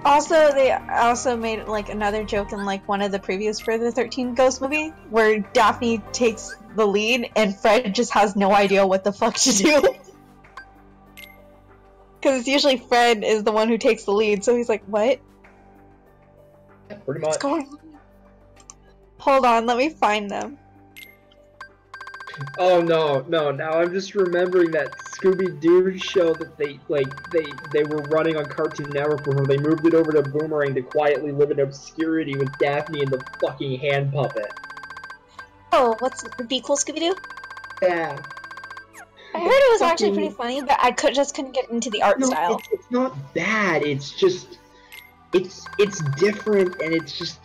Also, they also made like another joke in like one of the previous Friday the 13th Ghost movie where Daphne takes the lead and Fred just has no idea what the fuck to do. Because it's usually Fred is the one who takes the lead, so he's like, what? Yeah, pretty much. What's going on? Hold on, let me find them. Oh no, now I'm just remembering that Scooby-Doo show that they were running on Cartoon Network before they moved it over to Boomerang to quietly live in obscurity with Daphne and the fucking hand puppet. Oh, what's Be Cool Scooby-Doo? Yeah. I heard it was actually pretty funny, but I just couldn't get into the art style. It's not bad, it's just it's different and it's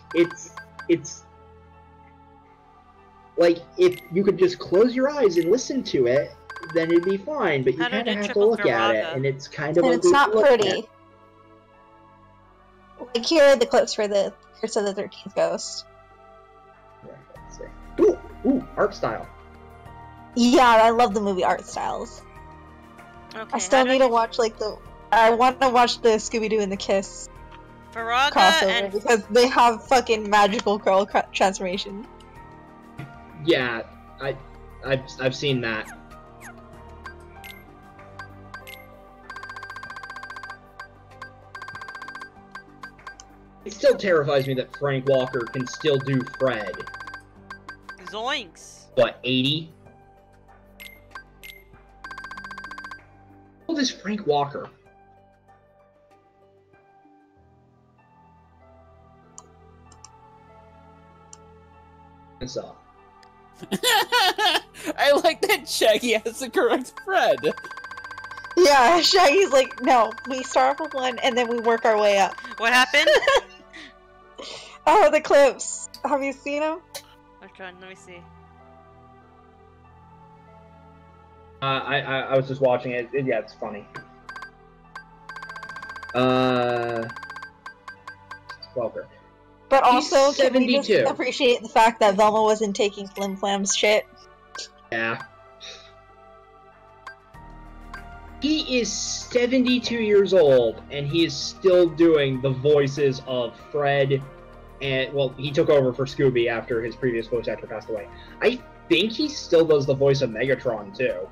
like, if you could just close your eyes and listen to it, then it'd be fine, but you kind of have to look at it, and it's kind of and it's not pretty. Like, here are the clips for the Curse of the 13th Ghost. Yeah, let's see. Ooh, art style. Yeah, I love the movie art styles. Okay, I still need to watch, like, I want to watch the Scooby-Doo and the Kiss crossover, because they have fucking magical girl transformation. Yeah, I've seen that. It still terrifies me that Frank Walker can still do Fred. Zoinks! What, 80? How old is Frank Walker? What's up? I like that Shaggy has the correct Fred. Yeah, Shaggy's like, no, we start with one and then we work our way up. What happened? Oh, the clips. Have you seen them? Which one? Let me see. I was just watching it. Yeah, it's funny. Walker. But also, can we just appreciate the fact that Velma wasn't taking Flim Flam's shit? Yeah. He is 72 years old, and he is still doing the voices of Fred, and, well, he took over for Scooby after his previous voice actor passed away. I think he still does the voice of Megatron, too.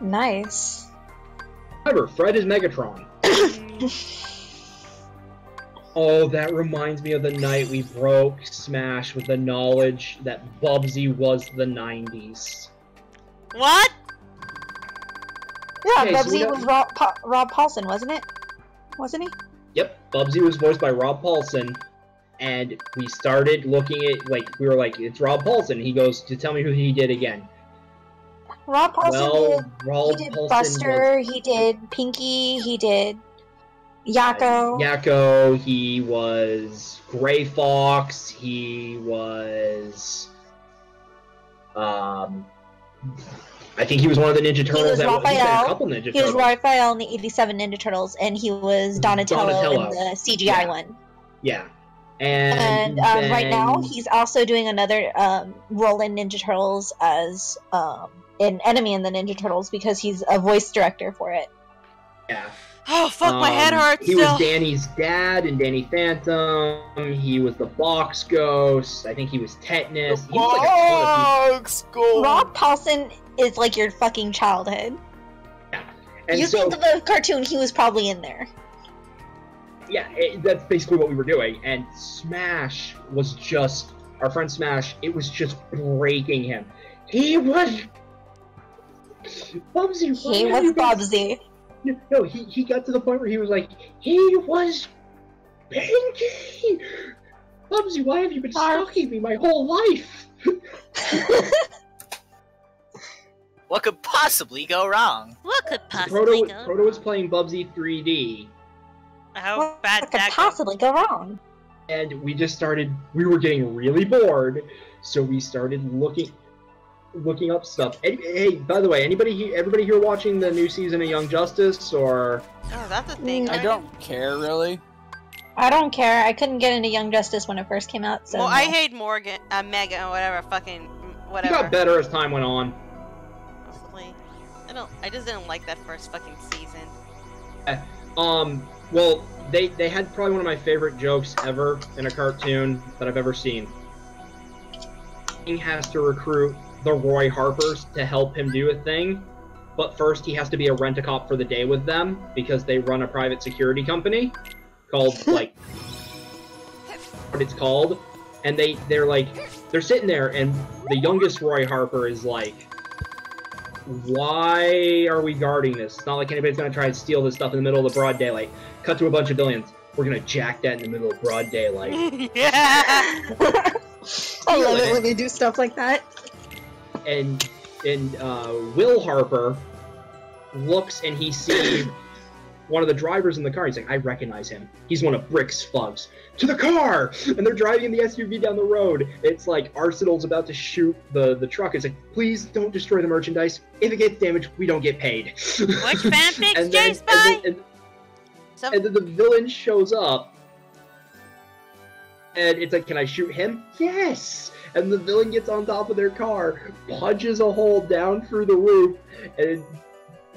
Nice. Remember, Fred is Megatron. Oh, that reminds me of the night we broke Smash with the knowledge that Bubsy was the 90s. What? Yeah, okay, Bubsy was Rob Paulson, wasn't it? Wasn't he? Yep, Bubsy was voiced by Rob Paulson, and we started looking at, like, we were like, it's Rob Paulson. He goes to tell me who he did again. Rob Paulson he did Buster, he did Pinky, he did Yakko. Yakko, he was Gray Fox, he was... I think he was one of the Ninja Turtles. He was Raphael. A couple Ninja Turtles. He was Raphael in the 87 Ninja Turtles, and he was Donatello. In the CGI one. Yeah. And then... right now, he's also doing another role in Ninja Turtles as an enemy in the Ninja Turtles because he's a voice director for it. Yeah. Oh, fuck, my head hurts He was Danny's dad in Danny Phantom. He was the Box Ghost. I think he was Tetanus. He was like a ton of people. Rob Paulson is like your fucking childhood. Yeah. And you think of the cartoon, he was probably in there. Yeah, that's basically what we were doing. And Smash was just... Our friend Smash, it was just breaking him. He was... Bubsy. He was Bubsy. No, he got to the point where he was like, he was Pinky! Bubsy, why have you been stalking me my whole life? What could possibly go wrong? What could possibly go wrong? Proto was playing Bubsy 3D. How bad could possibly go wrong? And we just started, we were getting really bored, so we started looking up stuff. Hey, by the way, everybody here watching the new season of Young Justice, or? Oh, that's a thing. I don't care, really. I don't care. I couldn't get into Young Justice when it first came out, so... Well, no. I hate Morgan, Megan, or whatever, fucking... whatever. He got better as time went on. Hopefully. I just didn't like that first fucking season. Well, they had probably one of my favorite jokes ever in a cartoon that I've ever seen. He has to recruit the Roy Harpers to help him do a thing, but first he has to be a rent-a-cop for the day with them because they run a private security company called, like, what it's called, and they're sitting there, and the youngest Roy Harper is like, why are we guarding this? It's not like anybody's gonna try and steal this stuff in the middle of the broad daylight. Cut to a bunch of billions. We're gonna jack that in the middle of broad daylight. Yeah! I love it when they do stuff like that. And Will Harper looks and he sees one of the drivers in the car. He's like, I recognize him. He's one of Brick's thugs. To the car! And they're driving in the SUV down the road. It's like Arsenal's about to shoot the truck. It's like, please don't destroy the merchandise. If it gets damaged, we don't get paid. Which fanfic's chased by? And then the villain shows up. And it's like, can I shoot him? Yes! And the villain gets on top of their car, punches a hole down through the roof, and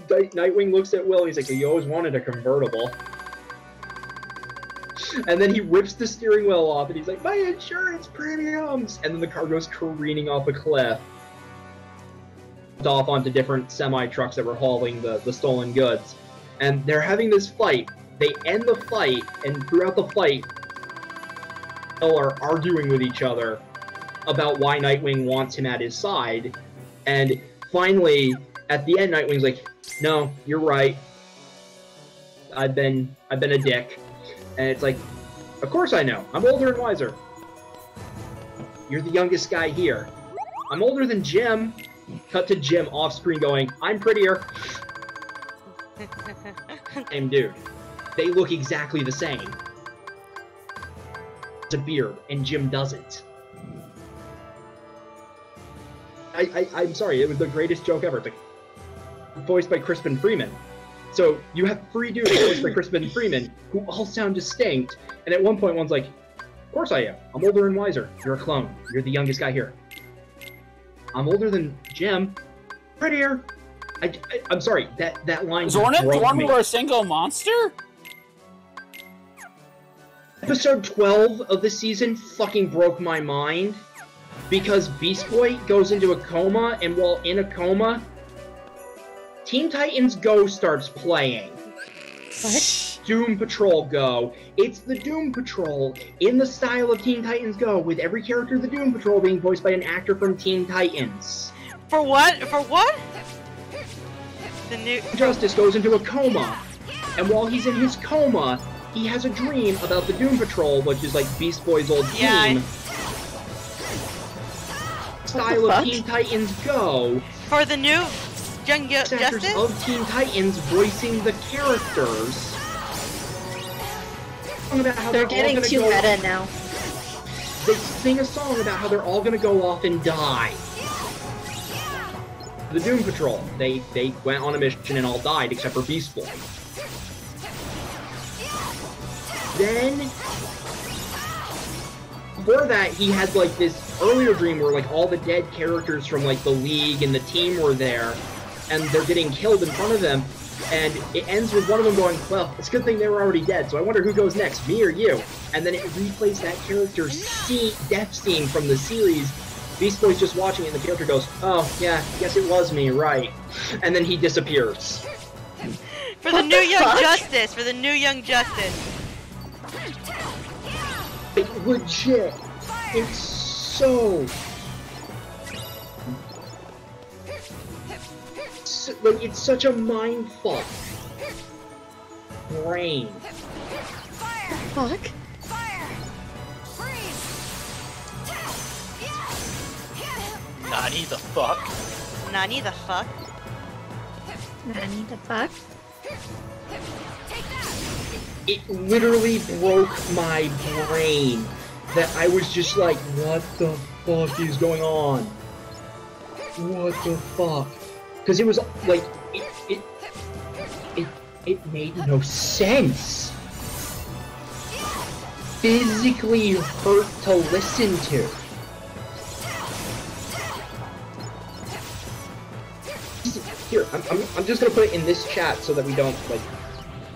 Nightwing looks at Will and he's like, you always wanted a convertible. And then he rips the steering wheel off and he's like, my insurance premiums! And then the car goes careening off a cliff. Off onto different semi-trucks that were hauling the stolen goods. And they're having this fight. They end the fight, and throughout the fight, they are arguing with each other about why Nightwing wants him at his side. And finally, at the end, Nightwing's like, no, you're right. I've been a dick. And it's like, of course I know. I'm older and wiser. You're the youngest guy here. I'm older than Jim. Cut to Jim off screen going, I'm prettier. Same dude. They look exactly the same. It's a beard, and Jim doesn't. I'm sorry, it was the greatest joke ever. It's like, voiced by Crispin Freeman. So you have three dudes voiced by Crispin Freeman who all sound distinct, and at one point one's like, of course I am. I'm older and wiser. You're a clone. You're the youngest guy here. I'm older than Jim. Prettier. I'm sorry, that line Zornit, the one me. who are a single monster? Episode 12 of the season fucking broke my mind because Beast Boy goes into a coma, and while in a coma, Teen Titans Go starts playing. What? Doom Patrol Go. It's the Doom Patrol in the style of Teen Titans Go, with every character of the Doom Patrol being voiced by an actor from Teen Titans. For what? For what? The new Justice goes into a coma, and while he's in his coma, he has a dream about the Doom Patrol, which is like Beast Boy's old team. Style of Teen Titans Go. For the new Young Justice? Of Teen Titans voicing the characters. About how they're getting too meta now. They sing a song about how they're all gonna go off and die. The Doom Patrol, they went on a mission and all died except for Beast Boy. Then, before that, he had like this earlier dream where like all the dead characters from like the League and the team were there, and they're getting killed in front of them, and it ends with one of them going, well, it's a good thing they were already dead, so I wonder who goes next, me or you? And then it replays that character's death scene from the series. Beast Boy's just watching it, and the character goes, oh, yeah, guess it was me, right. And then he disappears. For the new Young Justice! For the new Young Justice! Like, legit, it's so... like, it's such a mindfuck. Brain. Fuck? Nani the fuck? Nani the fuck? Nani the fuck? It literally broke my brain that I was just like, what the fuck is going on? What the fuck? Because it was like, it made no sense. Physically hurt to listen to. Here, I'm just gonna put it in this chat so that we don't, like,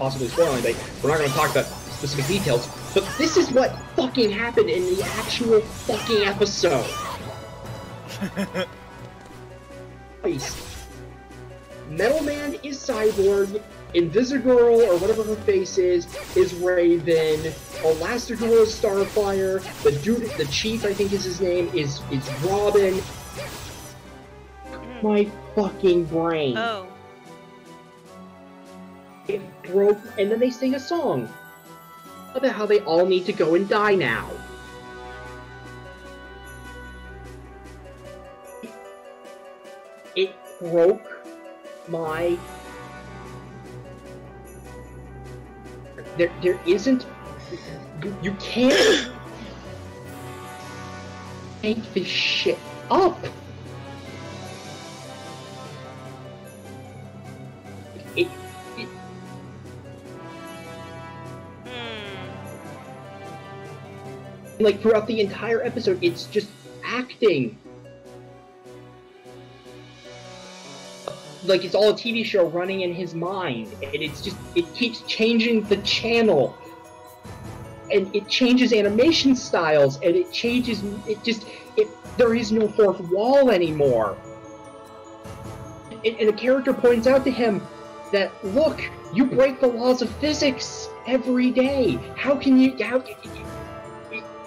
possibly spoil anything. We're not going to talk about specific details, but this is what fucking happened in the actual fucking episode. Metal Man is Cyborg, Invisigirl, or whatever her face is Raven, Elastigirl is Starfire, the dude, the Chief, I think is his name, is Robin. My fucking brain. Oh. It broke, and then they sing a song about how they all need to go and die now. It broke my... There isn't... You can't make this shit up! Like, throughout the entire episode, it's just acting. Like, it's all a TV show running in his mind, and it's just, it keeps changing the channel. And it changes animation styles, and it changes, there is no fourth wall anymore. And a character points out to him that, look, you break the laws of physics every day. How can you,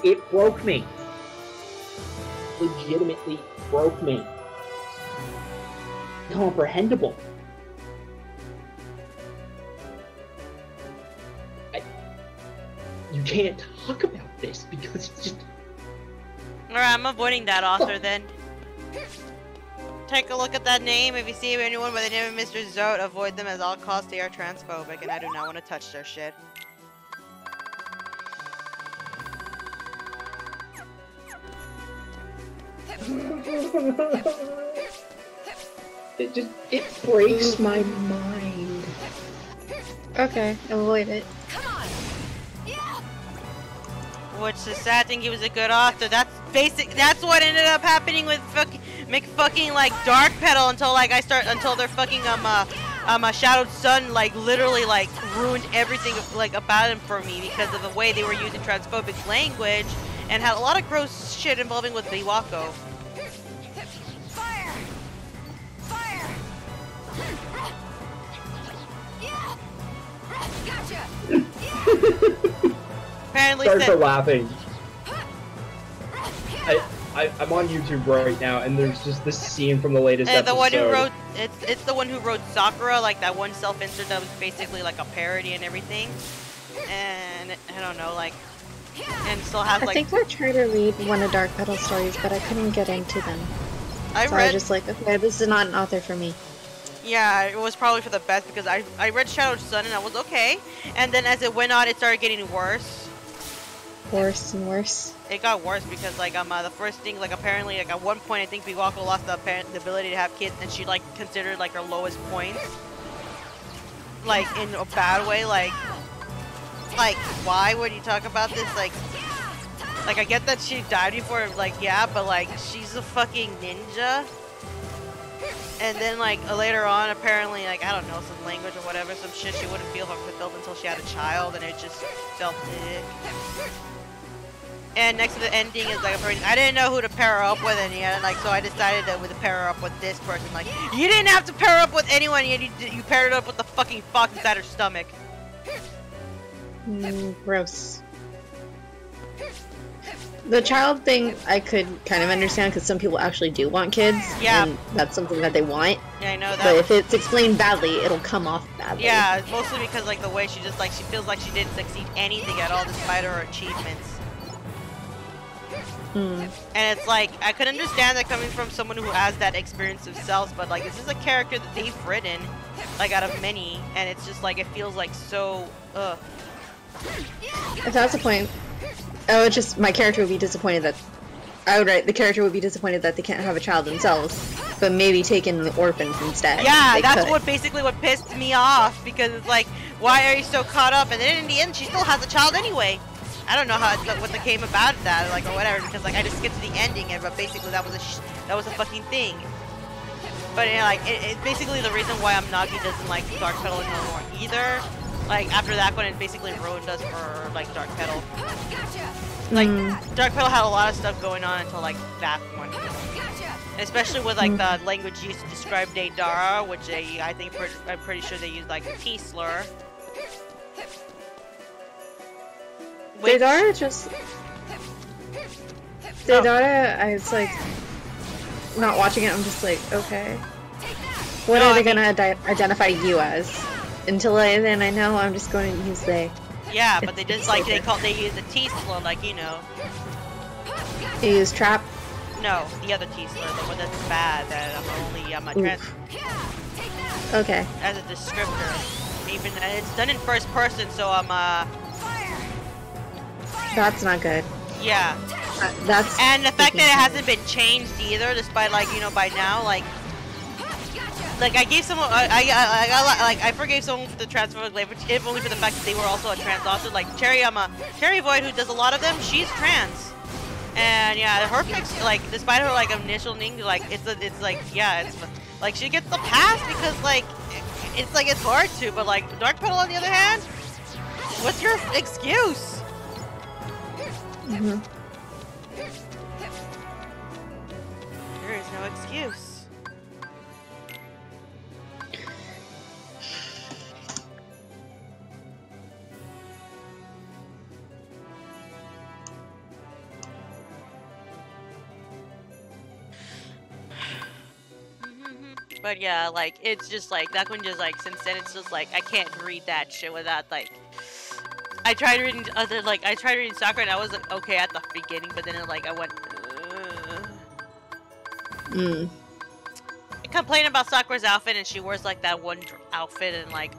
it broke me. Legitimately broke me. Incomprehensible. You can't talk about this because it's just... Alright, I'm avoiding that author then. Take a look at that name. If you see anyone by the name of Mr. Zote, avoid them at all costs. They are transphobic and I do not want to touch their shit. It breaks my mind. Okay, avoid it. Which is sad thing, he was a good author. That's what ended up happening with fucking like Dark Petal until their fucking Shadowed Sun like literally like ruined everything like about him for me because of the way they were using transphobic language and had a lot of gross shit involving with Biwako. Apparently Sorry for laughing. I'm on YouTube right now, and there's just this scene from the latest episode. The one who wrote it's the one who wrote Sakura, like that one self-insert that was basically like a parody and everything. And I don't know, like, and still has like. I think I tried to read one of Dark Petal stories, but I couldn't get into them. I was just like, okay, this is not an author for me. Yeah, it was probably for the best because I read Shadowed Sun and I was okay, and then as it went on, it started getting worse. Worse and worse. It got worse because like the first thing, like apparently like at one point I think Biwako lost the ability to have kids and she like considered like her lowest points. Like in a bad way, like why would you talk about this? Like I get that she died before, like yeah, but like she's a fucking ninja. And then like later on apparently like I don't know, some language or whatever, some shit she wouldn't feel fulfilled until she had a child and it just felt And next to the ending is like I didn't know who to pair her up with, and yet, like, so I decided that to pair her up with this person. Like, you didn't have to pair her up with anyone, yet you paired it up with the fucking fox inside her stomach. Gross. The child thing I could kind of understand because some people actually do want kids. Yeah. And that's something that they want. Yeah, I know that. But if it's explained badly, it'll come off badly. Yeah, mostly because like the way she just like she feels like she didn't succeed anything at all despite her achievements. And it's like, I could understand that coming from someone who has that experience themselves, but like, this is a character that they've written, like, out of many, and it's just like, it feels like so, If that's the point, my character would be disappointed that, the character would be disappointed that they can't have a child themselves, but maybe take in the orphans instead. Yeah, that's basically what pissed me off, because it's like, why are you so caught up? And then in the end, she still has a child anyway. I don't know what came about that, like, or whatever, because like I just skipped to the ending, but basically that was a fucking thing. But you know, like it's basically the reason why Nagi doesn't like Dark Petal anymore either, Like, after that one, it basically ruined us for, like, Dark Petal. Like, Dark Petal had a lot of stuff going on until, like, that one. Especially with, like, the language used to describe Deidara, which I'm pretty sure they used, like, a T-slur. Deidara just... Deidara, I was, like... Not watching it, I'm just like, okay. What are they gonna identify you as? Until then I know I'm just going to use they. Yeah, but they just, like, they use a T-slur, like, you know. You use trap? No, the other T-slur, the one that's bad, that I'm a trans... Okay. As a descriptor. Even, and it's done in first person, so I'm, That's not good. Yeah. That's... And the fact that it hasn't been changed either, despite, like, you know, by now, like I gave someone, I forgave someone for the transphobic language, if only for the fact that they were also a trans author. Like Cherry Void, who does a lot of them, she's trans, and yeah, her fix, like, despite her like initial name, like it's like, yeah, it's like she gets the pass because like it's hard to, but like Dark Petal on the other hand, what's your excuse? There is no excuse. But yeah, like, it's just like, that one just like, since then it's just like, I can't read that shit without like, I tried reading Sakura and I was like, okay at the beginning, but then I went, I complain about Sakura's outfit and she wears like that one outfit and like,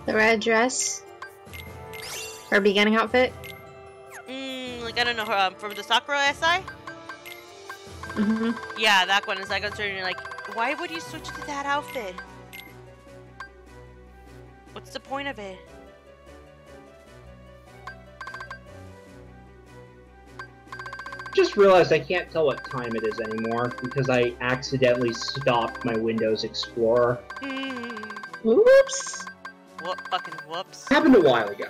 The red dress? Her beginning outfit? Like, I don't know, her, from the Sakura SI? Yeah, that one is like, I'm starting to like, why would you switch to that outfit? What's the point of it? Just realized I can't tell what time it is anymore because I accidentally stopped my Windows Explorer. Whoops! Fucking whoops. Happened a while ago.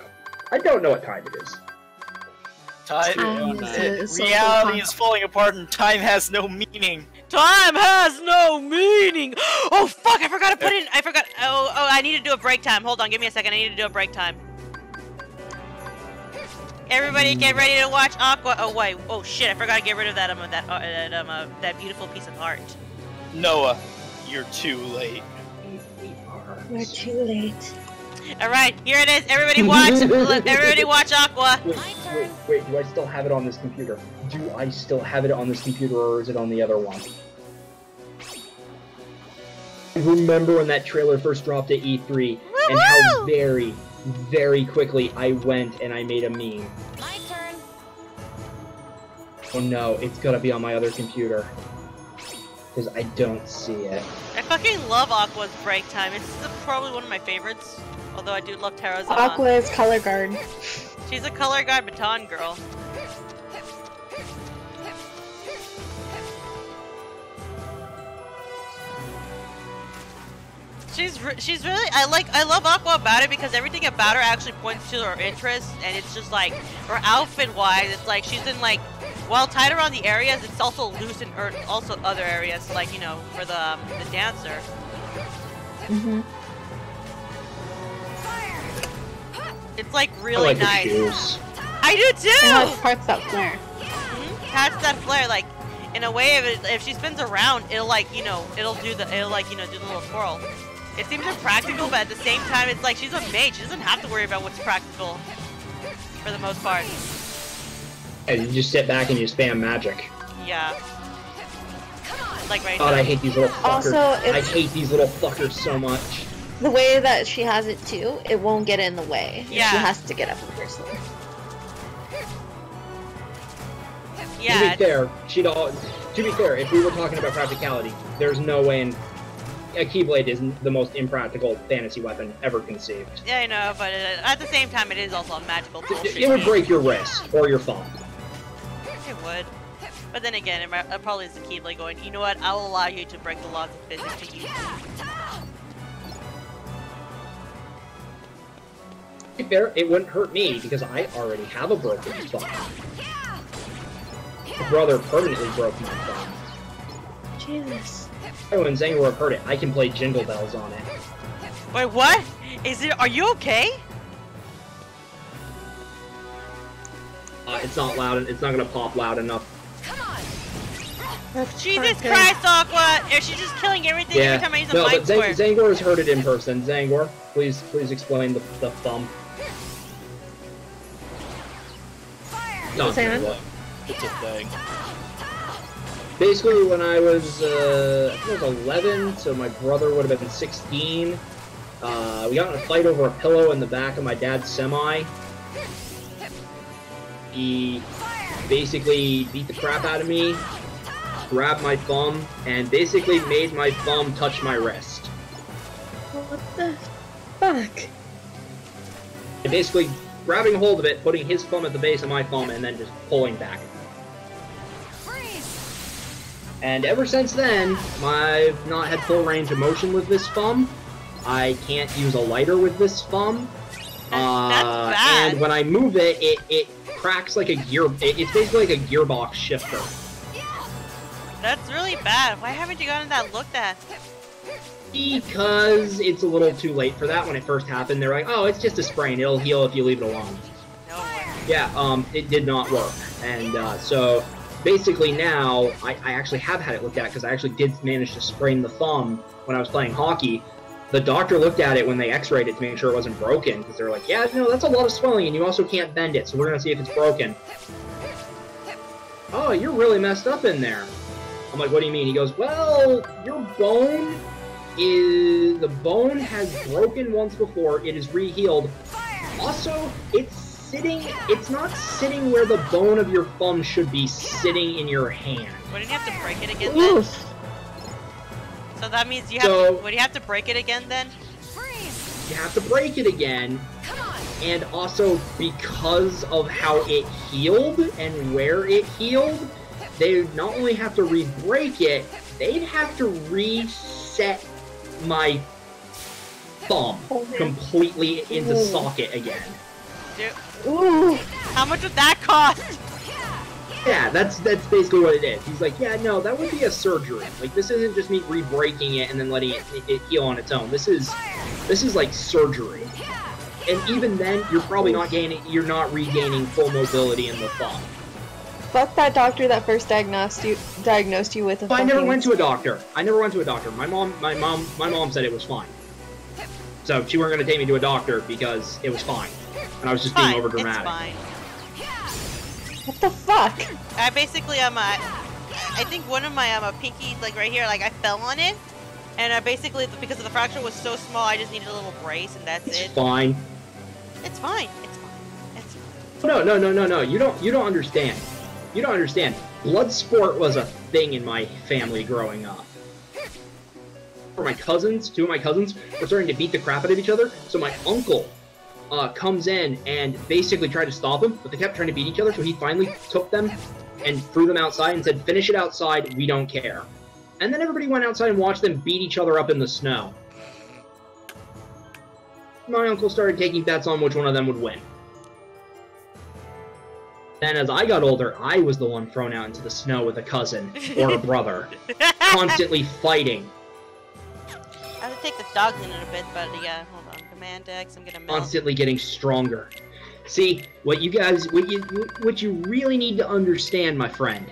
I don't know what time it is. Reality is falling apart and time has no meaning. Time has no meaning! Oh fuck, I forgot to put in, oh, I need to do a break time. Hold on, give me a second, I need to do a break time. Everybody get ready to watch Aqua. Oh wait, oh shit, I forgot to get rid of that beautiful piece of art. Noah, you're too late. We're too late. Alright, here it is. Everybody watch. Everybody watch Aqua. Wait, do I still have it on this computer? Do I still have it on this computer, or is it on the other one? Remember when that trailer first dropped at E3, and how very, very quickly I went and I made a meme. My turn. Oh no, it's gotta be on my other computer. Because I don't see it. I fucking love Aqua's break time. It's probably one of my favorites. Although I do love Terra's. Aqua is color guard. She's a color guard baton girl. She's really, I love Aqua about it because everything about her actually points to her interests, and it's just like, her outfit wise, it's like she's in like, while tied around the areas, it's also loose in also other areas, like, you know, for the dancer. It's like really nice. I do too! It has parts that flare. Has that flare, like, in a way, if she spins around, it'll like, you know, it'll like, you know, do the little twirl. It seems impractical, but at the same time, it's like she's a mage. She doesn't have to worry about what's practical, for the most part. And you just sit back and you spam magic. Yeah. Like right God, now. I hate these little fuckers. Also, I hate these little fuckers so much. The way that she has it too, it won't get in the way. Yeah. She has to get up personally. Yeah. To be fair, if we were talking about practicality, there's no way a Keyblade is the most impractical fantasy weapon ever conceived. Yeah, I know, but at the same time, it is also a magical bullshit. It would break your wrist or your thumb. It would. But then again, it probably is the Keyblade going, you know what, I'll allow you to break the laws of physics to use. be fair, it wouldn't hurt me because I already have a broken thumb. My brother permanently broke my thumb. Jesus. Oh, and Zangor heard it. I can play Jingle Bells on it. Wait, what? Is it? Are you okay? It's not loud. It's not gonna pop loud enough. Jesus Christ, Aqua! She's just killing everything every time I use a no, mind but square. Zangor has heard it in person. Zangor, please explain the thumb. No, It's a thing. Basically, when I was, I think I was 11, so my brother would have been 16. We got in a fight over a pillow in the back of my dad's semi. He basically beat the crap out of me, grabbed my thumb, and basically made my thumb touch my wrist. What the fuck? And basically grabbing a hold of it, putting his thumb at the base of my thumb, and then just pulling back. And ever since then, I've not had full range of motion with this thumb. I can't use a lighter with this thumb. That's bad. And when I move it, it cracks like a gear. It's basically like a gearbox shifter. That's really bad. Why haven't you gotten that looked at? Because it's a little too late for that when it first happened. They're like, oh, it's just a sprain. It'll heal if you leave it alone. No way. Yeah, it did not work. And so basically now, I actually have had it looked at because I actually did manage to sprain the thumb when I was playing hockey. The doctor looked at it when they x-rayed it to make sure it wasn't broken because they're like, yeah, no, that's a lot of swelling and you also can't bend it, so we're going to see if it's broken. Oh, you're really messed up in there. I'm like, what do you mean? He goes, well, your bone the bone has broken once before, it is re-healed. Also, it's not sitting where the bone of your thumb should be sitting in your hand. Wouldn't you have to break it again then? So that means you have would you have to break it again then? You have to break it again. And also, because of how it healed and where it healed, they not only have to re-break it, they'd have to reset my thumb completely into socket again. Dude. Ooh. How much would that cost? Yeah, that's basically what it is. He's like, yeah, no, that would be a surgery. Like, this isn't just me re-breaking it and then letting it heal on its own. This is like surgery. And even then, you're probably not regaining full mobility in the thumb. Fuck that doctor that first diagnosed you with a I never went to a doctor. My mom said it was fine. So she weren't gonna take me to a doctor because it was fine. And I was just being overdramatic. It's fine. What the fuck? I basically I think one of my pinkies, like right here, like I fell on it, and I basically, because of the fracture was so small, I just needed a little brace, and that's it. It's fine. It's fine. It's fine. It's fine. No. You don't understand. You don't understand. Blood sport was a thing in my family growing up. For my cousins, two of my cousins were starting to beat the crap out of each other, so my uncle comes in and basically tried to stop them, but they kept trying to beat each other, so he finally took them and threw them outside and said, finish it outside, we don't care. And then everybody went outside and watched them beat each other up in the snow. My uncle started taking bets on which one of them would win. Then as I got older, I was the one thrown out into the snow with a cousin or a brother, constantly fighting. I have to take the dogs in it a bit, but yeah, hold on. Command X, I'm gonna melt. Constantly getting stronger. See, what you really need to understand, my friend.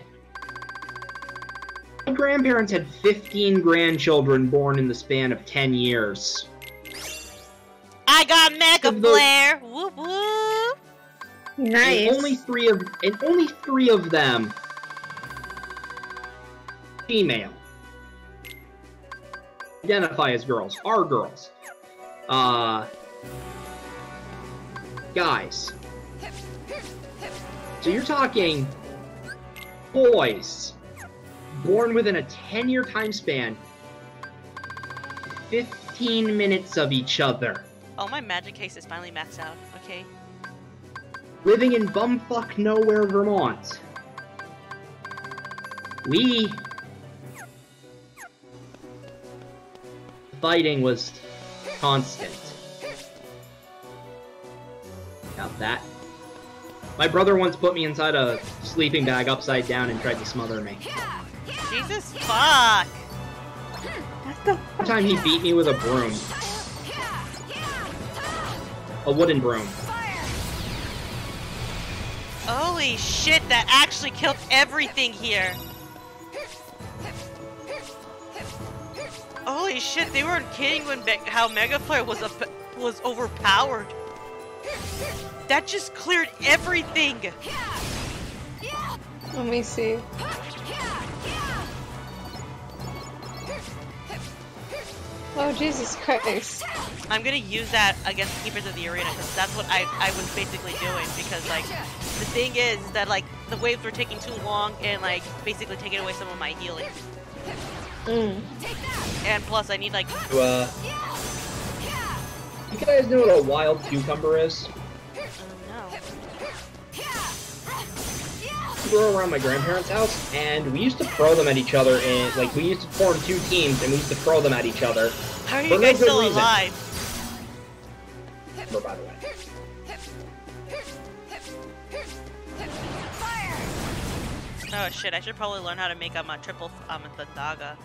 My grandparents had 15 grandchildren born in the span of 10 years. I got Mecha Flare! Whoop whoop! Nice. And only three of them female. Identify as girls. Are girls. Guys. So you're talking boys born within a 10-year time span, 15 minutes of each other. Oh, my magic case is finally maxed out. Okay. Living in bumfuck nowhere, Vermont. Fighting was constant. Got that. My brother once put me inside a sleeping bag upside down and tried to smother me. Jesus fuck! One time he beat me with a broom. A wooden broom. Holy shit, that actually killed everything here! Holy shit, they weren't kidding when how Mega Flare was overpowered. That just cleared everything! Let me see. Oh, Jesus Christ. I'm gonna use that against Keepers of the Arena, because that's what I was basically doing, because, like, the thing is that, like, the waves were taking too long and, like, basically taking away some of my healing. And plus, I need, like... You guys know what a wild cucumber is? No. We were around my grandparents' house, and we used to throw them at each other in, like, we used to form 2 teams, and we used to throw them at each other. How are you guys still alive? By the way. Oh shit, I should probably learn how to make a triple Thundaga.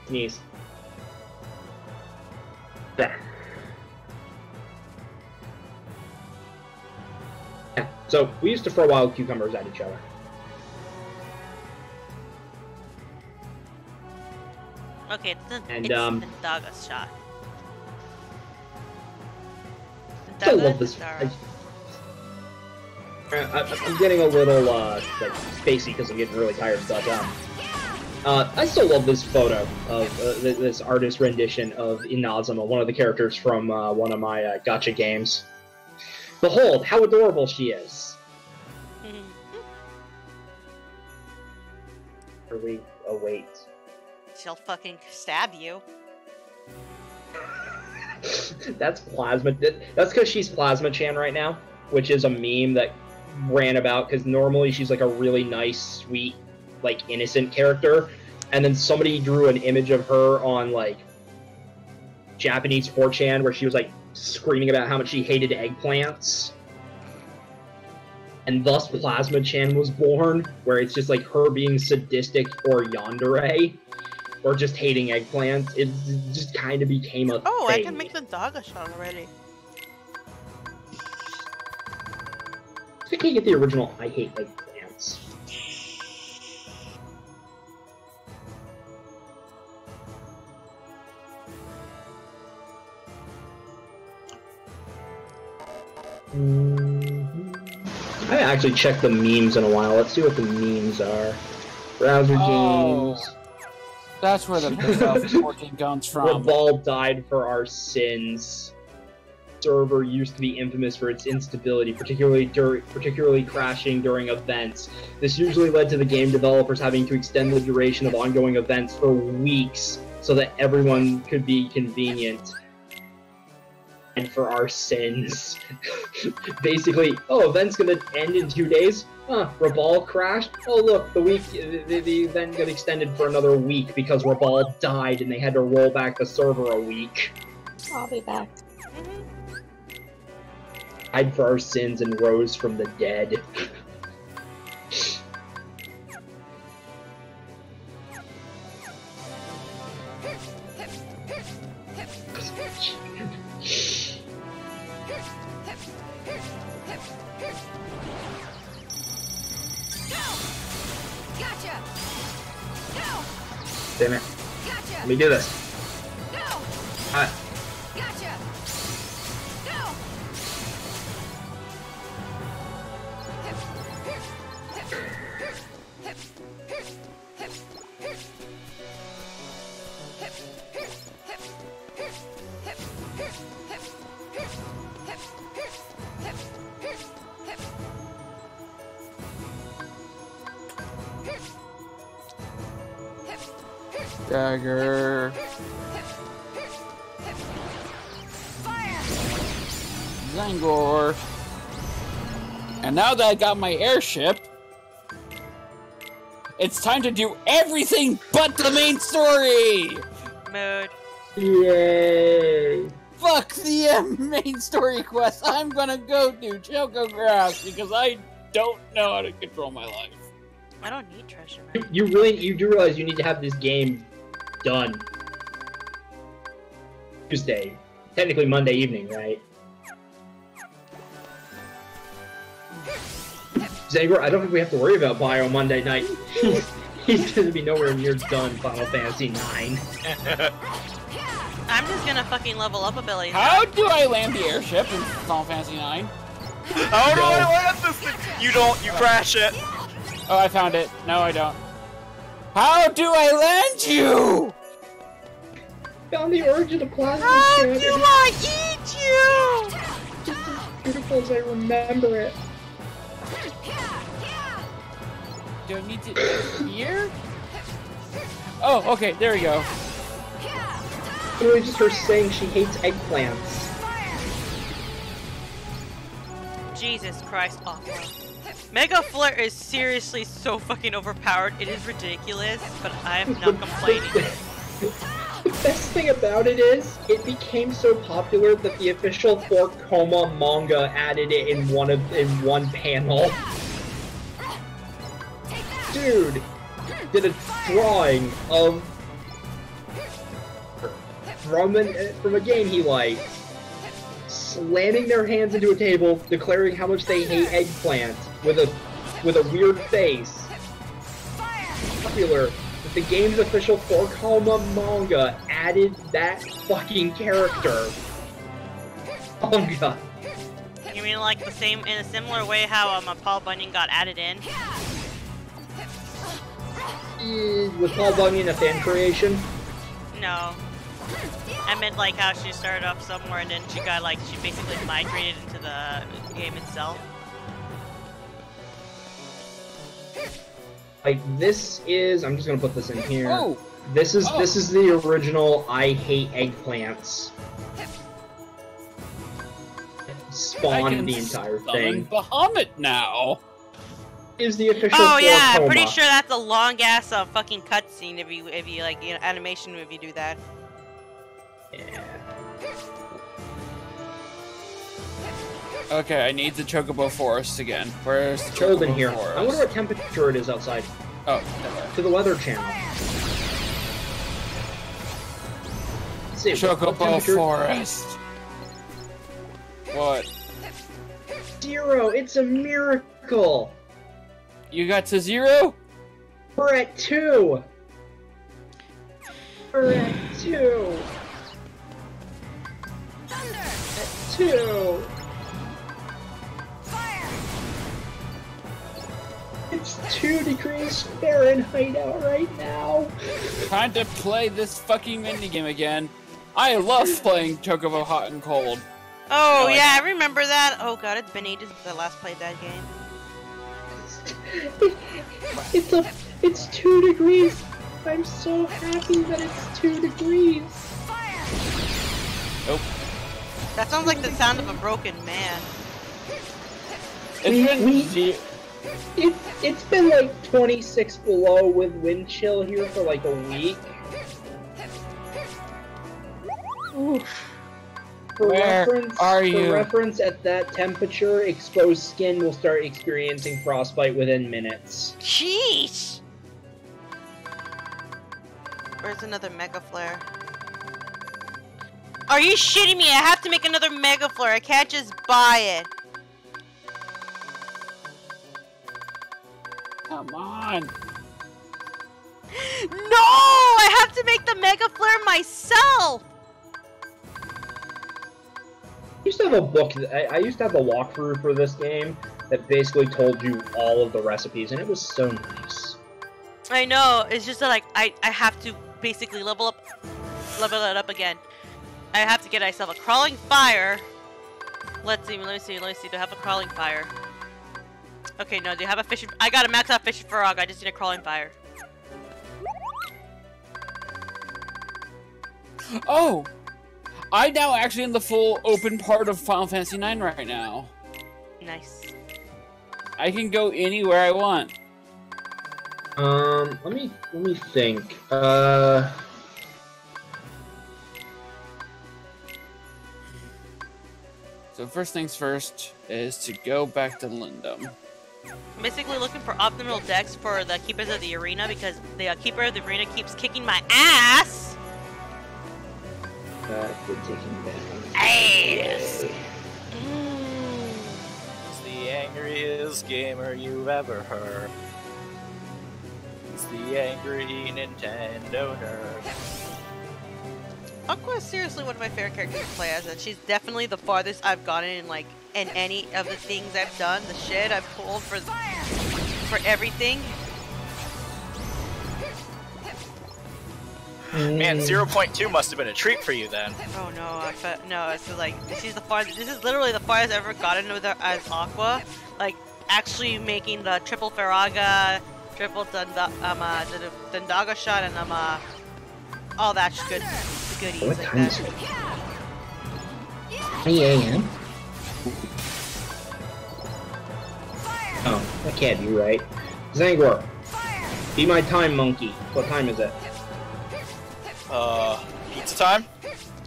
Sneeze. There. Yeah, so we used to throw wild cucumbers at each other. Okay, it's and Thundaga's shot. I love this. I'm getting a little like spacey because I'm getting really tired, but I still love this photo of this artist rendition of Inazuma, one of the characters from one of my gacha games. Behold, how adorable she is! Are we... oh wait. She'll fucking stab you. That's Plasma... that's because she's Plasma-chan right now, which is a meme that ran about, because normally she's like a really nice, sweet, like, innocent character, and then somebody drew an image of her on, like, Japanese 4chan, where she was, like, screaming about how much she hated eggplants. And thus Plasma-chan was born, where it's just, like, her being sadistic or yandere, or just hating eggplants. It just kind of became a Oh, thing. I can make the Daga shot already. I can't get the original I hate eggplants. I haven't actually checked the memes in a while. Let's see what the memes are. Browser games. That's where the 2014 comes from. Revolve died for our sins. Server used to be infamous for its instability, particularly crashing during events. This usually led to the game developers having to extend the duration of ongoing events for weeks so that everyone could be convenient. And for our sins. Basically, oh, event's gonna end in 2 days? Huh, Revolve crashed? Oh look, the event got extended for another week because Revolve died and they had to roll back the server a week. I'll be back. Died for our sins and rose from the dead. Damn it. Let me do this. Alright. Dagger. Zangor. And now that I got my airship, it's time to do everything but the main story! Mood. Yay! Fuck the the main story quest. I'm gonna go do Choco Grass because I don't know how to control my life. I don't need treasure map. You do realize you need to have this game done Tuesday, technically Monday evening, right? Zangor, I don't think we have to worry about Bio Monday night. He's gonna be nowhere near done Final Fantasy IX. I'm just gonna fucking level up abilities. How do I land the airship in Final Fantasy IX? How do I land this thing? You don't, you crash it. Oh, I found it. No, I don't. How do I land you? Found the origin of plasma. How do I eat you? Just as beautiful as I remember it. Do I need to here? Oh, okay, there we go. It was just her saying she hates eggplants. Jesus Christ, awful. Mega Flare is seriously so fucking overpowered. It is ridiculous, but I am not complaining. The best thing about it is, it became so popular that the official 4 Coma manga added it in one panel. Dude did a drawing of from a game he liked, slamming their hands into a table, declaring how much they hate eggplant with a weird face. Popular that the game's official 4 Coma manga added that fucking character. Manga. You mean like the same, in a similar way how Paul Bunyan got added in? Was Paul Bunyan a fan creation? No. I meant like how she started off somewhere and then she got like, she basically migrated into the game itself. Like this is, I'm just gonna put this in here. Oh. This is the original I hate eggplants. Spawned the entire thing. Bahamut now. Is the official. Oh yeah, I'm Coma. pretty sure that's a long ass fucking cutscene if you like, you know, animation if you do that. Yeah. Okay, I need the Chocobo Forest again. Where's the Cold in Chocobo here. Forest? I wonder what temperature it is outside. Oh, To the weather channel. Let's see, what Chocobo temperature? Forest. What? 0. It's a miracle. You got to 0? We're at 2. We're at 2. At 2. It's 2 degrees Fahrenheit out right now. Time to play this fucking minigame again. I love playing Chocobo Hot and Cold. Oh yeah, I remember that. Oh god, it's been ages since I last played that game. It's 2 degrees. I'm so happy that it's 2 degrees. Nope. That sounds like the sound of a broken man. It's been like 26 below with wind chill here for like a week. Oof. For reference, at that temperature, exposed skin will start experiencing frostbite within minutes. Jeez! Where's another Mega Flare? Are you shitting me? I have to make another Mega Flare. I can't just buy it. Come on. No! I have to make the Mega Flare myself! I used to have a book, I used to have a walkthrough for this game that basically told you all of the recipes, and it was so nice. I know, it's just that like, I have to basically level it up again. I have to get myself a crawling fire. Let's see, do I have a crawling fire? Okay, no, do you have a fish? I got a max out fish frog, I just need a crawling fire. Oh! I'm now actually in the full open part of Final Fantasy IX right now. Nice. I can go anywhere I want. Let me think. So first things first is to go back to Lindum. I'm basically looking for optimal decks for the Keepers of the Arena because the Keeper of the Arena keeps kicking my ass! Ass! It's the angriest gamer you've ever heard. It's the angry Nintendo nerd. Aqua is seriously one of my favorite characters to play as, and she's definitely the farthest I've gotten in like in any of the things I've done, the shit I've pulled for everything. Man, 0.2 must have been a treat for you then. Oh no, no, it's like she's the farthest. This is literally the farthest I've ever gotten with her as Aqua. Like actually making the triple Faraga, triple Dundaga shot, and all that good goodies What like time that. is it? 3 a.m. Oh, that can't be right. Zangor, be my time monkey. What time is it? Pizza time?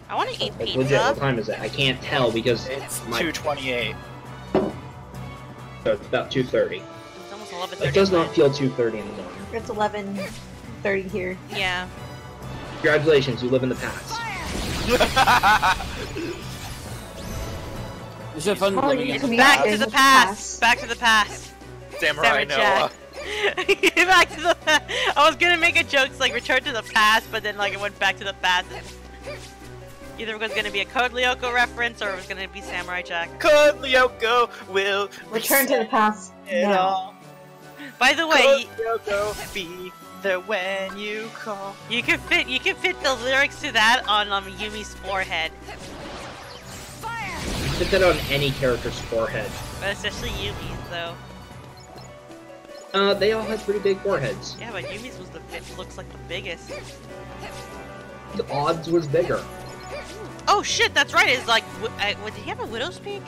I want to eat Like, pizza. legit, what time is it? I can't tell because It's my... 2:28. So it's about 2:30. It's almost 11:30. It does not feel 2:30 in the morning. It's 11:30 here. Yeah. Congratulations, you live in the past. It's so fun living in It's the back past. to the past. Back to the past. Samurai Noah. Jack. Back to the past. I was gonna make a joke like return to the past, but then like it went back to the past. Either it was gonna be a Code Lyoko reference or it was gonna be Samurai Jack. Code Lyoko will Return to the past. No. By the way, Code Lyoko be there when you call. you can fit the lyrics to that on Yumi's forehead, Put that on any character's forehead. but especially Yumi's though. They all had pretty big foreheads. Yeah, but Yumi's was looks like the biggest. The odds was bigger. Oh shit, that's right. It's like, did he have a Widow's Peak?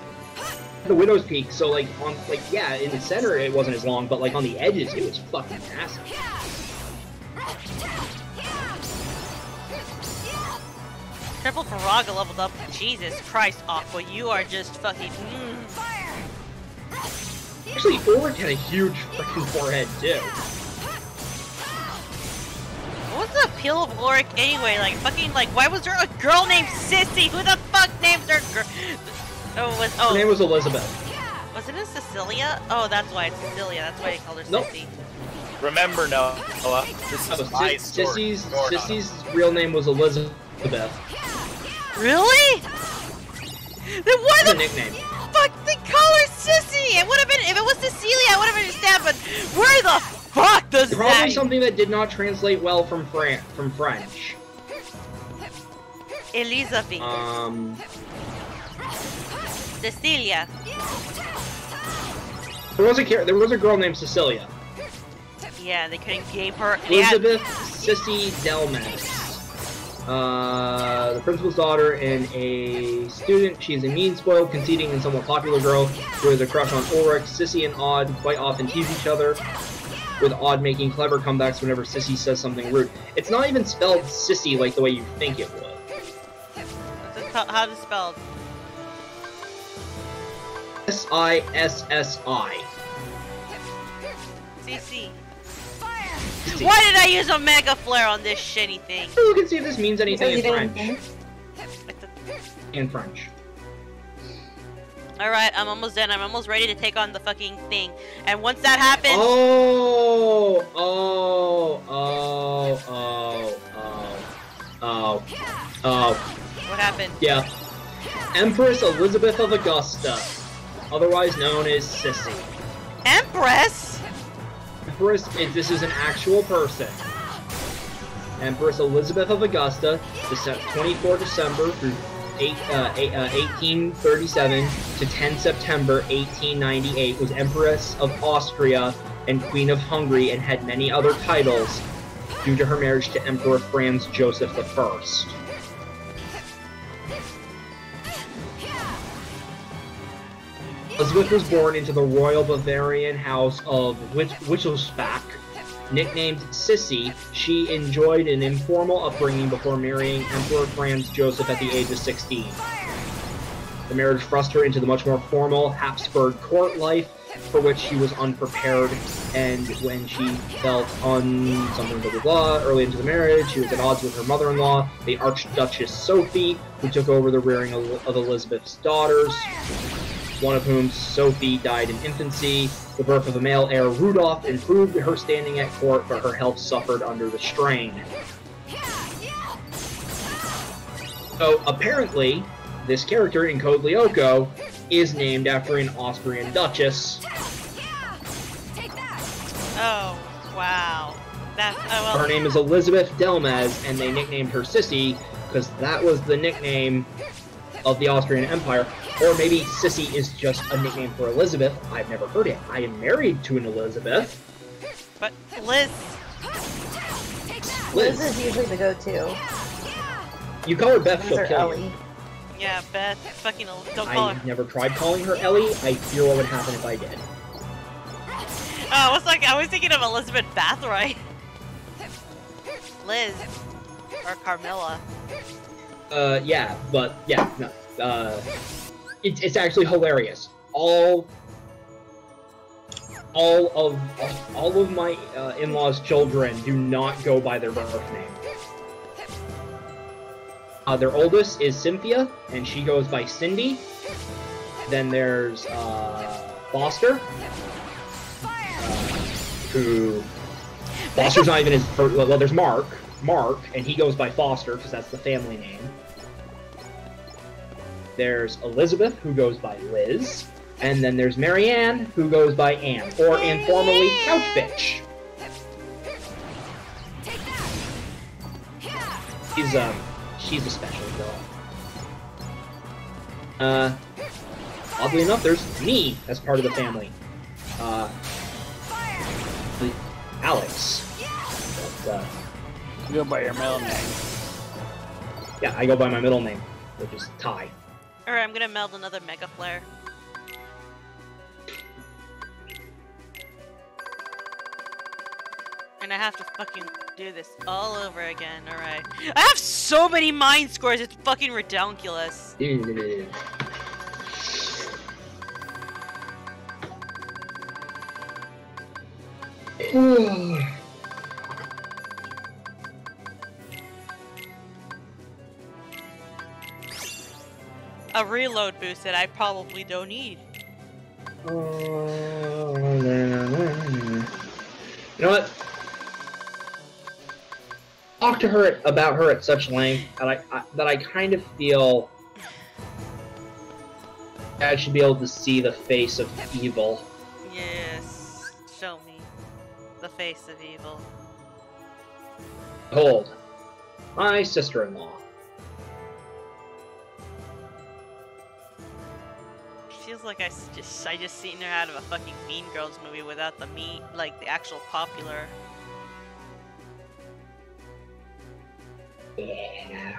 The Widow's Peak, so like on yeah, in the center it wasn't as long, but like on the edges it was fucking massive. Triple Faraga leveled up. Jesus Christ, Aqua, you are just fucking. Actually, Ulrich had a huge freaking forehead too. What was the appeal of Ulrich anyway? Like fucking why was there a girl named Sissy? Who the fuck named her girl? Her name was Elizabeth. Wasn't it Cecilia? Oh, that's why it's Cecilia. That's why they called her Nope. Sissy. Remember, Noah, this is my story. Sissy's real name was Elizabeth. Really? Then why It's a the nickname. fuck they call her Sissy? It would have been if it was Cecilia, I would have understood. But where the fuck does Probably that? something that did not translate well from French. Elizabeth. Cecilia. There was a girl named Cecilia. Yeah, they couldn't give her. Elizabeth Sissy Delmas. The principal's daughter and a student. She's a mean, spoiled, conceiting, and somewhat popular girl who has a crush on Ulrich. Sissy and Odd quite often tease each other, with Odd making clever comebacks whenever Sissy says something rude. It's not even spelled Sissy like the way you think it would. How's it spelled? Sissi. CC. Why did I use a Mega Flare on this shitty thing? You can see if this means anything in Because you French. didn't In French. Alright, I'm almost done. I'm almost ready to take on the fucking thing. And once that happens... What happened? Yeah. Empress Elizabeth of Augusta, otherwise known as Sissy. Empress? Empress, this is an actual person. Empress Elizabeth of Augusta, 24 December through 1837 to 10 September 1898, was Empress of Austria and Queen of Hungary, and had many other titles due to her marriage to Emperor Franz Joseph I. Elizabeth was born into the royal Bavarian house of Wittelsbach. Nicknamed Sissy, she enjoyed an informal upbringing before marrying Emperor Franz Joseph at the age of 16. The marriage thrust her into the much more formal Habsburg court life, for which she was unprepared, and when she felt something blah blah blah early into the marriage, she was at odds with her mother-in-law, the Archduchess Sophie, who took over the rearing of Elizabeth's daughters, one of whom, Sophie, died in infancy. The birth of the male heir Rudolph improved her standing at court, but her health suffered under the strain. So apparently, this character in Code Lyoko is named after an Austrian duchess. Oh, wow. Well. Her name is Elizabeth Delmez, and they nicknamed her Sissy because that was the nickname of the Austrian Empire. Or maybe Sissy is just a nickname for Elizabeth. I've never heard it. I am married to an Elizabeth. But Liz is usually the go-to. You call her Beth, she'll kill Ellie. you. Yeah, Beth. Fucking don't call her. I've never tried calling her Ellie. I fear what would happen if I did. I was thinking of Elizabeth Bathory. Liz. Or Carmilla. Yeah, but, yeah, no. It's actually hilarious. All of my in-laws' children do not go by their birth name. Their oldest is Cynthia, and she goes by Cindy. Then there's Foster, who Foster's not even his first. Well, there's Mark, and he goes by Foster because that's the family name. There's Elizabeth, who goes by Liz, and then there's Marianne, who goes by Anne, or informally Couch Bitch. She's a special girl. Oddly enough, there's me as part of the family. Alex. But, you go by your middle name. Yeah, I go by my middle name, which is Ty. Alright, I'm gonna meld another Mega Flare. And I have to fucking do this all over again, alright. I have so many mind scores, it's fucking redonkulous. A reload boost that I probably don't need. You know what? Talk to her about her at such length that I kind of feel I should be able to see the face of evil. Yes, show me the face of evil. Behold, my sister-in-law. Feels like I just seen her out of a fucking Mean Girls movie without the like the actual popular. Yeah.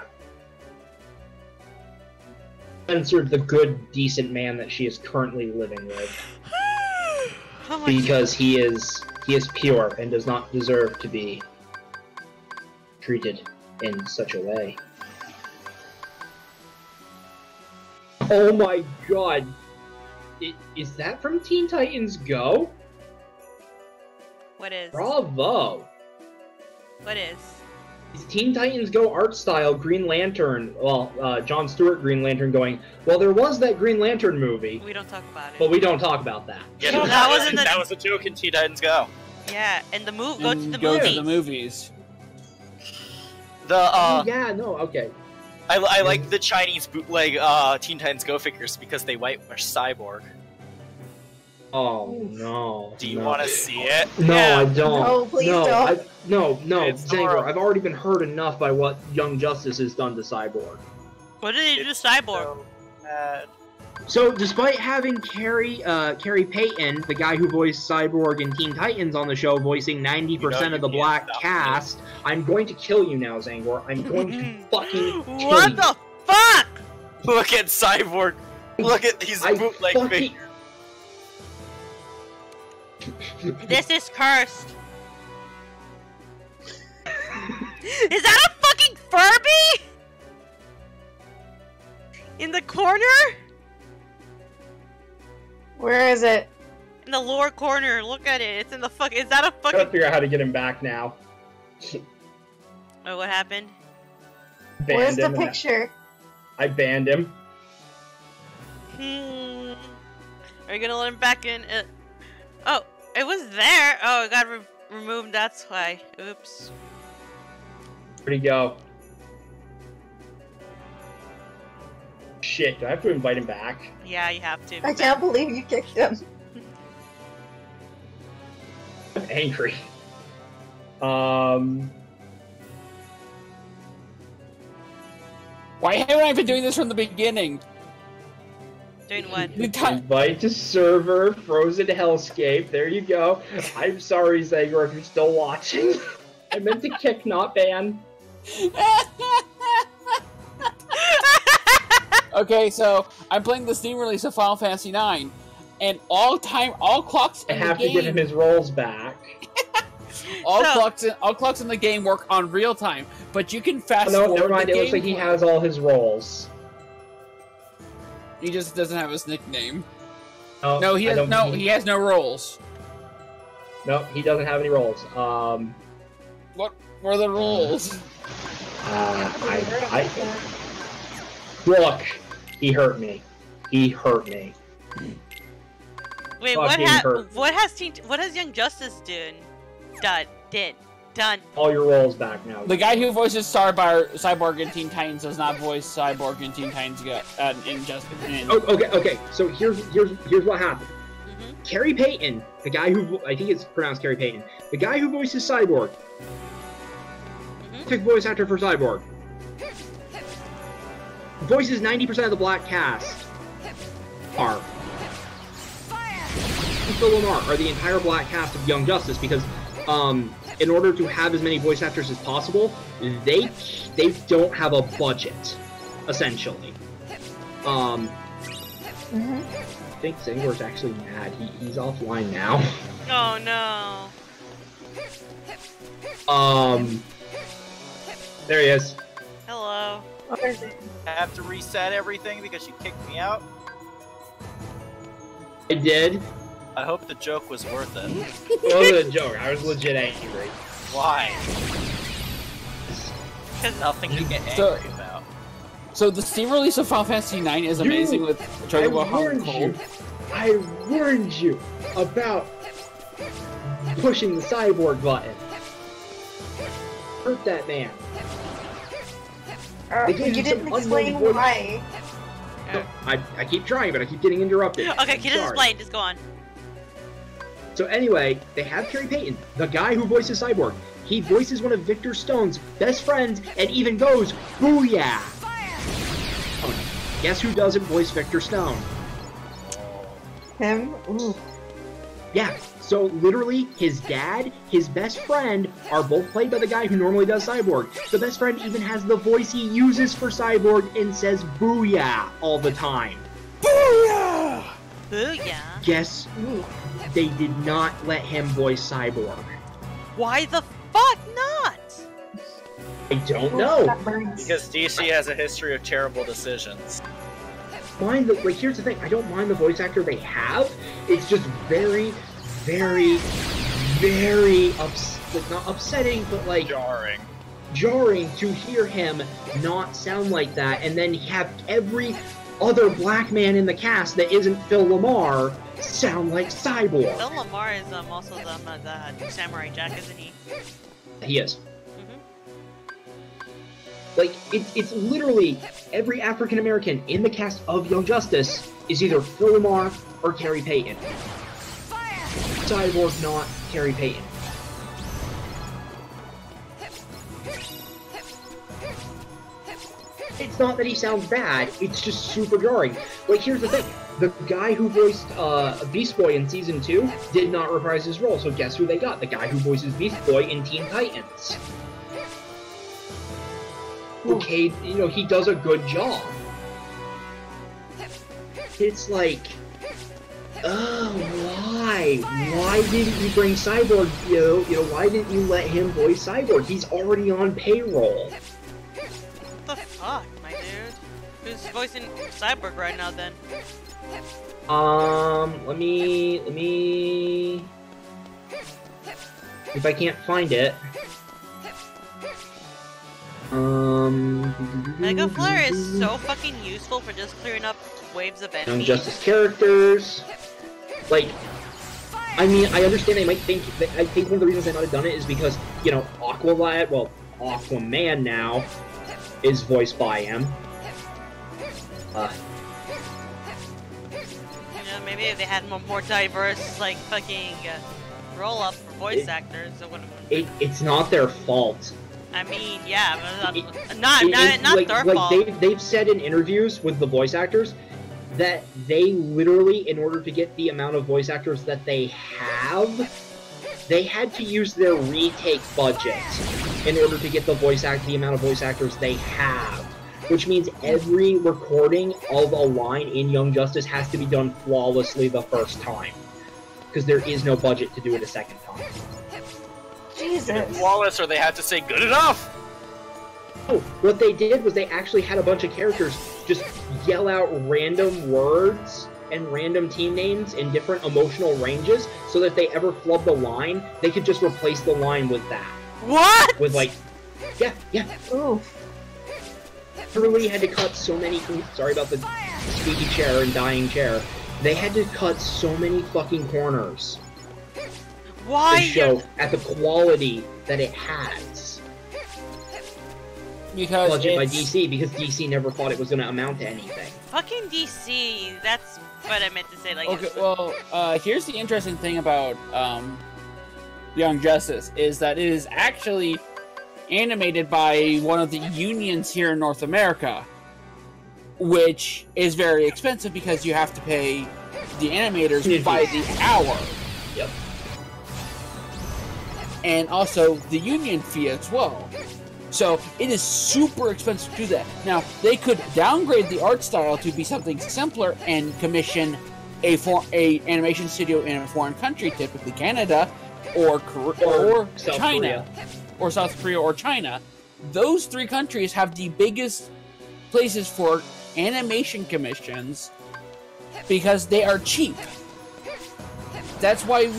Censored the good, decent man that she is currently living with. Because he is pure and does not deserve to be treated in such a way. Oh my god! Is that from Teen Titans Go? What is? Bravo! What is? Is Teen Titans Go art style Green Lantern, John Stewart Green Lantern going, well, there was that Green Lantern movie. We don't talk about it. But we don't talk about that. Yeah, that was a joke in Teen Titans Go. Yeah, and the go to the go movies. to the movies. Yeah, no, okay. I like the Chinese bootleg Teen Titans Go figures because they whitewash Cyborg. Oh no. Do you want to see it? No, yeah. I don't. No, please don't. No, It's Zangor, I've already been hurt enough by what Young Justice has done to Cyborg. What did they do to Cyborg? So bad. So, despite having Carrie Payton, the guy who voiced Cyborg in Teen Titans on the show, voicing 90% of the black cast, I'm going to kill you now, Zangor. I'm going to fucking kill you. What the fuck? Look at Cyborg. Look at these bootleg figures. This is cursed. Is that a fucking Furby? In the corner? Where is it? In the lower corner. Look at it. It's in the fuck. Is that a I fucking? gotta figure out how to get him back now. Oh, what happened? Where's the picture? I banned him. Are you gonna let him back in? Oh, it was there. Oh, it got removed. That's why. Oops. Where'd he go? Shit, do I have to invite him back? Yeah, you have to. I can't believe you kicked him. I'm angry. Why haven't I been doing this from the beginning? Doing what? Invite to server, Frozen Hellscape. There you go. I'm sorry, Zagor, if you're still watching. I meant to kick, not ban. Okay, so I'm playing the Steam release of Final Fantasy IX, and all clocks in the game... I have to give him his rolls back. All clocks in the game work on real time, but you can fast forward. No, never mind. It looks like he has all his rolls. He just doesn't have his nickname. Oh, no, he has no rolls. No, he doesn't have any rolls. What were the rolls? Look, he hurt me. He hurt me. Wait, what has Young Justice done? All your rolls back now. The guy who voices Cyborg in Teen Titans does not voice Cyborg in Teen Titans in Justice. Okay. So here's what happened. Carrie Payton, the guy who I think it's pronounced Carrie Payton, the guy who voices Cyborg, took voice actor for Cyborg. Voices 90% of the black cast are. Phil Lamar are the entire black cast of Young Justice because, in order to have as many voice actors as possible, they don't have a budget, essentially. I think Zangor's actually mad. He's offline now. Oh no. There he is. Hello. I have to reset everything because you kicked me out. I did. I hope the joke was worth it. It wasn't a joke. I was legit angry. Why? Because nothing to get angry about. So the Steam release of Final Fantasy IX is amazing with Chocobo Hot and Cold. I warned you about pushing the cyborg button. Hurt that man. You didn't explain why. No, I keep trying, but I keep getting interrupted. Okay, can you just explain? Just go on. So anyway, they have Carrie Payton, the guy who voices Cyborg. He voices one of Victor Stone's best friends and even goes, "Booyah!" Guess who doesn't voice Victor Stone? Him? Ooh. Yeah, so literally, his dad, his best friend, are both played by the guy who normally does Cyborg. The best friend even has the voice he uses for Cyborg and says "Booyah" all the time. Booyah! Booyah? Guess they did not let him voice Cyborg. Why the fuck not? I don't know. Because DC has a history of terrible decisions. Here's the thing, I don't mind the voice actor they have. It's just very, very, very not upsetting, but like jarring to hear him not sound like that, and then have every other black man in the cast that isn't Phil Lamar sound like Cyborg. Phil Lamar is also the Samurai Jack, isn't he? He is. Like, it's literally every African American in the cast of Young Justice is either Phil Lamar or Carrie Payton. Cyborg, not Carrie Payton. It's not that he sounds bad, it's just super jarring. Like, here's the thing. The guy who voiced Beast Boy in Season 2 did not reprise his role, so guess who they got? The guy who voices Beast Boy in Teen Titans. Okay, he does a good job. It's like, why? Why didn't you bring Cyborg, why didn't you let him voice Cyborg? He's already on payroll. What the fuck, my dude? Who's voicing Cyborg right now, then? Let me... If I can't find it... Mega Flare is so fucking useful for just clearing up waves of enemies. Young Justice characters... Like... I mean, I understand they might think... I think one of the reasons they might have done it is because, you know, Aqualad... Well, Aquaman now is voiced by him. Maybe if they had more diverse, like, fucking roll-up for voice actors, it would have... It's not their fault. I mean, yeah, but not their fault. They've said in interviews with the voice actors that they literally, in order to get the amount of voice actors that they have, they had to use their retake budget in order to get the amount of voice actors they have. Which means every recording of a line in Young Justice has to be done flawlessly the first time. Because there is no budget to do it a second time. Jesus. Flawless, or they had to say good enough! Oh, what they did was they actually had a bunch of characters just yell out random words and random team names in different emotional ranges, so that if they ever flubbed the line, they could just replace the line with that. What? With like, yeah. Ooh. Everybody had to cut so many... Sorry about the squeaky chair and dying chair. They had to cut so many fucking corners. Why? To show at the quality that it has. Because budget by DC, because DC never thought it was going to amount to anything. Fucking DC, that's what I meant to say. Like, okay, well, here's the interesting thing about Young Justice, is that it is actually animated by one of the unions here in North America, which is very expensive because you have to pay the animators by the hour. Yep. And also the union fee as well. So it is super expensive to do that. Now, they could downgrade the art style to be something simpler and commission a animation studio in a foreign country, typically Canada or China. Or South Korea or China. Those three countries have the biggest places for animation commissions because they are cheap. That's why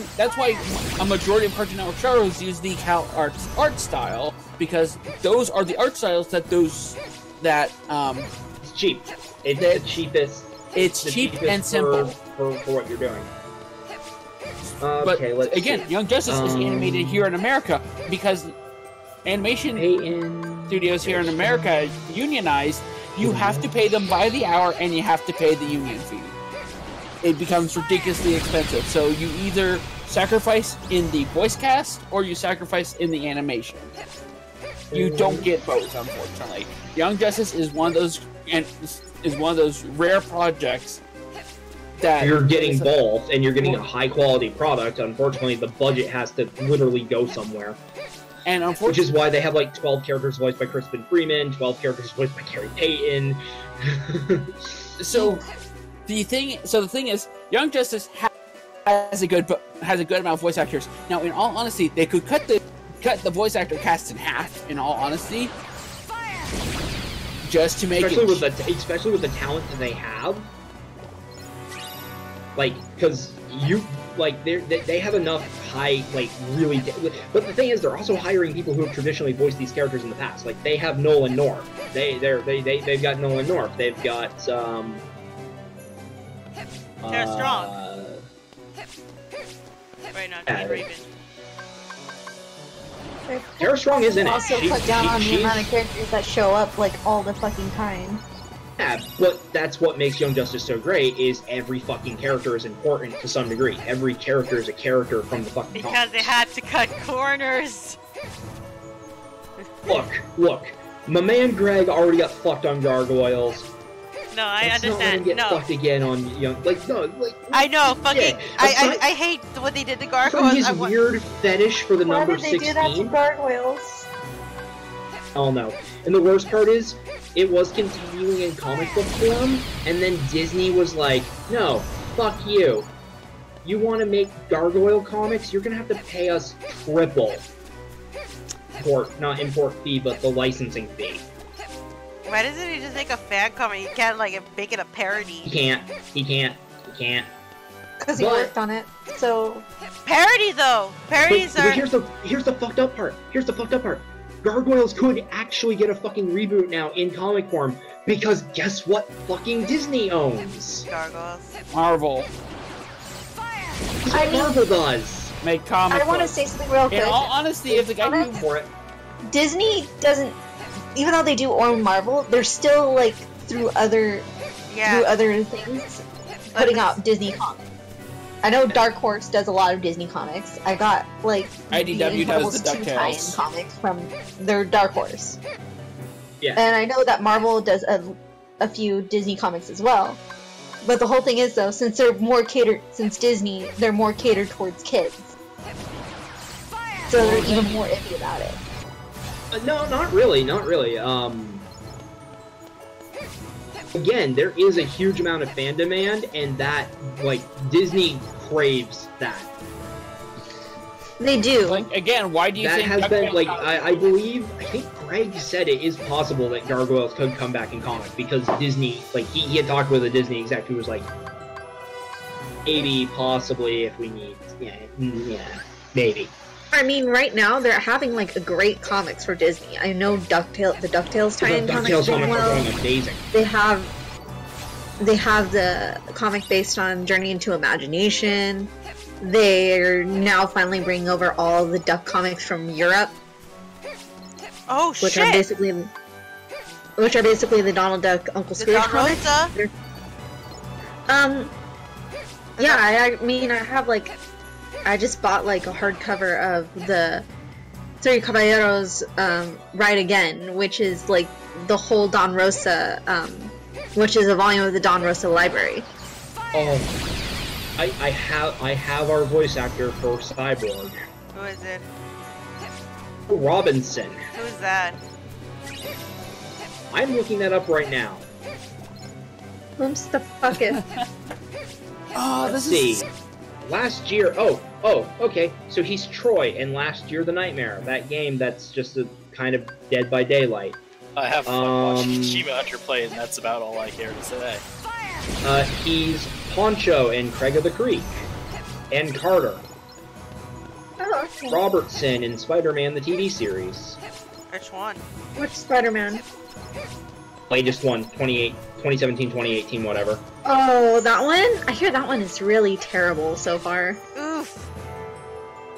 a majority of Cartoon Network shows use the Cal Arts art style, because those are the art styles that it's cheap. It's the cheapest. It's cheap and simple for what you're doing. Okay, but again, Young Justice is animated here in America because animation studios here in America unionized. You have to pay them by the hour, and you have to pay the union fee. It becomes ridiculously expensive. So you either sacrifice in the voice cast or you sacrifice in the animation. You don't get both, unfortunately. Young Justice is one of those rare projects that you're getting both, and you're getting a high quality product. Unfortunately, the budget has to literally go somewhere. And which is why they have like 12 characters voiced by Crispin Freeman, 12 characters voiced by Carrie Payton. So the thing is, Young Justice has a good amount of voice actors. Now, in all honesty, they could cut the voice actor cast in half. In all honesty, just to make especially with the talent that they have. Like, because they have enough really. But the thing is, they're also hiring people who have traditionally voiced these characters in the past. Like, they have Nolan North. They've got Nolan North. They've got They're strong. Right now, Raven. Tara Strong is in it. Also cut down on the amount of characters that show up like all the fucking time. Yeah, but that's what makes Young Justice so great, is every fucking character is important to some degree. Every character is a character from the fucking Because they had to cut corners. Look. My man Greg already got fucked on Gargoyles. No, I Let's understand. Not let him get fucked again on Young. I know, fucking. Yeah. I hate what they did to Gargoyles. His weird fetish for the number 16. Why did they do that to Gargoyles? Oh no. And the worst part is, it was continuing in comic book form, and then Disney was like, no, fuck you. You want to make Gargoyle comics? You're gonna have to pay us triple. Not import fee, but the licensing fee. Why doesn't he just make a fan comic? He can't, make it a parody. He can't. can't. Because he worked on it, so... Parody, though! Parodies are... But here's the fucked up part. Here's the fucked up part. Gargoyles could actually get a fucking reboot now in comic form, because guess what fucking Disney owns? Gargoyles. Marvel. I mean, Marvel does. Make comic I want to say something real quick. In all honesty, if the guy who... for it. Disney doesn't... Even though they do own Marvel, they're still, like, through other things, putting out Disney comics. I know Dark Horse does a lot of Disney comics. I got, like, IDW does the DuckTales comics from their Dark Horse. Yeah. And I know that Marvel does a few Disney comics as well. But the whole thing is, though, since Disney, they're more catered towards kids. So they're even more iffy about it. No, not really, not really. Again, there is a huge amount of fan demand, and that, like, Disney craves that. They do. Like, again, why do you think... That has been, like, I think Greg said it is possible that Gargoyles could come back in comic, because Disney, like, he had talked with a Disney exec who was like, maybe, possibly, if we need, yeah, maybe. I mean, right now, they're having, like, a great comics for Disney. I know the DuckTales tie-in comics doing well. Are going amazing. They have the comic based on Journey into Imagination. They're now finally bringing over all the Duck comics from Europe. Oh, which shit! Which are basically the Donald Duck, Uncle Scrooge comics. Yeah, I mean, I have, like... I just bought, like, a hardcover of the Three Caballeros Ride Again, which is, like, the whole Don Rosa, which is a volume of the Don Rosa library. Oh, I have our voice actor for Cyborg. Who is it? Robinson. Who's that? I'm looking that up right now. Whom's the fuck is? Oh, Let's see. Last year, okay, so he's Troy, and last year The Nightmare, that game that's just a kind of Dead by Daylight. I have watched Achievement Hunter play, and that's about all I care to say. He's Poncho in Craig of the Creek, and Carter. Oh, okay. Robertson in Spider-Man the TV series. Which one? Which Spider-Man? Latest one, 2017, 2018, whatever. Oh, that one? I hear that one is really terrible so far. Oof.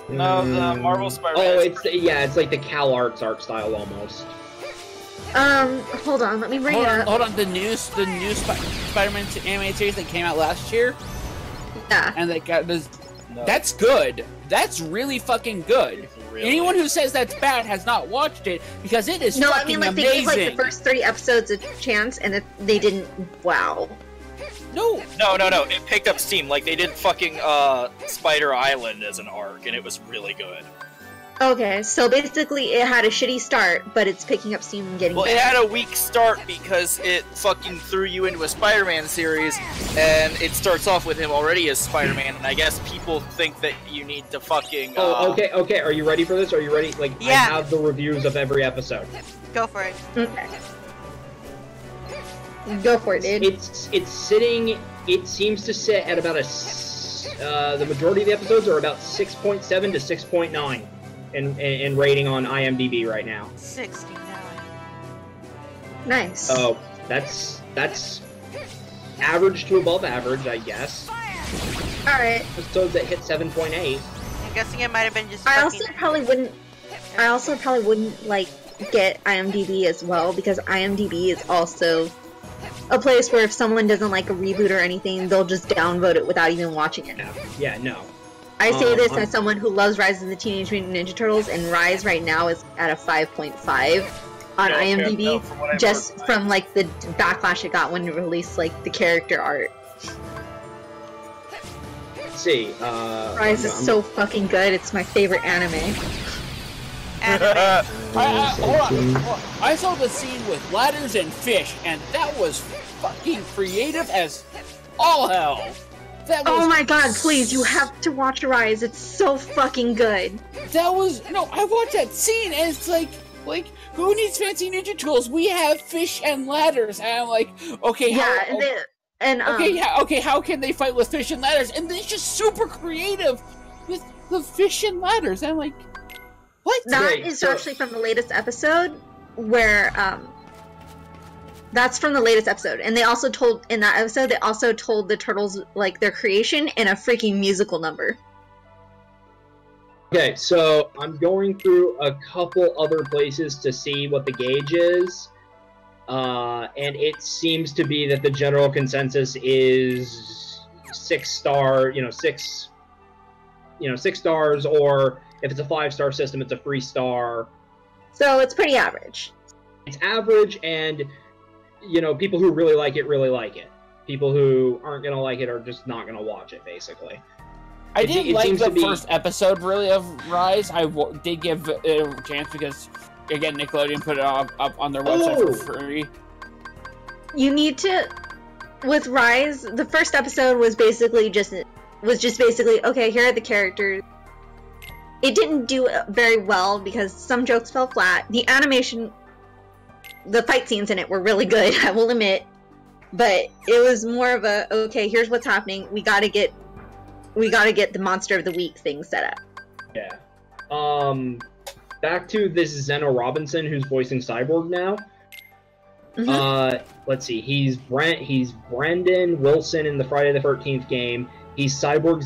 No, the Marvel Spider-Man. Oh, it's like the Cal Arts art style almost. Hold on, let me bring it up. Hold on, the new Spider-Man animated series that came out last year? Yeah. And they got this... No. That's good. That's really fucking good. Really? Anyone who says that's bad has not watched it, because it is fucking amazing. They gave, like, the first 3 episodes a chance, and they didn't... Wow. No. It picked up steam. Like, they did fucking, Spider Island as an arc, and it was really good. Okay, so basically it had a shitty start, but it's picking up steam and getting better. It had a weak start because it fucking threw you into a Spider-Man series, and it starts off with him already as Spider-Man, and I guess people think that you need to fucking, okay, are you ready for this? Are you ready? Like, yeah. I have the reviews of every episode. Go for it. Okay. Go for it, dude. It's sitting, it seems to sit at about the majority of the episodes are about 6.7 to 6.9. In rating on IMDb right now. 69. Nice. Oh, that's average to above average, I guess. Alright. Episodes that hit 7.8. I'm guessing it might have been just I also probably wouldn't like get IMDb as well, because IMDb is also a place where if someone doesn't like a reboot or anything, they'll just downvote it without even watching it. Yeah, no. I say this as someone who loves Rise of the Teenage Mutant Ninja Turtles, and Rise right now is at a 5.5 on IMDb, just from, like, the backlash it got when it released, like, the character art. Let's see, Rise is so fucking good, it's my favorite anime. Hold on. I saw the scene with ladders and fish, and that was fucking creative as all hell. Oh my god, please, you have to watch Rise, it's so fucking good. I watched that scene, and it's like, who needs fancy ninja tools? We have fish and ladders, and I'm like, okay, yeah, And okay, how can they fight with fish and ladders? And it's just super creative with the fish and ladders. I'm like, what? That is actually from the latest episode, where that's from the latest episode, and they also told in that episode they also told the turtles like their creation in a freaking musical number. Okay, so I'm going through a couple other places to see what the gauge is. And it seems to be that the general consensus is 6 star, 6 stars, or if it's a 5-star system, it's a 3-star. So it's pretty average. It's average, and, people who really like it. People who aren't going to like it are just not going to watch it, basically. I didn't like the first episode, really, of Rise. I did give it a chance because, again, Nickelodeon put it up on their website for free. You need to... With Rise, the first episode was basically just basically, okay, here are the characters. It didn't do very well because some jokes fell flat. The animation... The fight scenes in it were really good, I will admit. But it was more of a, okay, here's what's happening. We gotta get the Monster of the Week thing set up. Yeah. Back to this Zeno Robinson, who's voicing Cyborg now. Mm-hmm. Let's see. He's Brendan Wilson in the Friday the 13th game. He's Cyborg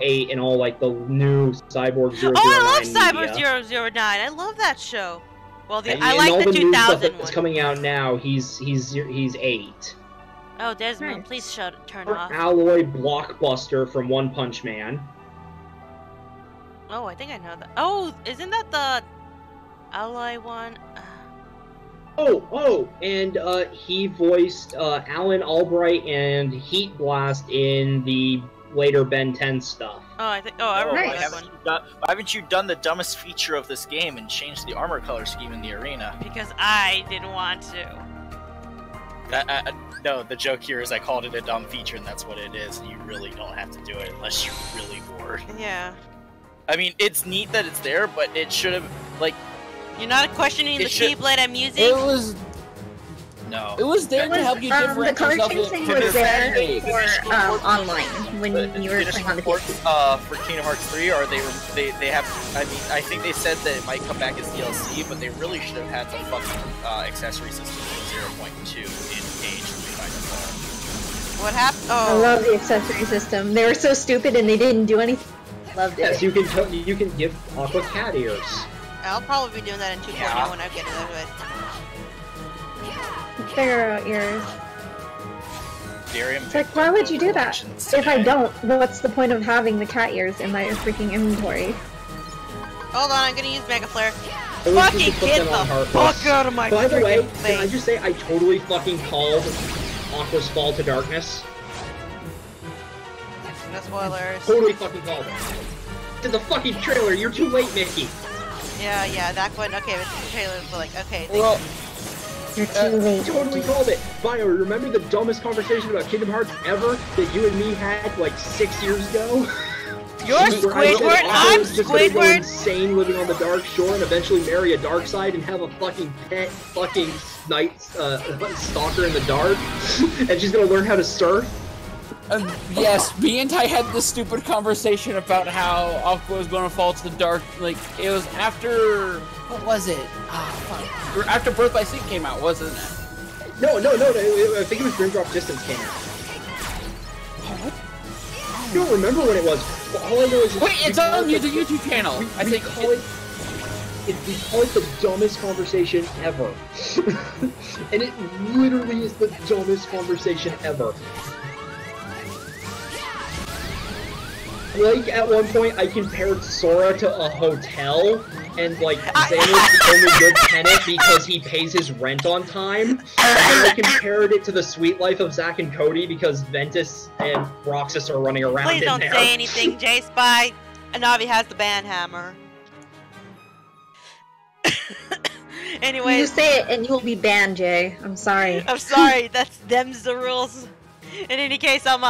008 in all like the new Cyborg 009. Oh, I love media. Cyborg 009. I love that show. Well, I like all the 2000 new stuff one. that's coming out now. He's 8. Oh, Desmond, please turn off. Alloy Blockbuster from One Punch Man. Oh, I think I know that. Oh, isn't that the Alloy one? And he voiced Alan Albright and Heat Blast in the later Ben 10 stuff. Oh, I remember that one. Why haven't you done the dumbest feature of this game and changed the armor color scheme in the arena? Because I didn't want to. No, the joke here is I called it a dumb feature, and that's what it is. You really don't have to do it unless you're really bored. Yeah. I mean, it's neat that it's there, but it should have, like... You're not questioning the Keyblade I'm using? It was... No. It was there to help you differentiate the color changing was there for online when you were playing on the PC. For Kingdom Hearts 3, or they have, I mean, I think they said that it might come back as DLC, but they really should have had the fucking accessory system in 0.2 in Age 3 What happened? I love the accessory system. They were so stupid and they didn't do anything. Loved it. Yes, you can give Aqua cat ears. I'll probably be doing that in 2.0 when I get into it. Figure out yours. It's like, why would you do that? If I don't, what's the point of having the cat ears in my freaking inventory? Hold on, I'm gonna use Mega Flare. Fucking get the fuck out of my By the way, face. can I just say I totally fucking called Aqua's Fall to Darkness? No spoilers. Totally fucking called it. To the fucking trailer, you're too late, Mickey. Yeah, that one. Okay, but the trailer was like, okay. Well, you're too late. Totally called it. Bio, remember the dumbest conversation about Kingdom Hearts ever that you and me had like 6 years ago? You're Squidward, I'm Squidward! Go insane living on the Dark Shore and eventually marry a dark side and have a fucking pet fucking night stalker in the dark? And she's gonna learn how to surf? Yes, me and Ty had this stupid conversation about how Aqua was going to fall to the dark. Like, it was after... What was it? Fuck. After Birth by Sleep came out, wasn't it? No, I think it was Dream Drop Distance came out. I don't remember when it was. But all I know is... Wait, it's on the YouTube channel. We call it the dumbest conversation ever. And it literally is the dumbest conversation ever. Like, at one point, I compared Sora to a hotel, and, like, Xander's the only good tenant because he pays his rent on time. And then I compared it to the sweet life of Zack and Cody because Ventus and Roxas are running around in there. Please don't say anything, J-Spy. Navi has the band hammer. Anyways. You say it and you will be banned, Jay. I'm sorry. I'm sorry, them's the rules. In any case, I'm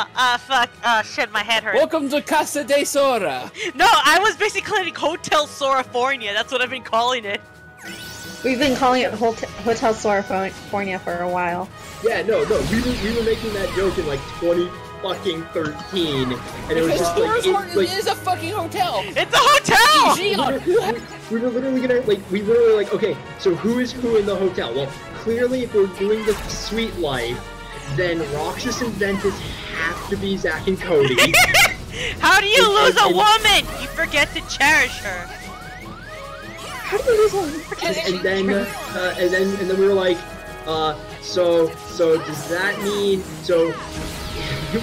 shit, my head hurts. Welcome to Casa de Sora! No, I was basically calling it Hotel Sorafornia, that's what I've been calling it. We've been calling it Hotel California for a while. Yeah, no, we were making that joke in like 2013, and it was just like it is a fucking hotel. It's a hotel. We were literally gonna okay, so who is who in the hotel? Well, clearly, if we're doing the Sweet Life, then Roxas and Ventus have to be Zack and Cody. How do you lose a woman? You forget to cherish her. How do you lose a woman? And then we were like, so does that mean so?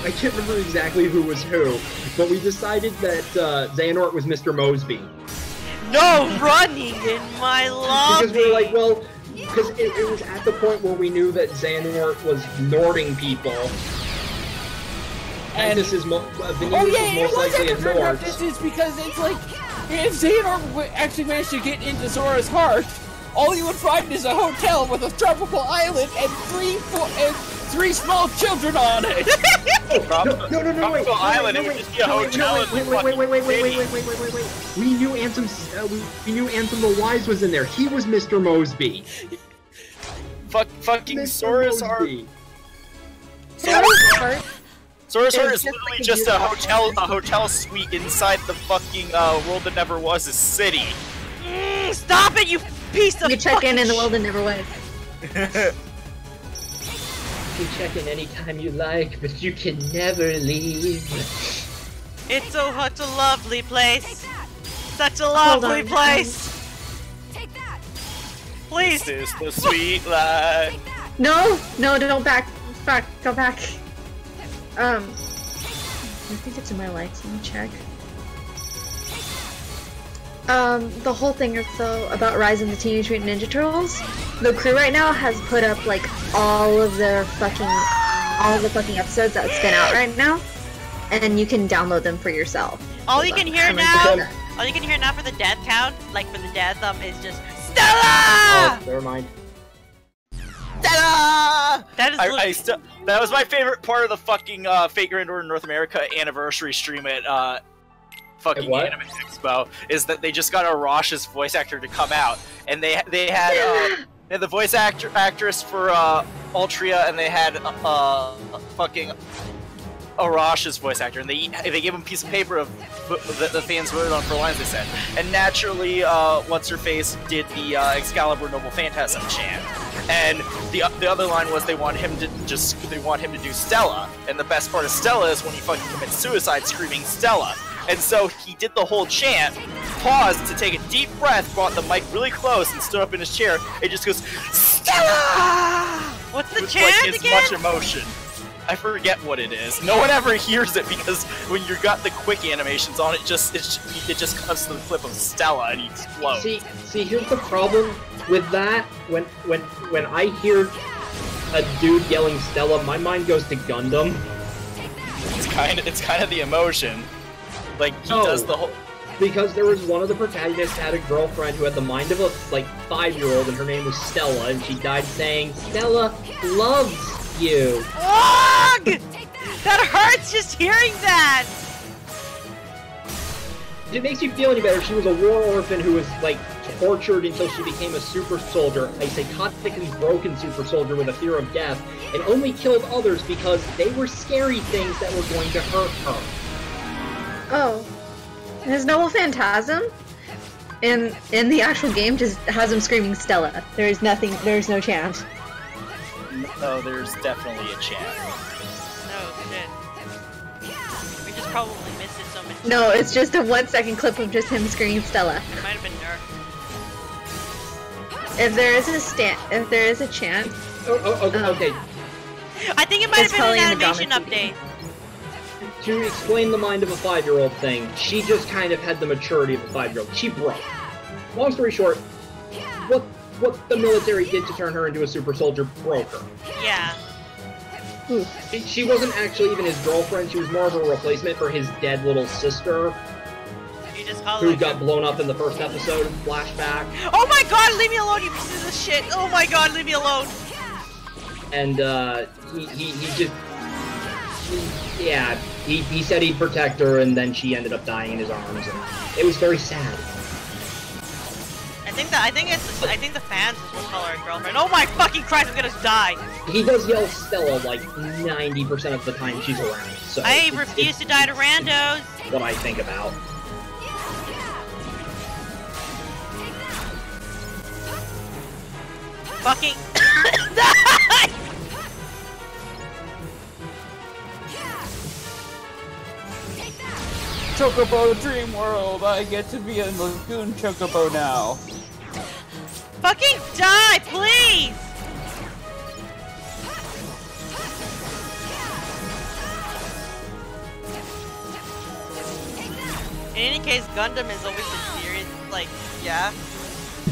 I can't remember exactly who was who, but we decided that Xehanort was Mr. Mosby. No running in my lobby! Because we were like, well, because it was at the point where we knew that Xehanort was Nording people. And this is most likely a Nord. This is because it's like, if Xehanort actually managed to get into Zora's heart, all you would find is a hotel with a tropical island and three small children on it. No, wait. Island, it would just be a hotel. Wait. We knew Anthem the Wise was in there. He was Mr. Mosby. Fucking Zora's heart. Zora's heart is literally just a hotel suite inside the fucking world that never was a city. Stop it, you piece of You check in the world that never was. You check in anytime you like, but you can never leave. It's such a lovely place. Such a lovely place. Take that. Please. This is the Sweet Life. No, don't back. Go back. I think it's in my lights. Let me check. The whole thing is though about Rise of the Teenage Mutant Ninja Turtles. The crew right now has put up like all of the fucking episodes that's been out right now, and you can download them for yourself. All you can hear now for the death count, like for the death is just Stella. Oh, never mind. Ta-da! That was my favorite part of the fucking Fate Grand Order North America anniversary stream at fucking Anime Expo, is that they just got Arash's voice actor to come out, and they had the voice actress for Altria, and they had fucking Arash's voice actor, and they gave him a piece of paper of the fans voted on for lines they said, and naturally what's her face did the Excalibur Noble Phantasm chant, and the other line was they want him to do Stella, and the best part of Stella is when he fucking commits suicide screaming Stella. And so he did the whole chant, paused to take a deep breath, brought the mic really close, and stood up in his chair. It just goes, Stella! What's the with chant like, again? much emotion. I forget what it is. No one ever hears it because when you got the quick animations on it, it just cuts to the clip of Stella and he explodes. See, here's the problem with that. When I hear a dude yelling Stella, my mind goes to Gundam. It's kind of the emotion. Like, he does the whole... Because there was one of the protagonists had a girlfriend who had the mind of a, 5-year-old, and her name was Stella, and she died saying, Stella loves you. Ugh! That hurts just hearing that! If it makes you feel any better, she was a war orphan who was, tortured until she became a super soldier, a psychotic and broken super soldier with a fear of death, and only killed others because they were scary things that were going to hurt her. Oh. His Noble Phantasm in the actual game just has him screaming Stella. There's no chant. No, there's definitely a chant. Oh shit. We just probably missed it so many times. No, it's just a 1-second clip of just him screaming Stella. It might have been nerfed. If there is a chant. Okay. I think it might have been an animation update. To explain the mind of a 5-year-old thing, she just kind of had the maturity of a 5-year-old. She broke. Long story short, what the military did to turn her into a super soldier broke her. Yeah. She wasn't actually even his girlfriend, she was more of a replacement for his dead little sister, who got blown up in the first episode, flashback. Oh my god, leave me alone, you pieces of shit! Oh my god, leave me alone! And, he said he'd protect her, and then she ended up dying in his arms, and it was very sad. I think the fans is what call her a girlfriend. Oh my fucking Christ! I'm gonna die. He does yell Stella like 90% of the time she's around. So I refuse to die to randos. What I think about. Fucking. Chocobo Dream World, I get to be a Lagoon Chocobo now. Fucking die, please! In any case, Gundam is always a serious, like, yeah.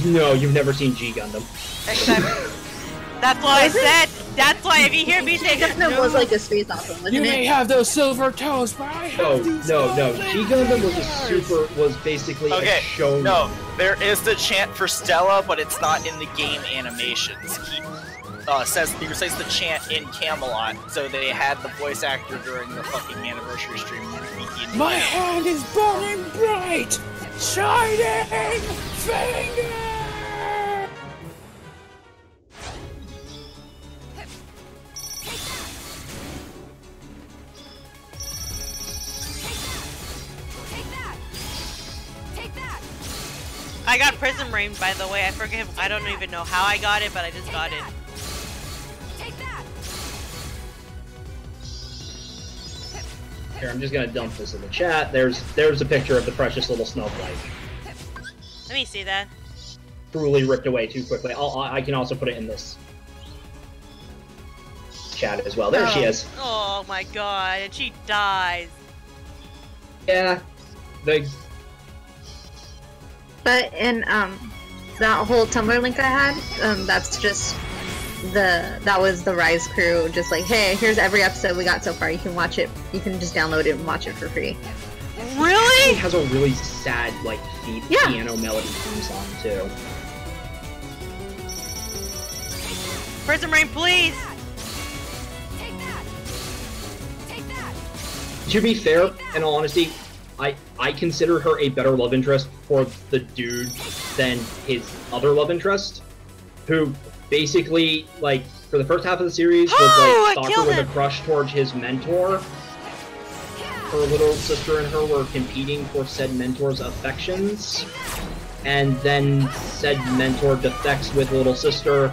No, you've never seen G Gundam. Except, that's why I said. That's why if you hear me say Gundam was like a space opera, wasn't You it? may have those silver toes, but I have these No. golden G Gundam was fingers. was basically a show. No, there is the chant for Stella, but it's not in the game animations. He recites the chant in Camelot, so they had the voice actor during the fucking anniversary stream. My hand is burning bright, shining finger. I got Prism Ring, by the way. I forget. I don't even know how I got it, but I just got it. Here, I'm just gonna dump this in the chat. There's a picture of the precious little snowflake. Let me see that. Truly ripped away too quickly. I can also put it in this chat as well. There she is. Oh my god, and she dies. Yeah. But in that whole Tumblr link I had, that's just that was the Rise crew just like, hey, here's every episode we got so far. You can watch it. You can just download it and watch it for free. Really? It has a really sad like piano melody theme song too. Prism Ring, please. To be fair, in all honesty, I consider her a better love interest for the dude than his other love interest, who basically, like, for the first half of the series was like stalker with a crush towards his mentor. Her little sister and her were competing for said mentor's affections, and then said mentor defects with little sister.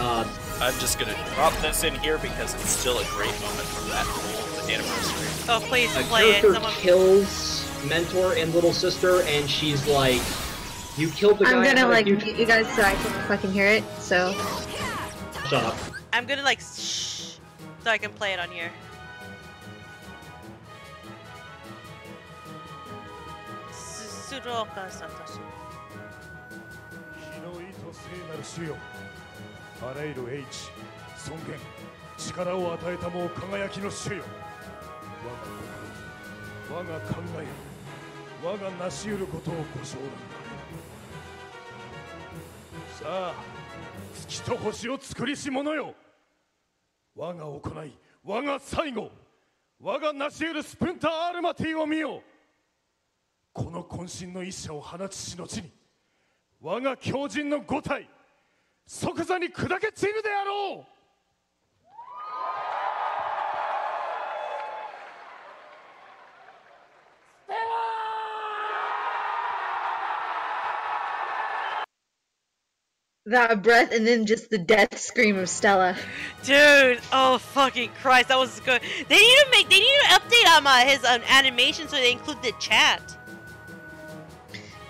I'm just gonna drop this in here because it's still a great moment from that whole anniversary. Oh, please A play it. character Someone kills mentor and little sister, and she's like, "You killed the guy." I'm gonna like mute you guys so I can fucking hear it. So shut up. I'm gonna like shh, so I can play it on here. Sudoka-san. あらゆる英知、尊厳、力を与えたもう輝きの主よ。我が心、我が考え、我が成し得ることをご承諾だ。さあ、月と星を作りし者よ。我が行い、我が最後、我が成し得るスプンターアルマティを見よ。この渾身の一射を放ちし後に、我が強靭の五体。 即座に砕け散るであろう。that breath and then just the death scream of Stella. Dude, oh fucking Christ, that was good. They need to update on his animation so they include the chat.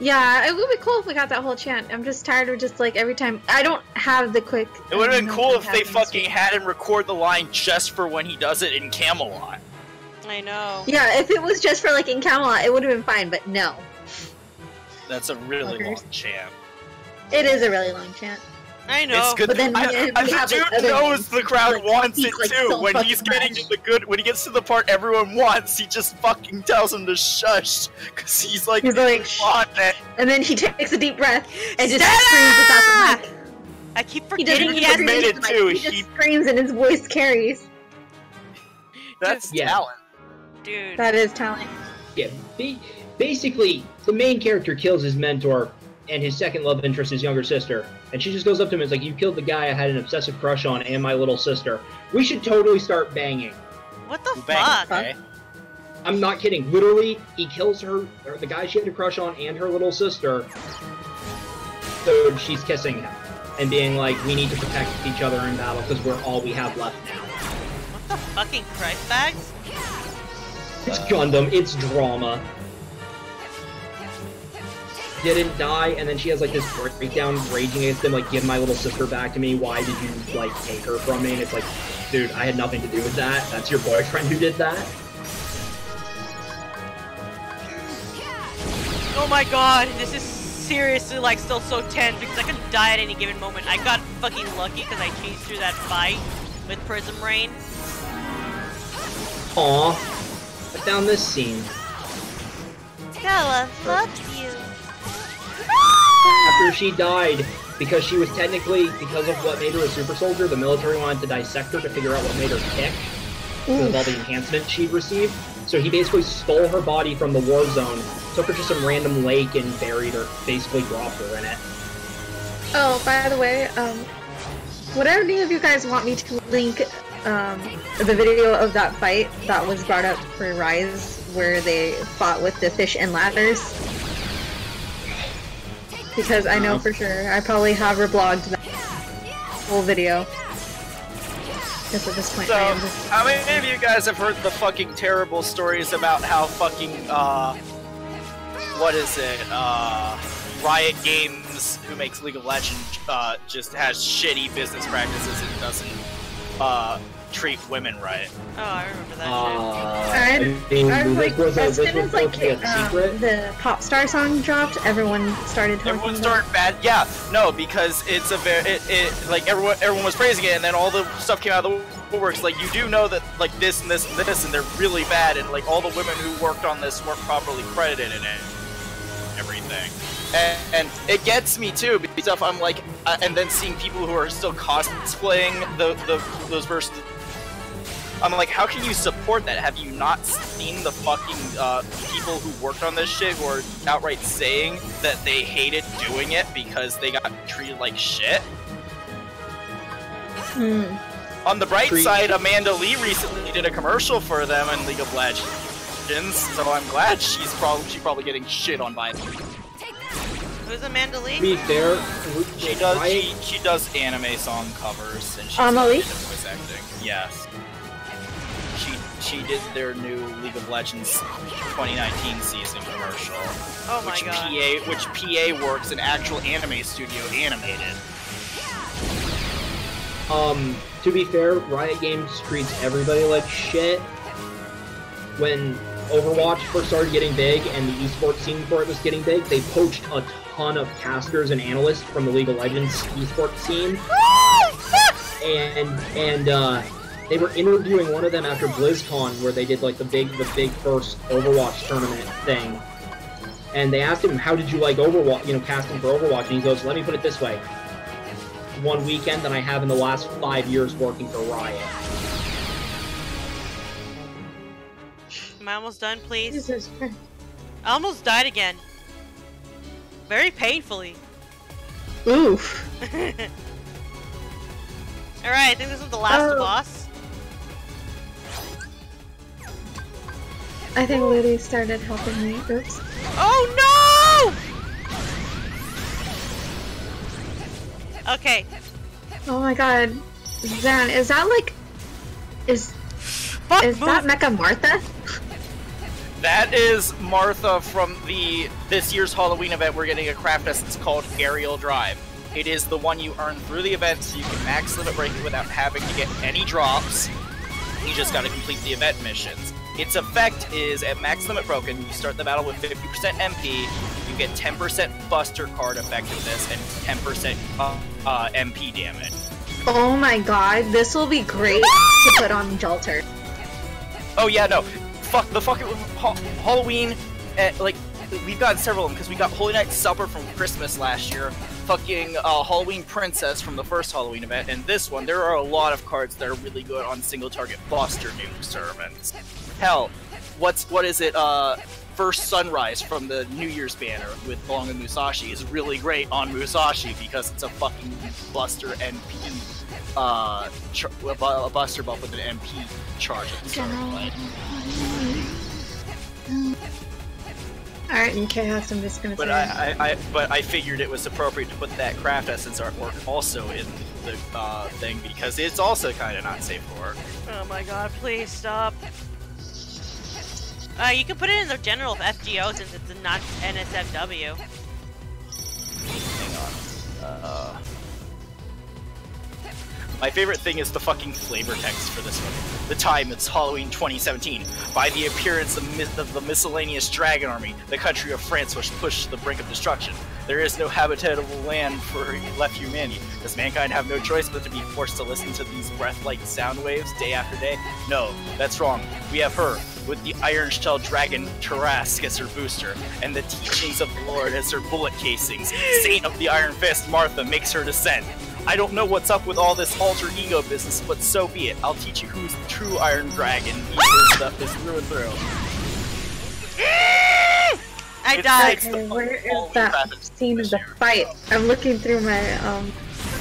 Yeah, it would be cool if we got that whole chant. I'm just tired of just like every time. I don't have the quick. It would have been cool if they fucking had him record the line just for when he does it in Camelot. I know. Yeah, if it was just for like in Camelot, it would have been fine, but no. That's a really long chant. It is a really long chant. I know. It's good. But then the dude knows the crowd wants it too. So when he's getting to the good, when he gets to the part everyone wants, he just fucking tells him to shush, cause he's like, and then he takes a deep breath and just screams without the mic. I keep forgetting he has made it too. He just screams and his voice carries. That's talent, dude. That is talent. Yeah, basically, the main character kills his mentor and his second love interest, his younger sister. And she just goes up to him and is like, you killed the guy I had an obsessive crush on and my little sister. We should totally start banging. What the fuck? Okay. I'm not kidding. Literally, he kills her, or the guy she had a crush on and her little sister. So she's kissing him and being like, we need to protect each other in battle because we're all we have left now. What the fucking Christ bags? It's Gundam, it's drama. Didn't die, and then she has like this breakdown raging against him, like, give my little sister back to me, why did you, like, take her from me? And it's like, dude, I had nothing to do with that. That's your boyfriend who did that? Oh my god, this is seriously, like, still so tense because I could die at any given moment. I got fucking lucky because I chased through that fight with Prism Rain. Aww. I found this scene. Stella, fuck you. After she died, because she was technically, because of what made her a super soldier, the military wanted to dissect her to figure out what made her tick, because of all the enhancements she'd received. So he basically stole her body from the war zone, took her to some random lake and buried her, basically dropped her in it. Oh, by the way, would any of you guys want me to link the video of that fight that was brought up for Rise, where they fought with the fish and ladders? Because I know for sure I probably have reblogged that whole video. Because at this point So, I am just... how many of you guys have heard the fucking terrible stories about how fucking, what is it, Riot Games, who makes League of Legends, just has shitty business practices and doesn't, treat women right? Oh, I remember that shit. I was like, as soon as like the pop star song dropped, everyone started talking Everyone started bad. Yeah, no, because it's a very like everyone was praising it, and then all the stuff came out of the woodworks. Like, you do know that like this and this and this, and they're really bad, and like all the women who worked on this weren't properly credited in it. Everything. And it gets me too, because if I'm like, and then seeing people who are still cosplaying those versions. I'm like, how can you support that? Have you not seen the fucking people who worked on this shit who are outright saying that they hated doing it because they got treated like shit? On the bright side, Amanda Lee recently did a commercial for them in League of Legends, so I'm glad she's probably getting shit on by them. Who's Amanda Lee? To be fair, she does anime song covers and she's voice acting. Yes. She did their new League of Legends 2019 season commercial. Oh my god. Which PA works in actual anime studio animated. To be fair, Riot Games treats everybody like shit. When Overwatch first started getting big and the esports scene for it was getting big, they poached a ton of casters and analysts from the League of Legends esports scene. And they were interviewing one of them after BlizzCon, where they did like the big first Overwatch tournament thing. And they asked him, how did you like Overwatch, casting for Overwatch? And he goes, let me put it this way. One weekend that I have in the last 5 years working for Riot. Am I almost done, please? Jesus Christ. I almost died again. Very painfully. Oof. Alright, I think this is the last boss. I think Liddy started helping me. Oops. Oh no! Okay. Oh my god. Zan, is that like... Is that Mecha Martha? That is Martha from this year's Halloween event. We're getting a craft essence called Aerial Drive. It is the one you earn through the event, so you can max limit break it without having to get any drops. You just gotta complete the event missions. Its effect is, at max limit broken, you start the battle with 50% MP, you get 10% Buster card effectiveness, and 10% MP damage. Oh my god, this will be great to put on Jalter. Oh yeah, no. The fucking Halloween, like, we've gotten several of them, because we got Holy Night Supper from Christmas last year, fucking Halloween Princess from the first Halloween event, and this one, there are a lot of cards that are really good on single target Buster nuke servants. Hell, what is it, first sunrise from the New Year's banner with along with Musashi is really great on Musashi because it's a fucking Buster MP, a Buster buff with an MP charge at the start of the fight. Alright, in Chaos, I'm just gonna but I figured it was appropriate to put that Craft Essence artwork also in the thing because it's also kind of not safe for work. Oh my god, please stop. You can put it in the general FGO since it's not NSFW. Hang on. My favorite thing is the fucking flavor text for this one. The time, it's Halloween 2017. By the appearance of the miscellaneous dragon army, the country of France was pushed to the brink of destruction. There is no habitable land for left humanity. Does mankind have no choice but to be forced to listen to these breath-like sound waves day after day? No, that's wrong. We have her, with the Iron Shell Dragon Tarask as her booster, and the teachings of the Lord as her bullet casings. Saint of the Iron Fist, Martha, makes her descent. I don't know what's up with all this alter ego business, but so be it. I'll teach you who's the true Iron Dragon. His stuff is through and through. I died. Okay, where is that scene of the fight? I'm looking through my,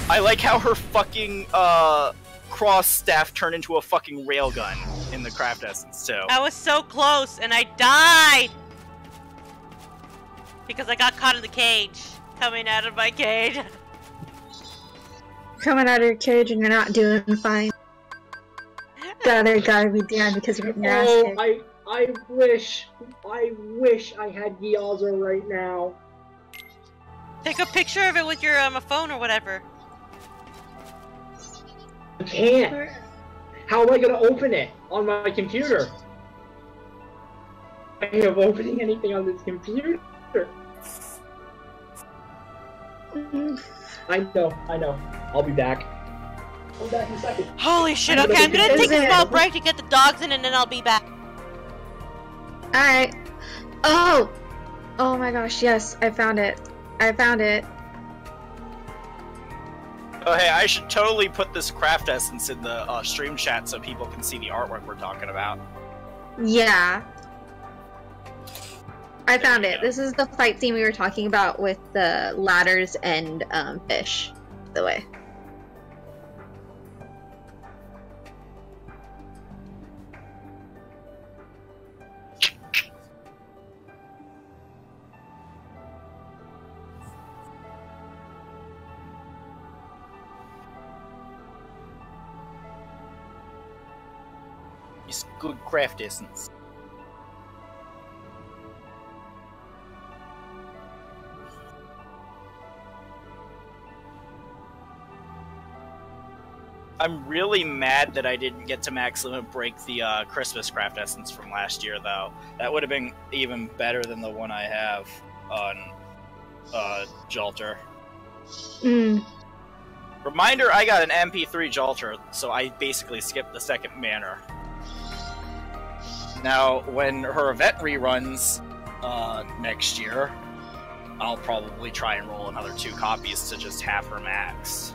I like how her fucking, cross staff turned into a fucking railgun in the Craft Essence, too. I was so close, and I died! Because I got caught in the cage. Coming out of my cage. Coming out of your cage and you're not doing fine. The other guy would be down because you're getting your ass kicked. I wish I had Gyazo right now. Take a picture of it with your phone or whatever. I can't. How am I gonna open it on my computer? I am opening anything on this computer. I know. I'll be back. I'll be back in a second. Holy shit, okay, I'm gonna take a small break to get the dogs in and then I'll be back. Alright. Oh my gosh, yes, I found it. Oh hey, I should totally put this Craft Essence in the stream chat so people can see the artwork we're talking about. Yeah. I found it. This is the fight scene we were talking about with the ladders and fish. The way. It's good Craft Essence. I'm really mad that I didn't get to max limit break the Christmas Craft Essence from last year, though. That would have been even better than the one I have on Jolter. Reminder, I got an MP3 Jolter, so I basically skipped the second banner. Now, when her event reruns next year, I'll probably try and roll another 2 copies to just have her max.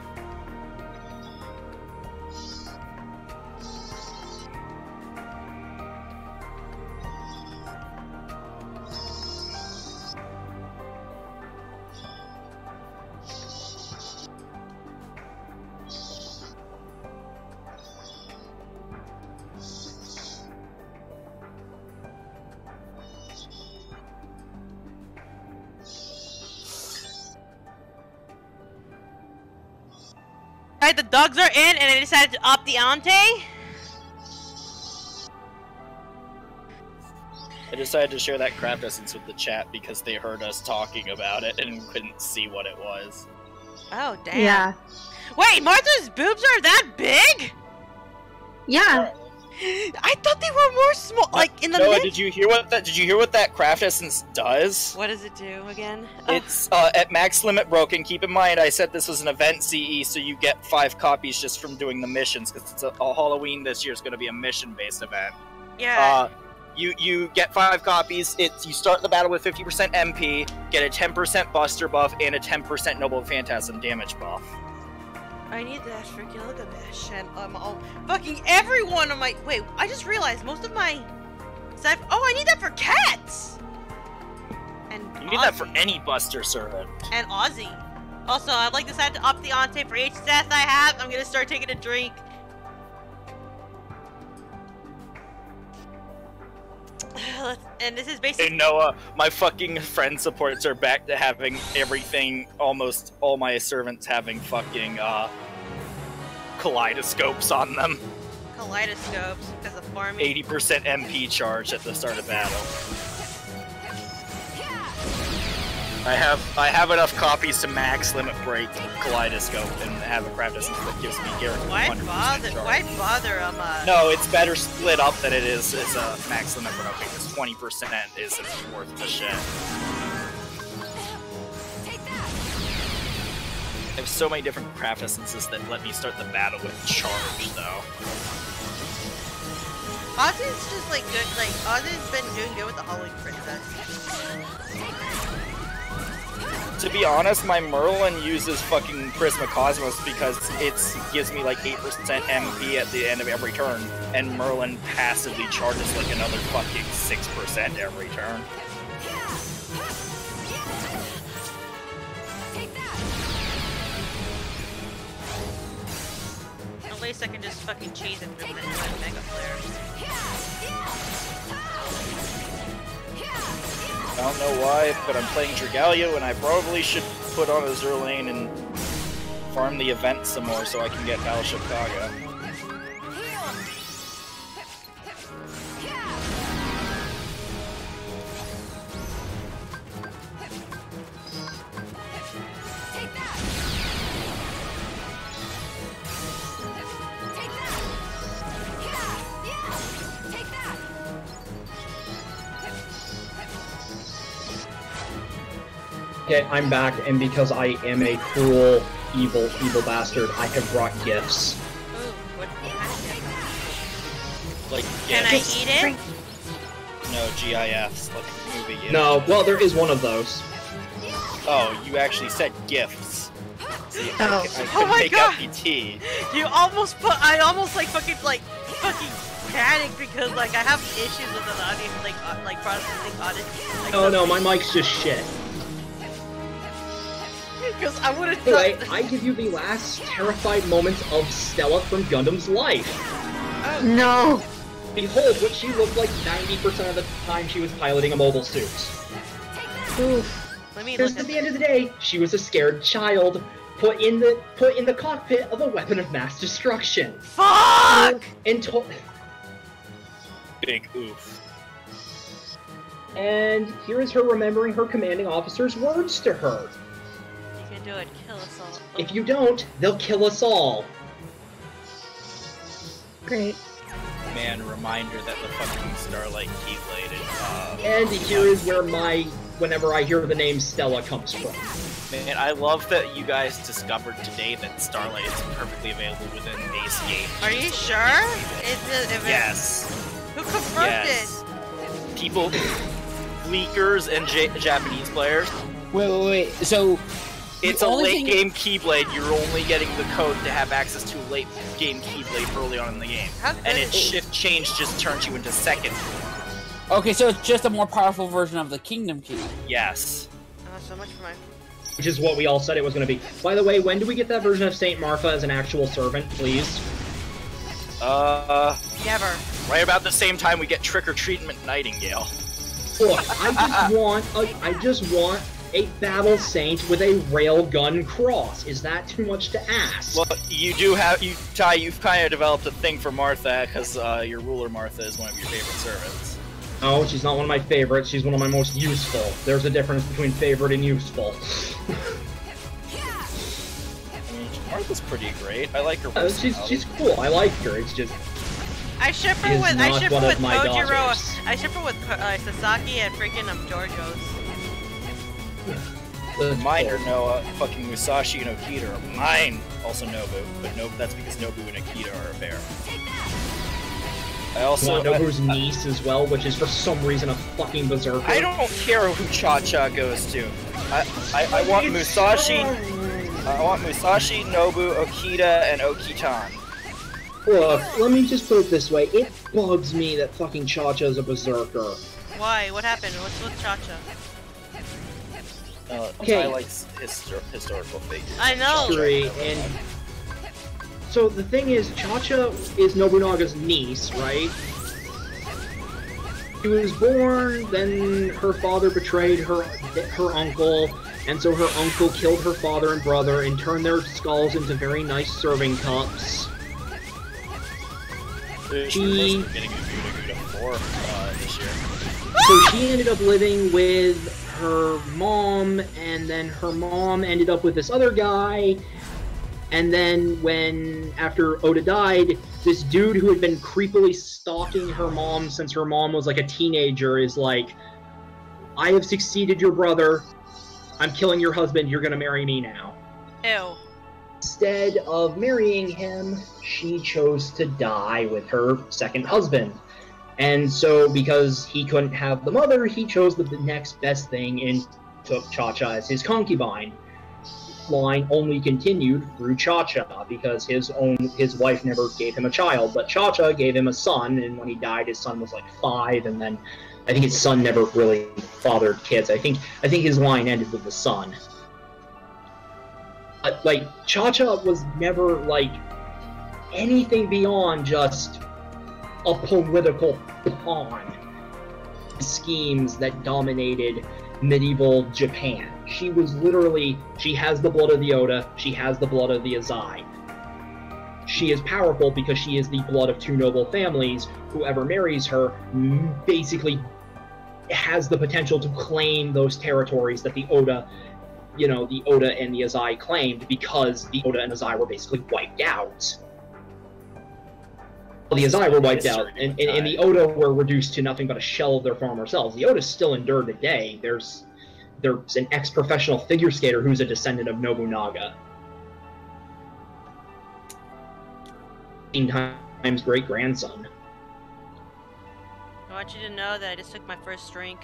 Alright, the dogs are in and I decided to opt the ante. I decided to share that Craft Essence with the chat because they heard us talking about it and couldn't see what it was. Oh, damn. Yeah. Wait, Martha's boobs are that big? Yeah. I thought they were more small, like in the Noah, did you hear what that Craft Essence does? What does it do again? It's at max limit broken. Keep in mind, I said this was an event CE, so you get 5 copies just from doing the missions, because it's a Halloween this year is going to be a mission-based event. Yeah. You get 5 copies. You start the battle with 50% MP, get a 10% Buster buff, and a 10% Noble Phantasm damage buff. I need that for Gilgamesh, and fucking every one of my. Wait, I just realized most of my Oh, I need that for cats! And you need that for any Buster servant. And Aussie. Also, I'd like to decide to up the ante for each death I have. I'm gonna start taking a drink. And this is basically. Hey Noah, my fucking friend supports are back to having everything, almost all my servants having fucking kaleidoscopes on them. Kaleidoscopes, because of farming. 80% MP charge at the start of battle. I have enough copies to max limit break Kaleidoscope and have a craft essence that gives me guaranteed 100% charge. Why bother? No, it's better split up than it is as a max limit break, because 20% isn't worth the shit. I have so many different craft essences that let me start the battle with charge, though. Ozzy's just like good, like Ozzy's been doing good with the Halloween Princess. To be honest, my Merlin uses fucking Prisma Cosmos because it gives me like 8% MP at the end of every turn, and Merlin passively charges like another fucking 6% every turn. At least I can just fucking cheese and rip it into my Mega Flares. I don't know why, but I'm playing Dragalia and I probably should put on a Zerlane and farm the event some more so I can get Battleship Kaga. Okay, I'm back, and because I am a cruel, evil bastard, I have brought gifts. Ooh, what kind of gift? Like, can gifts. I eat it? No, GIFs, like movie gifts. No, well, there is one of those. Oh, you actually said gifts. See, Oh. I couldn't make out PT. You almost put. I almost like fucking panicked because like I have issues with the audio, like processing audio. Like, No, my mic's just shit. Because I would have thought. Anyway, I give you the last terrified moments of Stella from Gundam's life. Oh. No. Behold what she looked like 90% of the time she was piloting a mobile suit. Oof. Let me Because look at the end of the day, she was a scared child put in the cockpit of a weapon of mass destruction. Fuck! And Big oof. And here is her remembering her commanding officer's words to her. You can do it. Kill us all. If you don't, they'll kill us all. Great. Man, reminder that the fucking Starlight Keyblade is, And here is where whenever I hear the name Stella comes from. Man, I love that you guys discovered today that Starlight is perfectly available within base game. Are you sure? Yes. Who confirmed Yes. People, leakers, and Japanese players. Wait. So It's a late game Keyblade. You're only getting the code to have access to a late game Keyblade early on in the game. And its shift change just turns you into second. Okay, so it's just a more powerful version of the Kingdom Key. Yes. Oh, so much for my. Which is what we all said it was going to be. By the way, when do we get that version of Saint Martha as an actual servant, please? Never. Right about the same time we get Trick or Treatment Nightingale. Look, I just want a battle saint with a railgun cross. Is that too much to ask? Well, you've kind of developed a thing for Martha because your ruler Martha is one of your favorite servants. No, she's not one of my favorites. She's one of my most useful. There's a difference between favorite and useful. Martha's pretty great. I like her. She's cool. I like her. It's just I ship her with Kojiro. I ship her with Sasaki and freaking Giorgio's. Reminder, Noah, fucking Musashi and Okita are mine. Also Nobu, but that's because Nobu and Okita are a pair. I also Nobu's niece as well, which is for some reason a fucking berserker. I don't care who Cha-Cha goes to. I want Musashi. I want Musashi, Nobu, Okita, and Okitan. Look, let me just put it this way. It bugs me that fucking Cha-Cha's a berserker. Why? What happened? What's with Cha-Cha? Okay. I like historical figures. I know! And so the thing is, Cha-Cha is Nobunaga's niece, right? She was born, then her father betrayed her uncle, and so her uncle killed her father and brother and turned their skulls into very nice serving cups. She... So she ended up living with her mom, and then her mom ended up with this other guy, and then after Oda died, this dude who had been creepily stalking her mom since her mom was like a teenager is like, I have succeeded your brother, I'm killing your husband, you're gonna marry me now. Ew. Instead of marrying him, she chose to die with her second husband. And so, because he couldn't have the mother, he chose the next best thing and took Cha-Cha as his concubine. Line only continued through Cha-Cha, because his wife never gave him a child, but Cha-Cha gave him a son, and when he died, his son was like 5, and then I think his son never really fathered kids. I think his line ended with the son. But, like, Cha-Cha was never, like, anything beyond just a political pawn. Schemes that dominated medieval Japan. She was literally, she has the blood of the Oda, she has the blood of the Azai. She is powerful because she is the blood of 2 noble families. Whoever marries her basically has the potential to claim those territories that the Oda, you know, the Oda and the Azai claimed, because the Oda and Azai were basically wiped out. Well, the Azai were wiped out, and the Oda were reduced to nothing but a shell of their former selves. The Oda still endure today. There's an ex-professional figure skater who's a descendant of Nobunaga. 15 times great-grandson. I want you to know that I just took my first drink.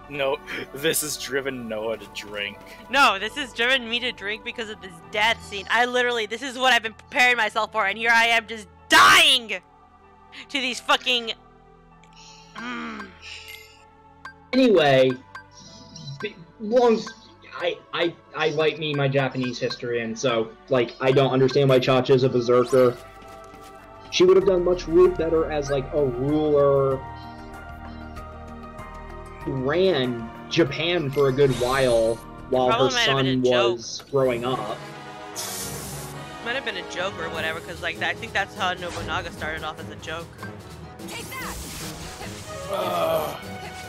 No, this has driven Noah to drink. No, this has driven me to drink because of this death scene. This is what I've been preparing myself for, and here I am just dying to these fucking... Anyway, I like my Japanese history, and so, like, I don't understand why Cha-Cha's a berserker. She would have done much better as, like, a ruler who ran Japan for a good while her son was growing up. Might have been a joke or whatever, because, like, I think that's how Nobunaga started off, as a joke.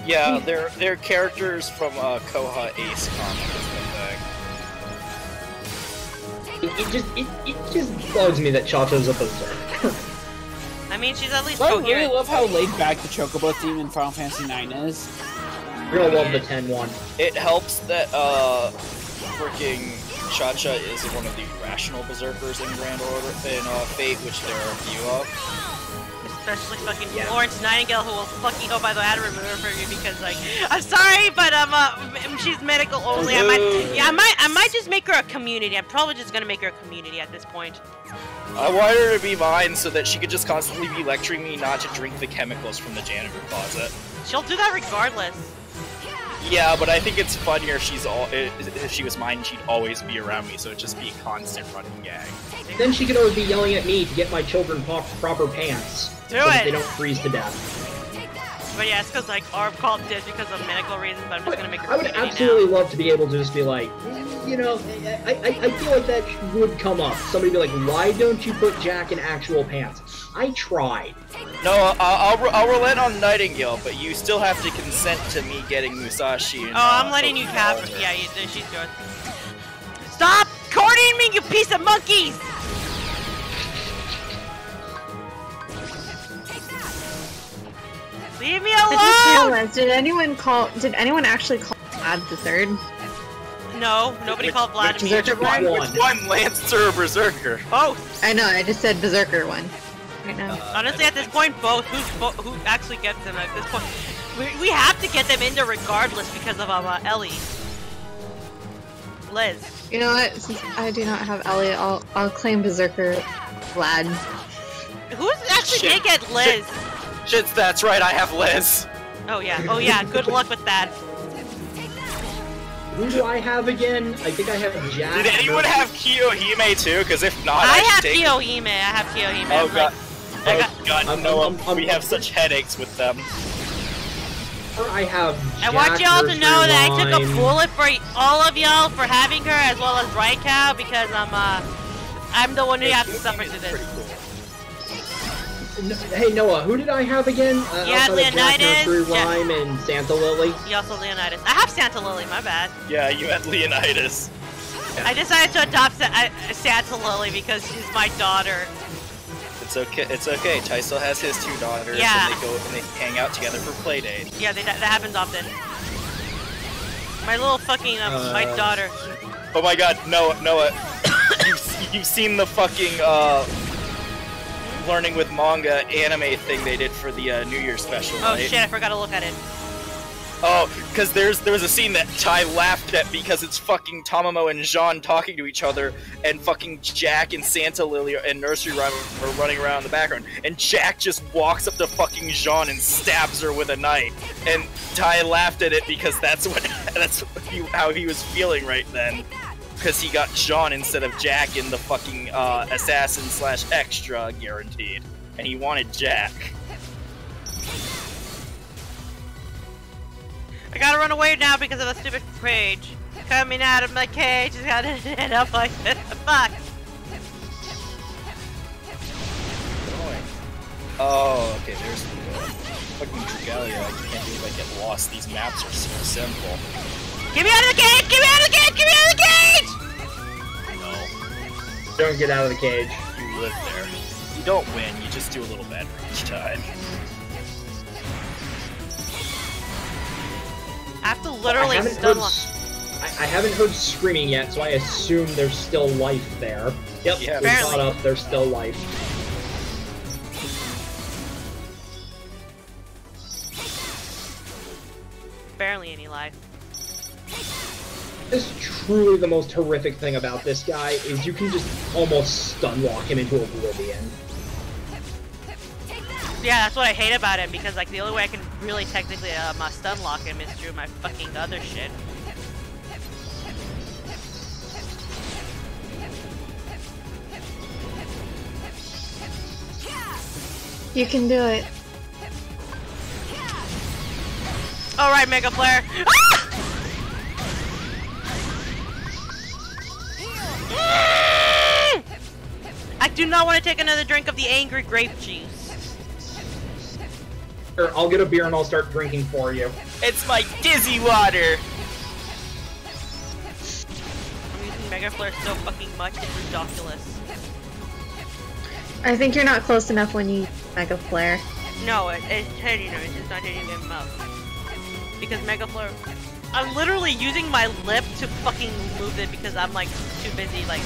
Yeah, they're characters from Koha Ace comic. It just bugs me that Cha-Cha's a berserker. I mean, she's at least coherent. I really love how laid back the Chocobo theme in Final Fantasy IX is. You're gonna love the 10-1. It helps that freaking Cha-Cha is one of the rational berserkers in Grand Order in Fate, which there are a few of. Especially fucking Florence Nightingale, who will fucking... Oh, by the way, I had to remove her from you because, like, I'm sorry, but she's medical only. I might just make her a community. I'm probably just gonna make her a community at this point. I want her to be mine so that she could just constantly be lecturing me not to drink the chemicals from the janitor closet. She'll do that regardless. Yeah, but I think it's funnier if she was mine, she'd always be around me, so it'd just be a constant running gag. Then she could always be yelling at me to get my children proper pants. So that they don't freeze to death. But yeah, it's because, like, Arb called dead because of medical reasons, but I'm just gonna make her I would absolutely love to be able to just be like, you know, I feel like that would come up. Somebody be like, why don't you put Jack in actual pants? I tried. No, I'll relent on Nightingale, but you still have to consent to me getting Musashi. And, I'm letting you have her. Yeah, she's good. Stop courting me, you piece of monkeys! Leave me alone! I just realized, did anyone actually call Vlad the Third? No, nobody called Vlad to me. Which one? Lancer or Berserker? Both! I know, I just said Berserker one. Right now. Honestly, at this point, both. Who actually gets them at this point? We have to get them in there regardless because of Ellie. Liz. You know what? Since I do not have Elliot, I'll claim Berserker Vlad. Who's actually did get Liz? Shit, that's right, I have Liz. Oh yeah, good luck with that. Who do I have again? I think I have Jack. Did anyone have Kiyohime too? Because if not, I have Kiyohime. Oh god, no, we have such headaches with them. I have Jack, I want y'all to know that I took a Line. bullet for all of y'all for having her, as well as Raikau, because I'm the one who has to suffer through this. Hey Noah, who did I have again? Yeah, Leonidas, Rhyme, and Santa Lily. You also Leonidas. I have Santa Lily, my bad. Yeah, you had Leonidas. I decided to adopt Santa Lily because she's my daughter. It's okay. It's okay. Ty still has his 2 daughters. Yeah. And they go and they hang out together for play dates. Yeah, that happens often. My little fucking my daughter. Oh my god, Noah, you've seen the fucking learning with manga anime thing they did for the New Year special, Oh right? shit, I forgot to look at it. Oh, because there was a scene that Ty laughed at because it's fucking Tamamo and Jean talking to each other, and fucking Jack and Santa Lily and Nursery Rhyme are running around in the background, and Jack just walks up to fucking Jean and stabs her with a knife, and Ty laughed at it because how he was feeling right then, because he got Jean instead of Jack in the fucking assassin/extra guaranteed, and he wanted Jack. I gotta run away now because of a stupid cage. Coming out of my cage, it's gotta end up like this. Fuck! Oh, okay, there's the fucking Dragalia. I can't believe I get lost. These maps are so simple. Get me out of the cage! Get me out of the cage! Get me out of the cage! No, Don't get out of the cage. you live there. You don't win, you just do a little better each time. I have to literally stun lock. I haven't heard screaming yet, so I assume there's still life there. Yep, Yeah, we caught up, there's still life. Barely any life. This is truly the most horrific thing about this guy, is you can just almost stun lock him into oblivion. Yeah, that's what I hate about him, because like the only way I can really technically stun lock him is through my fucking other shit. You can do it. Alright, Mega Flare! Ah! I do not want to take another drink of the angry grape juice. Or I'll get a beer and I'll start drinking for you. It's my dizzy water! I'm using Mega Flare so fucking much, it's ridiculous. I think you're not close enough when you use Mega Flare. No, it's hitting him, it's just not hitting him up. Because Mega Flare... I'm literally using my lip to fucking move it because I'm like too busy like...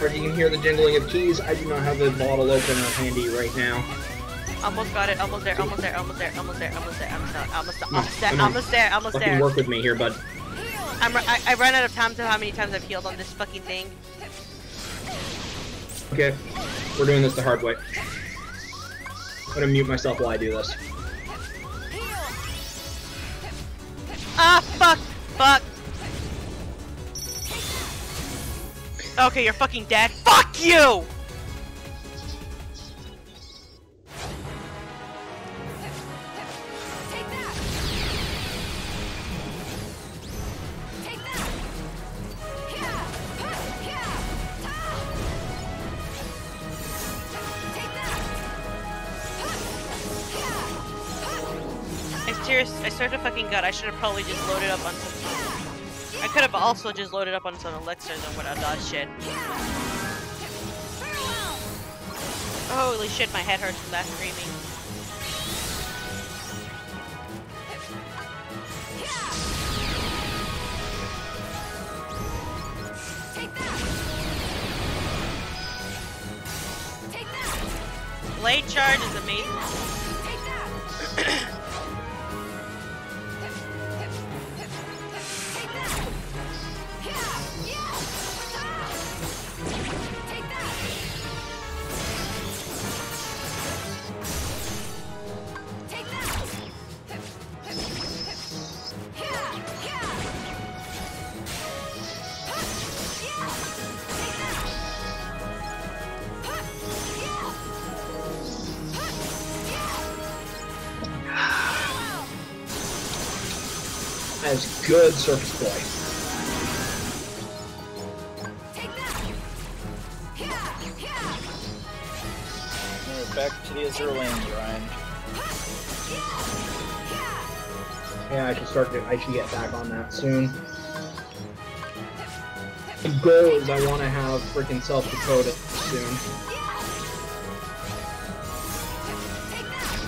Or you can hear the jingling of keys. I do not have the bottle opener handy right now. Almost got it, almost there, almost there, almost there, almost there, almost there, almost there, almost there, Come on. almost there, almost Fucking there. work with me here, bud. I ran out of time to how many times I've healed on this fucking thing. Okay, we're doing this the hard way. I'm gonna mute myself while I do this. Ah, fuck, fuck. Okay, you're fucking dead. Fuck you! I start to fucking gut. I should have probably just loaded up on some... I could have also just loaded up on some elixirs and whatnot dodge shit. Holy shit, my head hurts from that screaming. Blade charge is amazing. as good Circus Boy. Back to the Azure lane, Ryan. Yeah, I should get back on that soon. The goal is I want to have freaking South Dakota soon.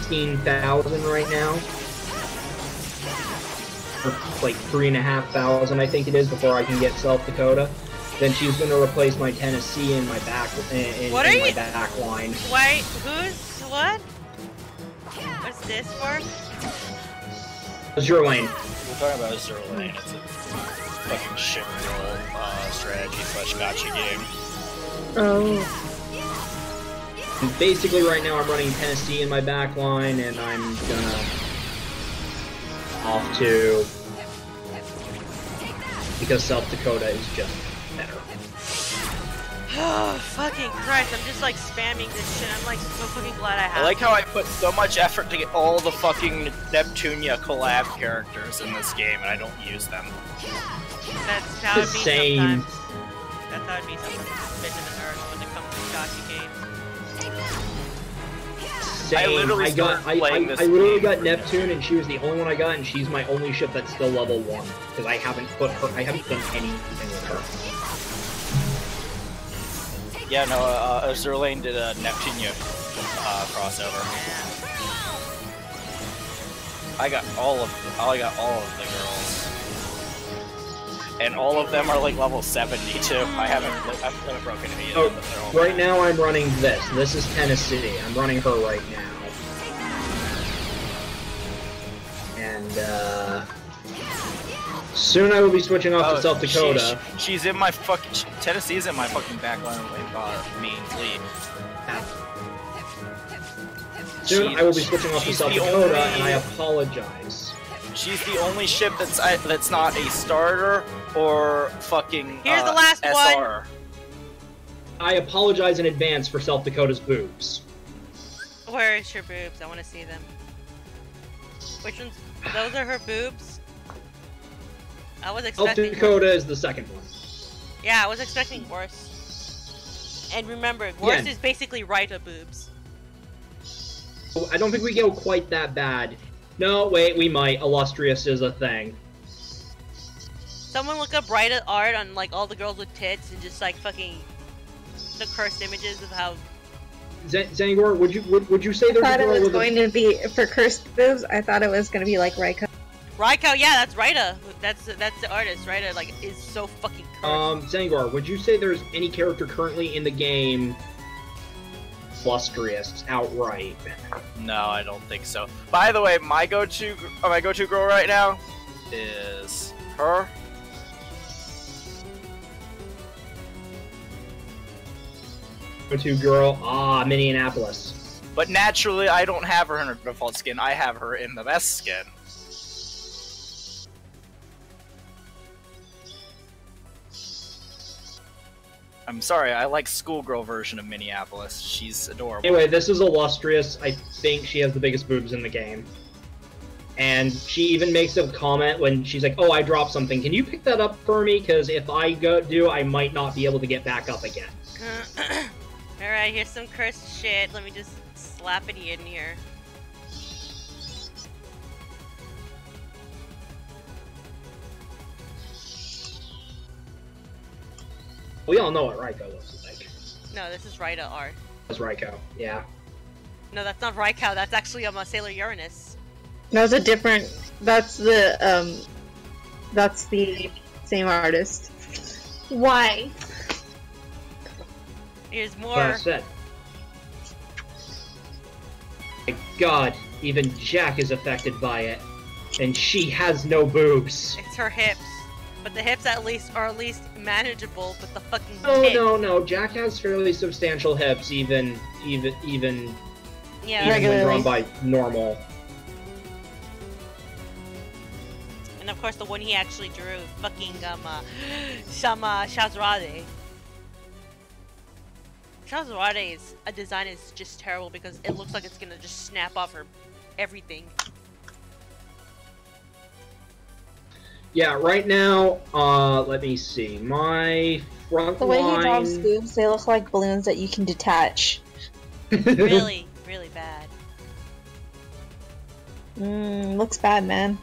16,000 right now. Or like 3,500, I think it is, before I can get South Dakota. Then she's going to replace my Tennessee in my back my back line. Wait, what? What's this for? Azure lane. We're talking about Azure lane. It's a fucking shit roll strategy / gotcha game. Oh. And basically, right now I'm running Tennessee in my back line, and I'm gonna off to because South Dakota is just better. Oh, fucking Christ, I'm just like spamming this shit. I'm like so fucking glad I have I like how I put so much effort to get all the fucking Neptunia collab characters in this game, and I don't use them. That's how it be Same. sometimes. That's how it be sometimes. Bitch in the nerd when it comes to gotcha games. Same. I literally got Neptune, and she was the only one I got, and she's my only ship that's still level 1 because I haven't done anything with her. Yeah, no, Azure lane did a Neptunia crossover. I got all of the girls, and all of them are like level 70 too. I haven't broken any of them. Right now I'm running this. This is Tennessee. I'm running her right now, and soon I will be switching off to South Dakota. She's in my fucking... Tennessee's in my fucking backline main lead. Soon I will be switching off to South Dakota, and I apologize. She's the only ship that's not a starter or fucking Here's the last SR. one. I apologize in advance for South Dakota's boobs. Where is your boobs? I want to see them. Which ones? Those are her boobs? I was expecting... South Dakota is the second one. Yeah, I was expecting worse. And remember, worse is basically Raita boobs. I don't think we go quite that bad. No, wait, we might. Illustrious is a thing. Someone look up Raita art on like all the girls with tits and just like fucking the cursed images of how... Zangor, would you say there's a girl with... I thought it was going to be, for cursed boobs, I thought it was going to be like Raika. Raiko, yeah, that's Raita. That's the artist. Raita, like, is so fucking cursed. Zangar, would you say there's any character currently in the game illustrious outright? No, I don't think so. By the way, my go-to girl right now is her. Go-to girl, Minneapolis. But naturally, I don't have her in her default skin. I have her in the best skin. I'm sorry, I like schoolgirl version of Minneapolis. She's adorable. Anyway, this is illustrious. I think she has the biggest boobs in the game. And she even makes a comment when she's like, oh, I dropped something. Can you pick that up for me? Because if I do, I might not be able to get back up again. Alright, here's some cursed shit. Let me just slap it in here. We all know what Raiko looks like. No, this is Raita art. That's Raiko, yeah. No, that's not Raiko. That's actually a Sailor Uranus. No, it's a different... That's the same artist. Why? Here's more... That's it. My god, even Jack is affected by it. And she has no boobs. It's her hips. But the hips are at least manageable, but the fucking No, Jack has fairly substantial hips, even when drawn by normal. And of course the one he actually drew, fucking Shazurade. Shazurade's design is just terrible because it looks like it's gonna just snap off her everything. Yeah, right now, let me see. My front The way line... he draws scoobs, they look like balloons that you can detach. Really, really bad. Looks bad, man.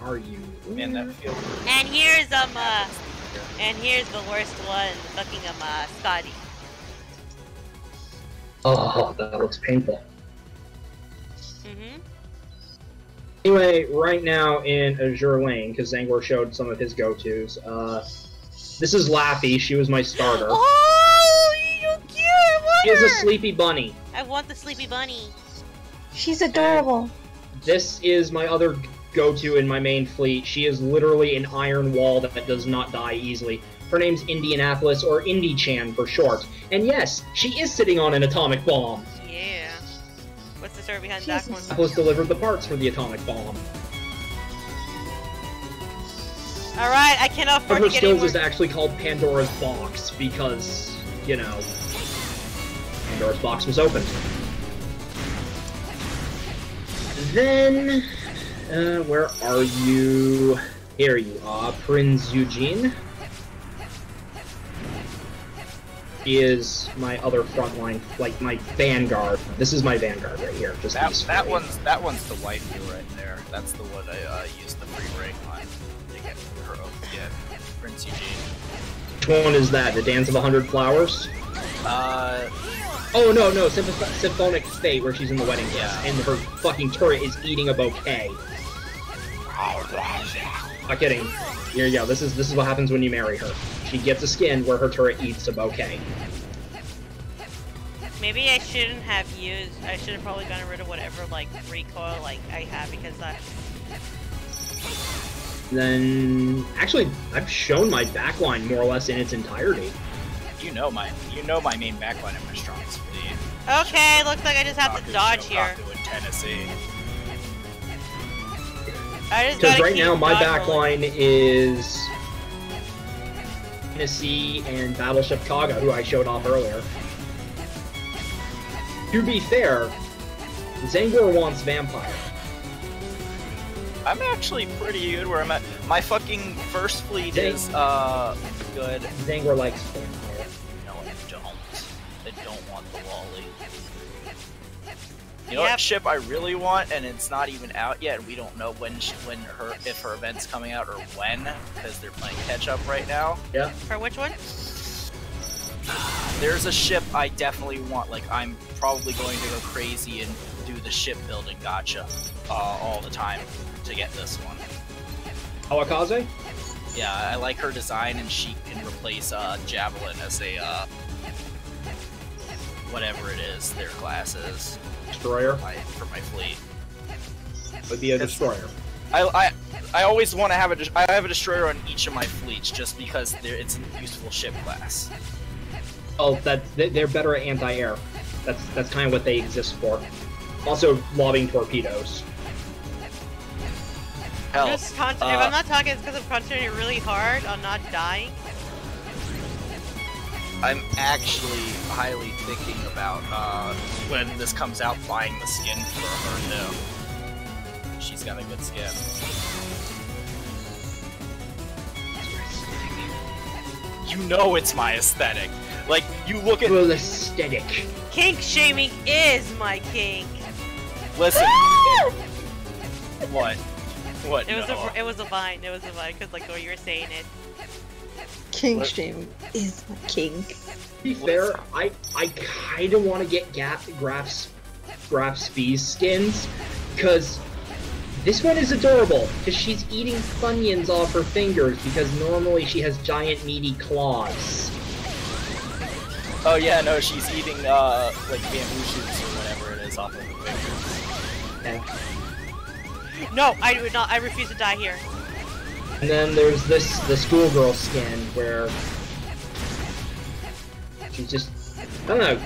Are you? Man, that feels... And here's the worst one, fucking Scotty. Oh, that looks painful. Mm-hmm. Anyway, right now in Azure Lane, because Zangor showed some of his go-tos, this is Laffy. She was my starter. Oh, you cute! I want She is her! a sleepy bunny. I want the sleepy bunny. She's adorable. This is my other go-to in my main fleet. She is literally an iron wall that does not die easily. Her name's Indianapolis, or Indy-chan for short. And yes, she is sitting on an atomic bomb. Yeah. What's the story behind that one? Indianapolis delivered the parts for the atomic bomb. Alright, I cannot afford to Her get any skills more... is actually called Pandora's Box, because, you know, Pandora's Box was opened. Then, where are you? Here you are, Prince Eugene. He is my other frontline, like my vanguard. This is my vanguard right here. Just that one's the waifu right there. That's the one I used the free break on to get her Prince Eugene. Which one is that? The Dance of 100 Flowers? Oh no, Symphonic Fate, where she's in the wedding dress, and her fucking turret is eating a bouquet. Not kidding. Here you go. This is what happens when you marry her. She gets a skin where her turret eats a bouquet. Maybe I shouldn't have used... I should have probably gotten rid of whatever, like, recoil, like, I have, because Then... Actually, I've shown my backline more or less in its entirety. You know my main backline in my strongest fleet. Okay, looks like I just have to dodge here. In Tennessee. Because right now my backline is Tennessee and Battleship Kaga, who I showed off earlier. To be fair, Zangor wants Vampire. I'm actually pretty good where I'm at. My fucking first fleet is good. Zangor likes Vampire. No, I don't. I don't want the Wally. You know what ship I really want, and it's not even out yet, and we don't know if her event's coming out or when, because they're playing catch up right now. Yeah. For which one? There's a ship I definitely want. Like, I'm probably going to go crazy and do the ship building gacha all the time to get this one. Awakaze? Yeah, I like her design, and she can replace Javelin as a whatever it is their class is. Destroyer? For my fleet. Would be a destroyer. I always want to have I have a destroyer on each of my fleets just because it's a useful ship class. Oh, they're better at anti-air. That's kind of what they exist for. Also, lobbing torpedoes. Hell, if I'm not talking, it's because I'm concentrating really hard on not dying. I'm actually highly thinking about when this comes out, buying the skin for her too. She's got a good skin. You know it's my aesthetic. Like, you look at... Well, aesthetic. Kink shaming is my kink. Listen. What? What? It was a vine. It was a vine, because like the way you were saying it. Kink shaming is my kink. To be fair, I kind of want to get Graf's Spees skins, because this one is adorable, because she's eating Funyuns off her fingers, because normally she has giant meaty claws. Oh yeah, no, she's eating, like bamboo shoots or whatever it is off of her fingers. Yeah. No, I would not. I refuse to die here. And then there's the schoolgirl skin, where she's just, I don't know,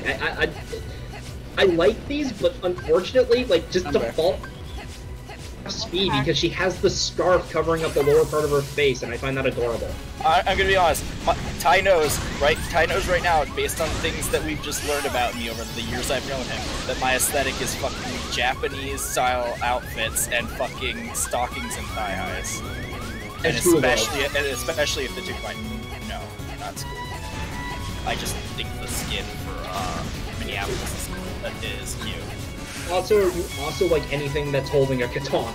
I like these, but unfortunately, like, just default speed, because she has the scarf covering up the lower part of her face, and I find that adorable. I'm gonna be honest. Ty knows, right? Ty knows right now, based on things that we've just learned about me over the years I've known him, that my aesthetic is fucking Japanese-style outfits and fucking stockings and thigh highs. And especially if the two combine. No, not school. I just think the skin for Minneapolis is cute. Also, you also like anything that's holding a katana.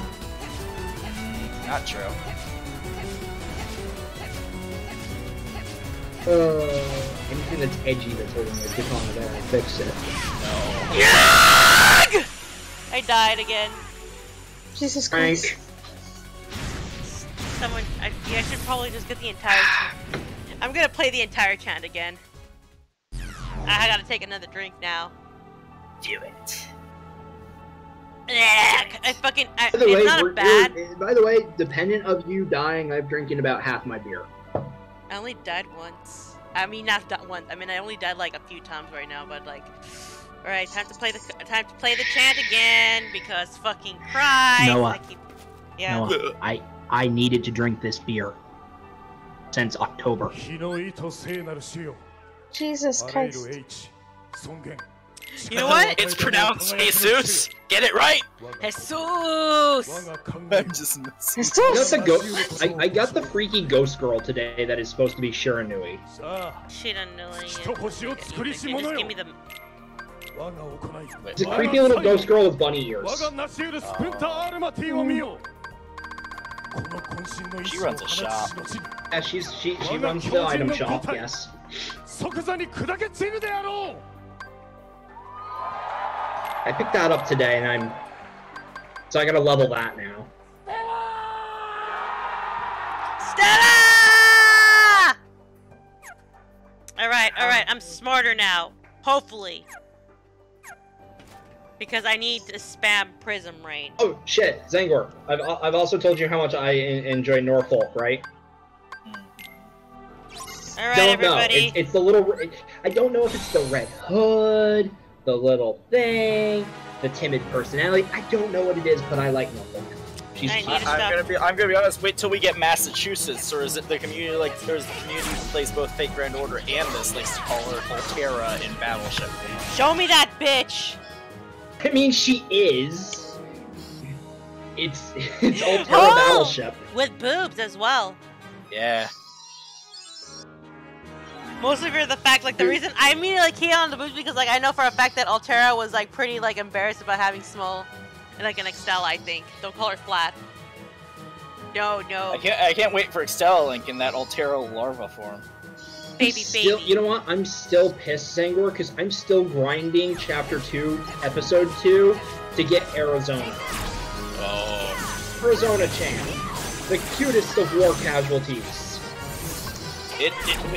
Not true. Anything that's edgy that's holding a katana, then I fix it. No. Yag! I died again. Jesus Christ. Frank. Someone, I should probably just get the entire. I'm gonna play the entire chant again. I gotta take another drink now. Do it. I fucking. By the way, it's not bad. By the way, dependent of you dying, I've drinking about half my beer. I only died once. I mean, not once. I mean, I only died like a few times right now. But like, all right, time to play the chant again because fucking Christ. Noah. Yeah. Noah, I needed to drink this beer since October. Jesus Christ. You know what? It's pronounced Jesus. Get it right. Jesus. I'm just messing. I got the freaky ghost girl today that is supposed to be Shiranui. She doesn't know it. Just give me the. It's a creepy little ghost girl with bunny ears. She runs a shop. Yeah, she runs the item shop, yes. I picked that up today, and so I gotta level that now. Stella! Alright, I'm smarter now. Hopefully. Because I need to spam Prism Rain. Oh shit, Zangor. I've also told you how much I enjoy Norfolk, right? Alright, everybody. It's the little. I don't know if it's the red hood, the little thing, the timid personality. I don't know what it is, but I like Norfolk. I'm gonna be honest. Wait till we get Massachusetts, or is it the community there's the community who plays both Fate Grand Order and this likes to call her Altera in Battleship. Show me that bitch. I mean, she is. It's Altera Battleship with boobs as well. Yeah. Mostly for the fact, like, the reason I immediately keyed on the boobs because, like, I know for a fact that Altera was, like, pretty, like, embarrassed about having small, like, an Excel, I think. Don't call her flat. No. I can't wait for Excel Link in that Altera larva form. Baby. You know what? I'm still pissed, Zangor, because I'm still grinding Chapter 2, Episode 2 to get Arizona. Oh. Arizona Chan. The cutest of war casualties.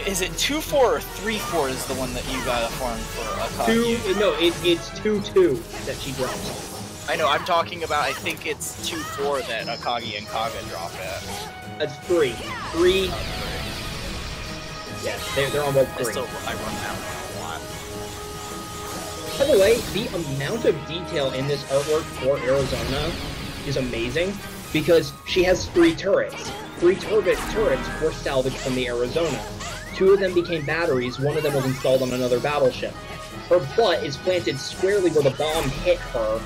Is it 2-4 or 3-4 is the one that you got a farm for Akagi? No, it's 2-2 that she drops. I know, I'm talking about, I think it's 2-4 that Akagi and Kaga drop at. That's 3. 3. Yeah, they're on both 3. I run that one a lot. By the way, the amount of detail in this artwork for Arizona is amazing because she has 3 turrets. 3 turrets were salvaged from the Arizona. 2 of them became batteries, 1 of them was installed on another battleship. Her butt is planted squarely where the bomb hit her.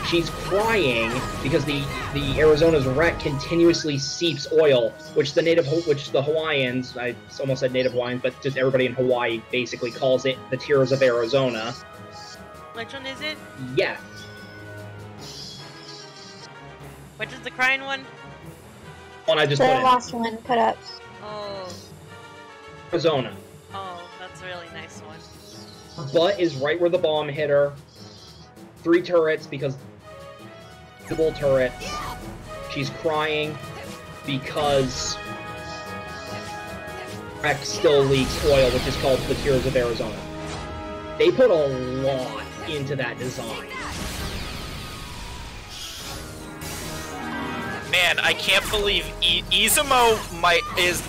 She's crying because the Arizona's wreck continuously seeps oil, which the Hawaiians, I almost said Native Hawaiians, but just everybody in Hawaii basically calls it the Tears of Arizona. Which one is it? Yeah. Which is the crying one? One I just the put in. last one put up. Oh. Arizona. Oh, that's a really nice one. Her butt is right where the bomb hit her. 3 turrets because double turrets. She's crying because wreck still leaks oil, which is called the Tears of Arizona. They put a lot into that design. Man, I can't believe Izumo is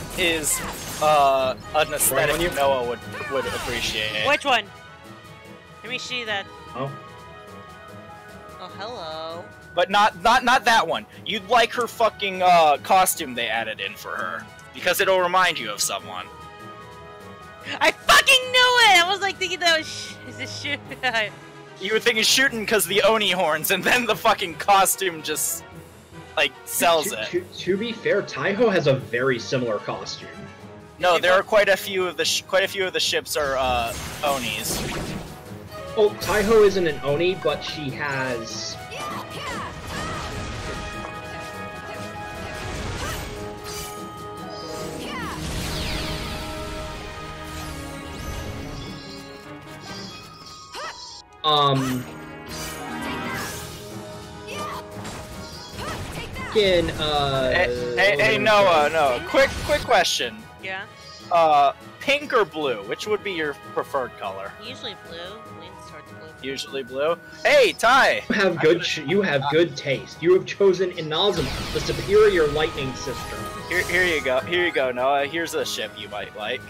an aesthetic Noah would appreciate. Which one? Let me see that. Oh. Oh, hello. But not that one. You'd like her fucking costume they added in for her. Because it'll remind you of someone. I fucking knew it! I was like thinking that was is this shit? You were thinking shooting because the Oni horns, and then the fucking costume just, like, sells it. To be fair, Taiho has a very similar costume. No, there are quite a few of the ships are Onis. Oh, Taiho isn't an Oni, but she has. Hey, Noah, quick question. Yeah? Pink or blue? Which would be your preferred color? Usually blue. Leans towards blue. Usually blue? Hey, Ty! You have good taste. You have chosen Inazuma, the superior lightning sister. Here you go, Noah. Here's a ship you might like.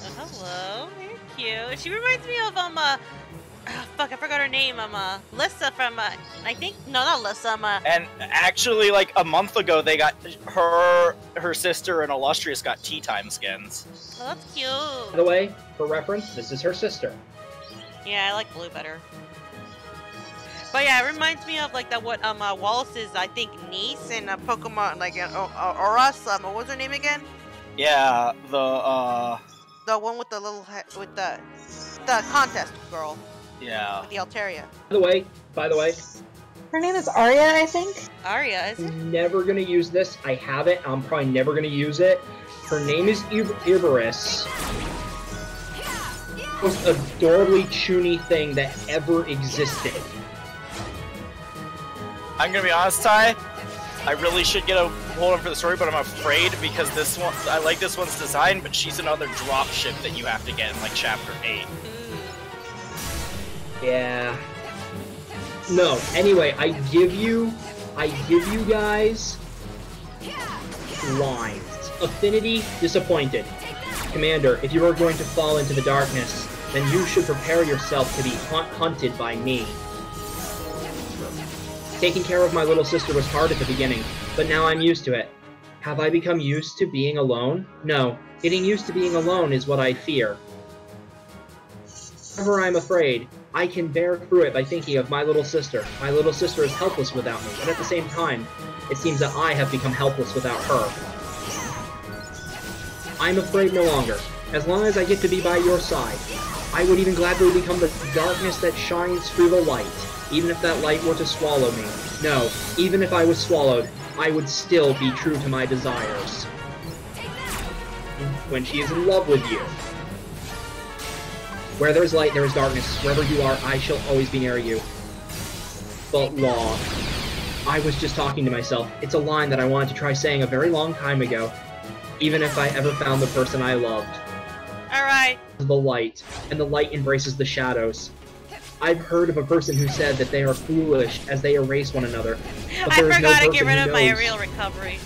Oh, hello. Very cute. She reminds me of, fuck, I forgot her name. Lissa from, I think, no, not Lissa, And actually, like, a month ago, they got, her sister and Illustrious got tea time skins. Oh, that's cute. By the way, for reference, this is her sister. Yeah, I like blue better. But yeah, it reminds me of, like, what Wallace's, I think, niece in Pokemon, like, Oras, what was her name again? Yeah, the one with the little, with the contest girl. Yeah. With the Altaria. By the way. Her name is Arya, I think? Arya, is it? Never gonna use this. I have it. I'm probably never gonna use it. Her name is Iberus. Most adorably chuny thing that ever existed. I'm gonna be honest, Ty. I really should get a hold on for the story, but I'm afraid because this one, I like this one's design, but she's another drop ship that you have to get in like Chapter 8. Yeah. No. Anyway, I give you guys lines. Affinity, disappointed. Commander, if you are going to fall into the darkness, then you should prepare yourself to be hunted by me. Taking care of my little sister was hard at the beginning, but now I'm used to it. Have I become used to being alone? No. Getting used to being alone is what I fear. Whenever I'm afraid, I can bear through it by thinking of my little sister. My little sister is helpless without me, but at the same time, it seems that I have become helpless without her. I'm afraid no longer. As long as I get to be by your side, I would even gladly become the darkness that shines through the light, even if that light were to swallow me. No, even if I was swallowed, I would still be true to my desires. When she is in love with you. Where there is light, there is darkness. Wherever you are, I shall always be near you. But law. I was just talking to myself. It's a line that I wanted to try saying a very long time ago. Even if I ever found the person I loved. Alright. The light, and the light embraces the shadows. I've heard of a person who said that they are foolish as they erase one another. But I forgot to get rid of my real recovery.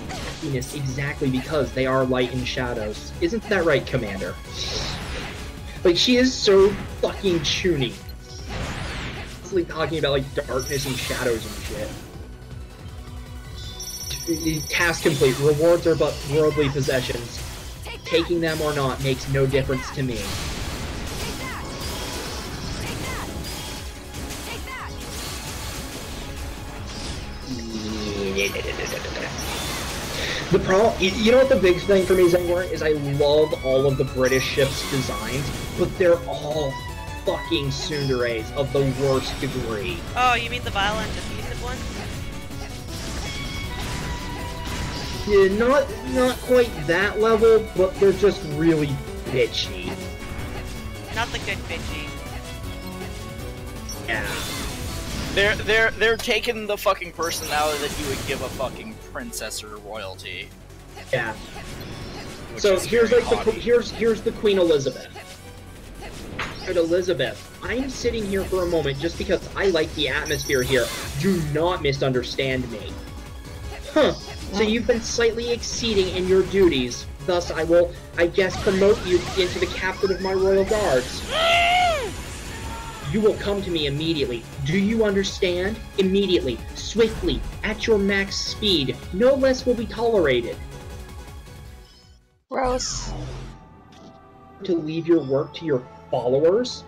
Happiness exactly because they are light and shadows. Isn't that right, Commander? Like, she is so fucking chuny. Constantly talking about, like, darkness and shadows and shit. Task complete. Rewards are but worldly possessions. Taking them or not makes no difference to me. The problem, you know what the big thing for me, Zengor, is I love all of the British ships' designs, but they're all fucking tsunderes of the worst degree. Oh, you mean the violent abusive ones? Yeah, not quite that level, but they're just really bitchy. Not the good bitchy. Yeah. They're taking the fucking personality that you would give a fucking princess or royalty. Yeah. So here's like here's the Queen Elizabeth. And Elizabeth, I'm sitting here for a moment just because I like the atmosphere here. Do not misunderstand me. Huh. So you've been slightly exceeding in your duties. Thus I will, I guess, promote you into the captain of my royal guards. you will come to me immediately. Do you understand? Immediately, swiftly, at your max speed. No less will be tolerated. Gross. To leave your work to your followers?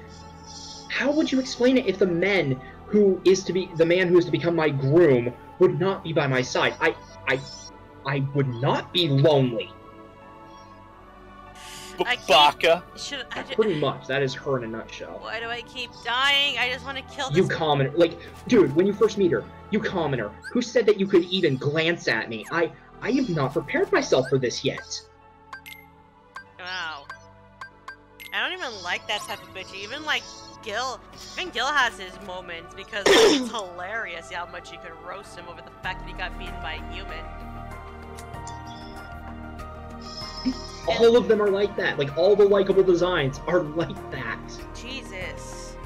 How would you explain it if the man who is to become my groom would not be by my side? I would not be lonely. Baka. Pretty much, that is her in a nutshell. Why do I keep dying? I just want to kill this. You commoner, like, dude, when you first meet her, you commoner, who said that you could even glance at me? I have not prepared myself for this yet. Wow. I don't even like that type of bitch. Even like Gil has his moments because it's hilarious how much you could roast him over the fact that he got beaten by a human. All of them are like that. Like, all the likable designs are like that. Jesus.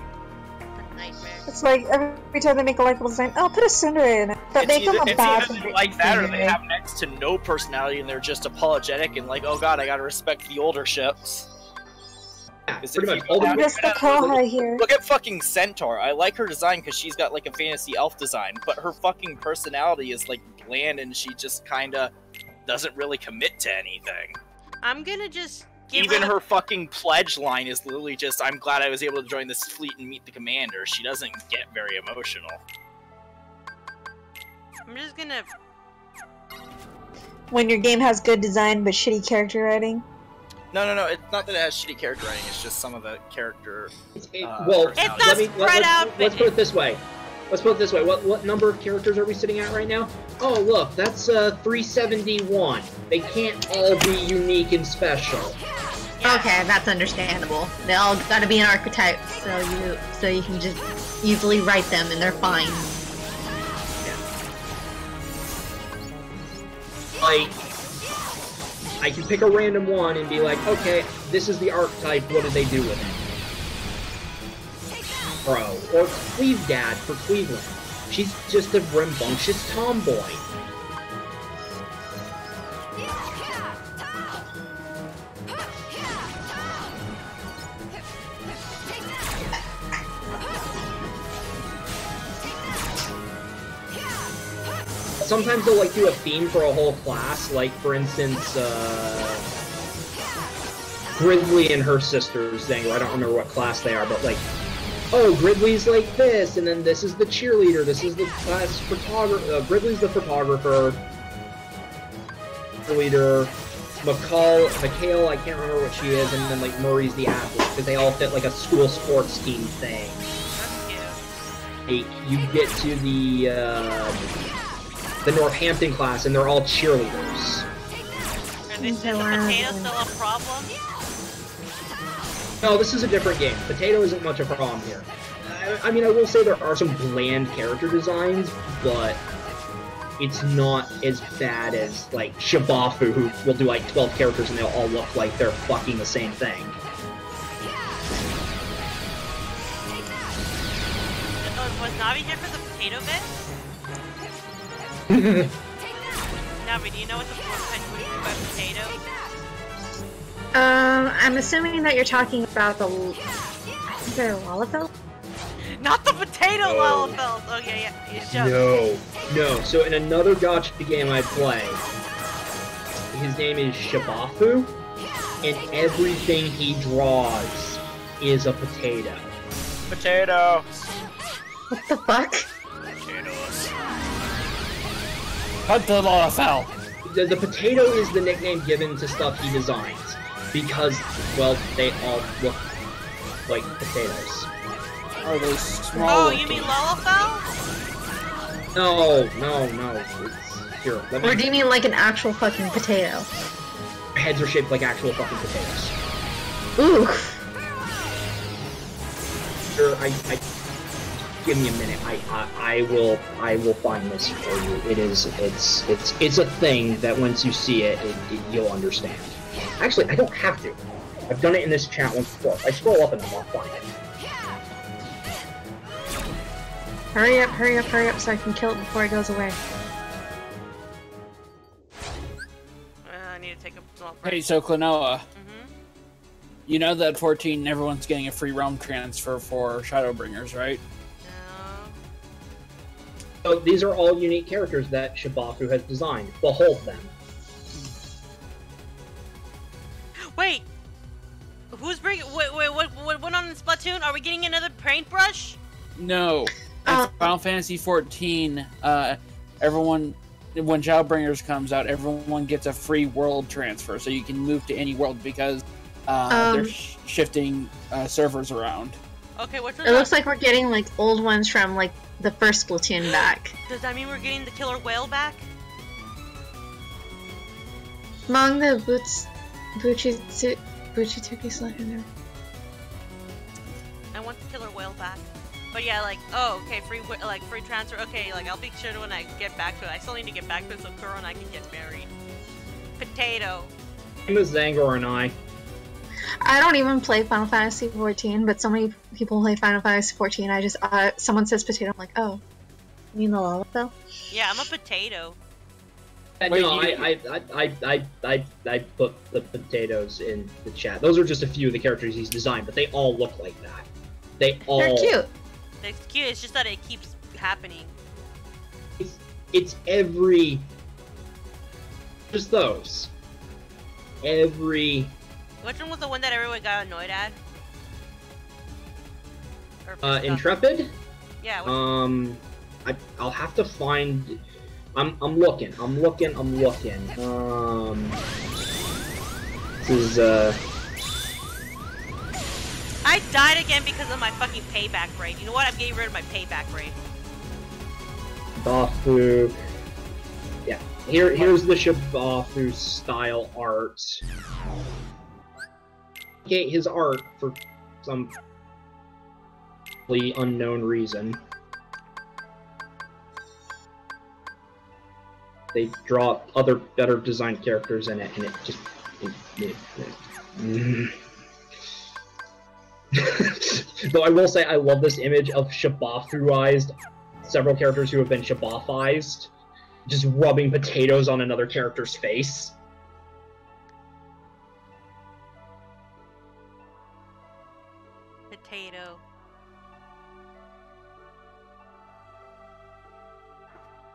What a nightmare. It's like every time they make a likable design, oh, put a Cinder in it. But make them a bad It's like that, or they have next to no personality and they're just apologetic and like, oh god, I gotta respect the older ships. Yeah, pretty much. All the just the Kohai here. Look at fucking Centaur. I like her design because she's got like a fantasy elf design, but her fucking personality is like bland and she just kinda doesn't really commit to anything. I'm gonna just give Even her fucking pledge line is literally just, I'm glad I was able to join this fleet and meet the commander. She doesn't get very emotional. I'm just gonna... When your game has good design but shitty character writing? No, it's not that it has shitty character writing, it's just some of the character... well, it's not spread out. Let's put it this way. What number of characters are we sitting at right now? Oh, look, that's 371. They can't all be unique and special. Yeah. Okay, that's understandable. They all gotta be an archetype, so you can just easily write them and they're fine. Like, I can pick a random one and be like, okay, this is the archetype, what did they do with it? Bro, or Cleve Dad for Cleveland. She's just a rambunctious tomboy. Sometimes they'll like do a theme for a whole class, like for instance, Gridley and her sisters thing. I don't remember what class they are, but like, oh, Gridley's like this, and then this is the cheerleader, this is the class photographer, Gridley's the photographer, cheerleader, McHale, I can't remember what she is, and then like Murray's the athlete, because they all fit like a school sports team thing. You get to the Northampton class, and they're all cheerleaders. Is the potato still a problem? No, this is a different game. Potato isn't much of a problem here. I mean, I will say there are some bland character designs, but it's not as bad as, like, Shibafu, who will do, like, 12 characters and they'll all look like they're fucking the same thing. Was Navi here for the potato bit? Navi, do you know what the point by potato? I'm assuming that you're talking about the... I think they're Lalafell? Not the potato Lalafell! Oh, yeah. No. So in another gacha game I play, his name is Shibafu, and everything he draws is a potato. Potato! What the fuck? Potatoes. Hunt the Lalafell! The potato is the nickname given to stuff he designs. Because, well, they all look like potatoes. Are they small? Oh, you mean Lalafell? No. It's, here, Or do you mean like an actual fucking potato? Heads are shaped like actual fucking potatoes. Ooh. Sure, give me a minute. I will find this for you. It's a thing that once you see it, you'll understand. Actually, I don't have to. I've done it in this chat once before. If I scroll up and I'll find it. Hurry up so I can kill it before it goes away. I need to take a small break. Hey, so Klonoa. You know that 14, everyone's getting a free realm transfer for Shadowbringers, right? No. So these are all unique characters that Shibaku has designed. Behold them. Wait! Who's bringing... Wait, what went on in Splatoon? Are we getting another paintbrush? No. In Final Fantasy 14, everyone... When Shadowbringers comes out, everyone gets a free world transfer, so you can move to any world because they're shifting servers around. Okay, what's it looks like we're getting like old ones from like the first Splatoon back. Does that mean we're getting the killer whale back? Among the Buchituki's legendary. I want the killer whale back. But yeah, like, oh, okay, free transfer. Okay, like, I'll be sure when I get back to it. I still need to get back to it so Kuro and I can get married. Potato. Same as Zangor and I. I don't even play Final Fantasy 14, but so many people play Final Fantasy 14. I just someone says potato, I'm like, oh, you mean the Lalafell? Yeah, I'm a potato. Wait, no, I put the potatoes in the chat. Those are just a few of the characters he's designed, but they all look like that. They're cute. It's cute. It's just that it keeps happening. It's every. Just those. Every. Which one was the one that everyone got annoyed at? Intrepid? Yeah. I'll have to find. I'm looking. This is I died again because of my fucking payback raid. You know what? I'm getting rid of my payback raid. Shibafu. Yeah. Here's the Shibafu style art. Okay, his art for some unknown reason. They draw other better designed characters in it, and it just. Though I will say I love this image of Shibafu-ized several characters who have been Shibafu-ized, just rubbing potatoes on another character's face. Potato.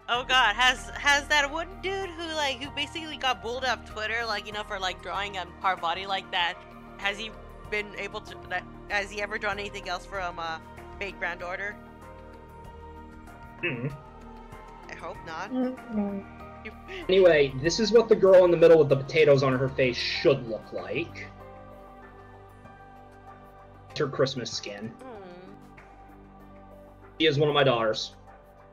Oh god, has that one dude who basically got bullied off Twitter, like, you know, for like drawing a hard body like that, has he been able to, has he ever drawn anything else from Fate Grand Order? I hope not. Anyway, this is what the girl in the middle with the potatoes on her face should look like. It's her Christmas skin. She is one of my daughters.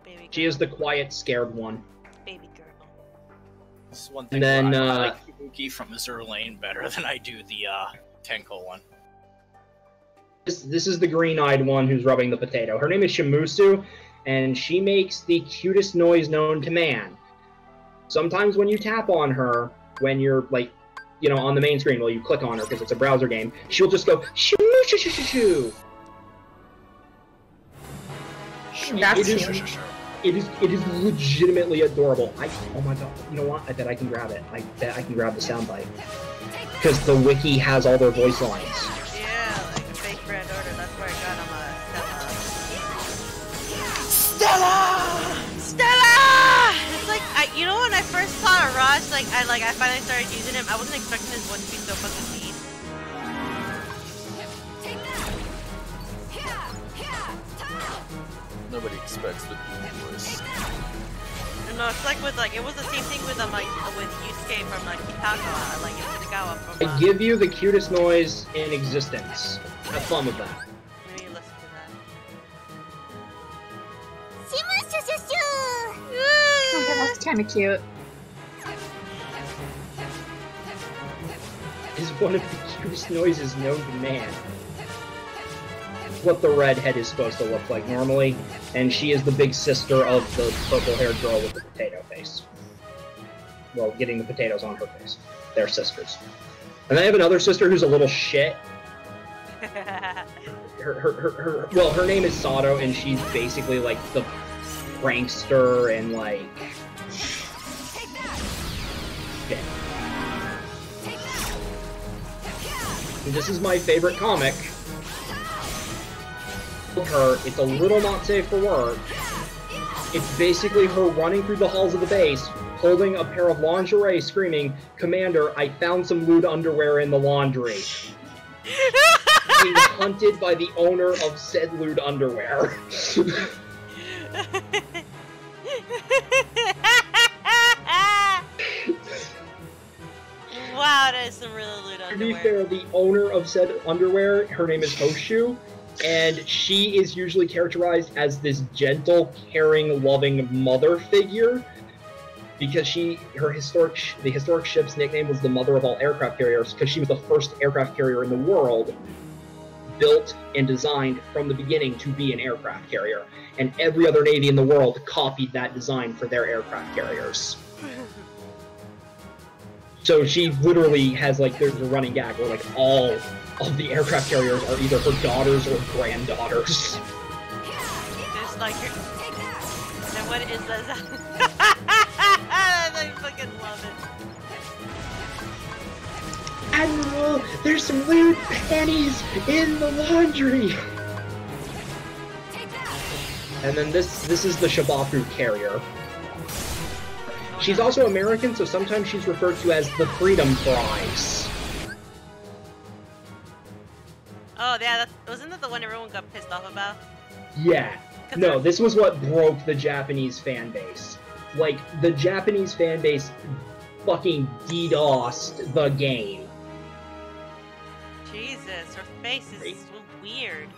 Baby girl. She is the quiet, scared one. Baby girl. This is one thing. And then I like Ibuki from Azure Lane better than I do the Tenko one. This is the green-eyed one who's rubbing the potato. Her name is Shimusu, and she makes the cutest noise known to man. Sometimes when you tap on her, when you're, like, you know, on the main screen, well, you click on her because it's a browser game, she'll just go, shoo-shoo-shoo-shoo-shoo. That's cute. It is legitimately adorable. Oh my god, you know what? I bet I can grab it. I bet I can grab the soundbite. Because the wiki has all their voice lines. Yeah, like a Fate Grand Order, that's where I got him, Stella! It's like, you know, when I first saw Rush, I finally started using him, I wasn't expecting his voice to be so fucking deep. Nobody expects the deep voice. No, it's like with, it was the same thing with, with Yusuke from, Kitagawa, Kitagawa from, I give you the cutest noise in existence. Have fun with that. Maybe listen to that. Okay, that's kind of cute. Is one of the cutest noises known to man. What the redhead is supposed to look like normally, and she is the big sister of the purple-haired girl with the potato face. Well, getting the potatoes on her face. They're sisters. And I have another sister who's a little shit. Her name is Sato, and she's basically like the prankster and like... this is my favorite comic. Her, it's a little not safe for work. It's basically her running through the halls of the base, holding a pair of lingerie, screaming, "Commander, I found some lewd underwear in the laundry." Being hunted by the owner of said lewd underwear. Wow, that is some really lewd underwear. To be fair, the owner of said underwear, her name is Hoshu, and she is usually characterized as this gentle, caring, loving mother figure, because the historic ship's nickname was the mother of all aircraft carriers, because she was the first aircraft carrier in the world built and designed from the beginning to be an aircraft carrier, and every other navy in the world copied that design for their aircraft carriers. So she literally has, like, there's a running gag where, like, all of the aircraft carriers are either her daughters or granddaughters. There's like, and what is this? I fucking love it. Admiral, there's some lewd panties in the laundry! And then this is the Shibaku carrier. She's also American, so sometimes she's referred to as the Freedom Prize. Oh, yeah, wasn't that the one everyone got pissed off about? Yeah. No, this was what broke the Japanese fan base. Like, the Japanese fan base fucking DDoSed the game. Jesus, her face is so weird.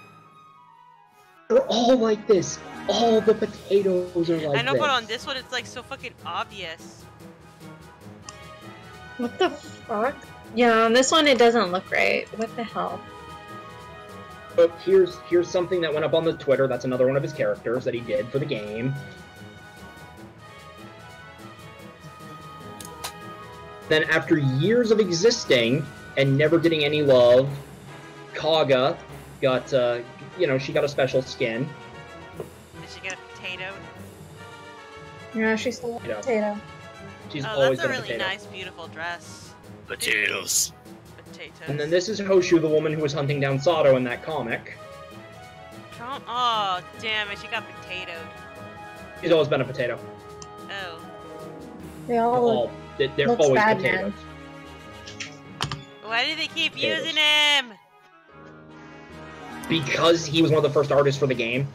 They're all like this. All the potatoes are like this. I know, but on this one, it's like so fucking obvious. What the fuck? Yeah, on this one, it doesn't look right. What the hell? But here's something that went up on the Twitter. That's another one of his characters that he did for the game. Then after years of existing and never getting any love, Kaga got, she got a special skin. Did she get a potato? Yeah, she's still a potato. She's always that's been a really potato. nice, beautiful dress. Potatoes. Potatoes. And then this is Hoshu, the woman who was hunting down Sato in that comic. Oh, damn it, she got potatoed. She's always been a potato. Oh. They're always bad, potatoes. Man. Why do they keep using him? Because he was one of the first artists for the game.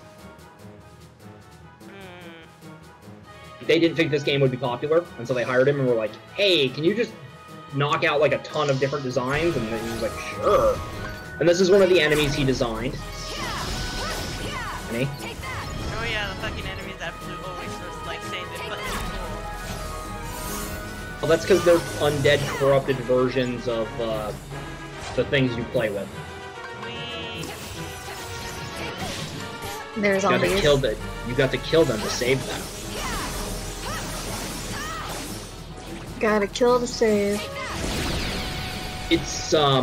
They didn't think this game would be popular, and so they hired him and were like, "Hey, can you just knock out like a ton of different designs?" And then he was like, "Sure." And this is one of the enemies he designed. Oh yeah, the fucking enemies that flew always just like saying they're fucking cool. Well, that's because they're undead, corrupted versions of the things you play with. There's zombies. You got to kill them to save them. Gotta kill to save. It's I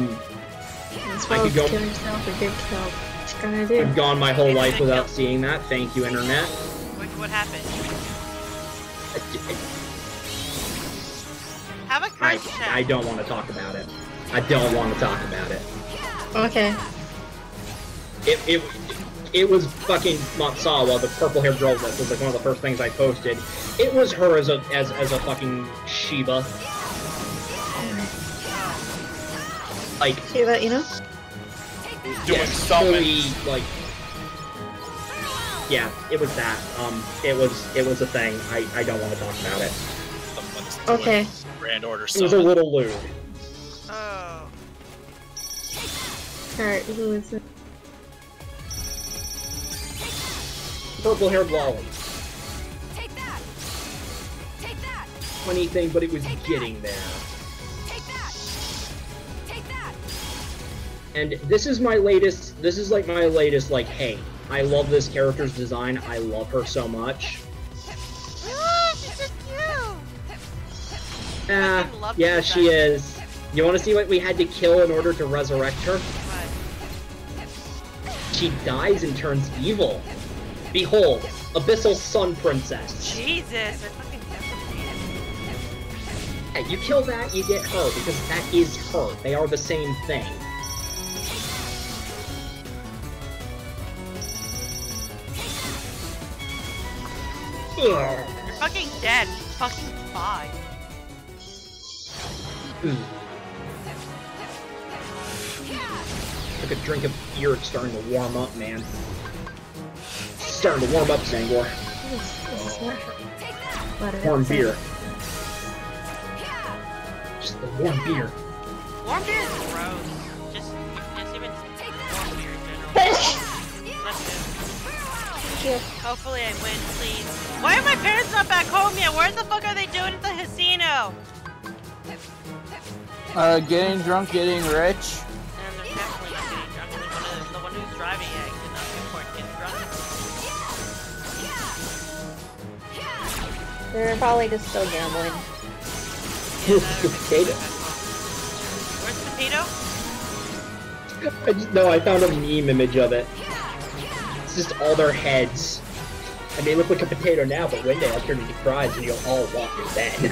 could go. Kill yourself or get killed. What you gonna do? I've gone my whole life without seeing that. Thank you, internet. What happened? Have a curse check. I don't want to talk about it. I don't want to talk about it. Okay. It was fucking Matsawa, the purple-haired girl that was like one of the first things I posted. It was her as a fucking Shiva. Like Shiva, you know? Doing something. Like, yeah, it was that. It was a thing. I don't want to talk about it. Okay. Grand Order. It was a little lewd. Oh. Alright, who is it? Purple-haired lolly. Take that. Take that. Funny thing, but it was getting there. Take that. Take that. And this is my latest. This is like my latest. Like, hey, I love this character's design. I love her so much. Oh, she's so cute. Yeah, she is. You want to see what we had to kill in order to resurrect her? What? She dies and turns evil. Behold, Abyssal Sun Princess. Jesus, I fucking devastated. Yeah, you kill that, you get her, because that is her. They are the same thing. Ugh. You're fucking dead. Fucking fine. Took a drink of beer, it's starting to warm up, man. It's starting to warm up, Zangor. Warm beer. Just the warm beer. Warm beer is gross. Just even warm beer in general. That's good. Hopefully I win, please. Why are my parents not back home yet? Where the fuck are they doing at the casino? Getting drunk, getting rich. And they're definitely not getting drunk. The one who's driving it did not report getting drunk. They're probably just still gambling. Where's the potato? Where's the potato? I found a meme image of it. It's just all their heads. And they look like a potato now, but one day I'll turn into fries and you'll all walk your bed.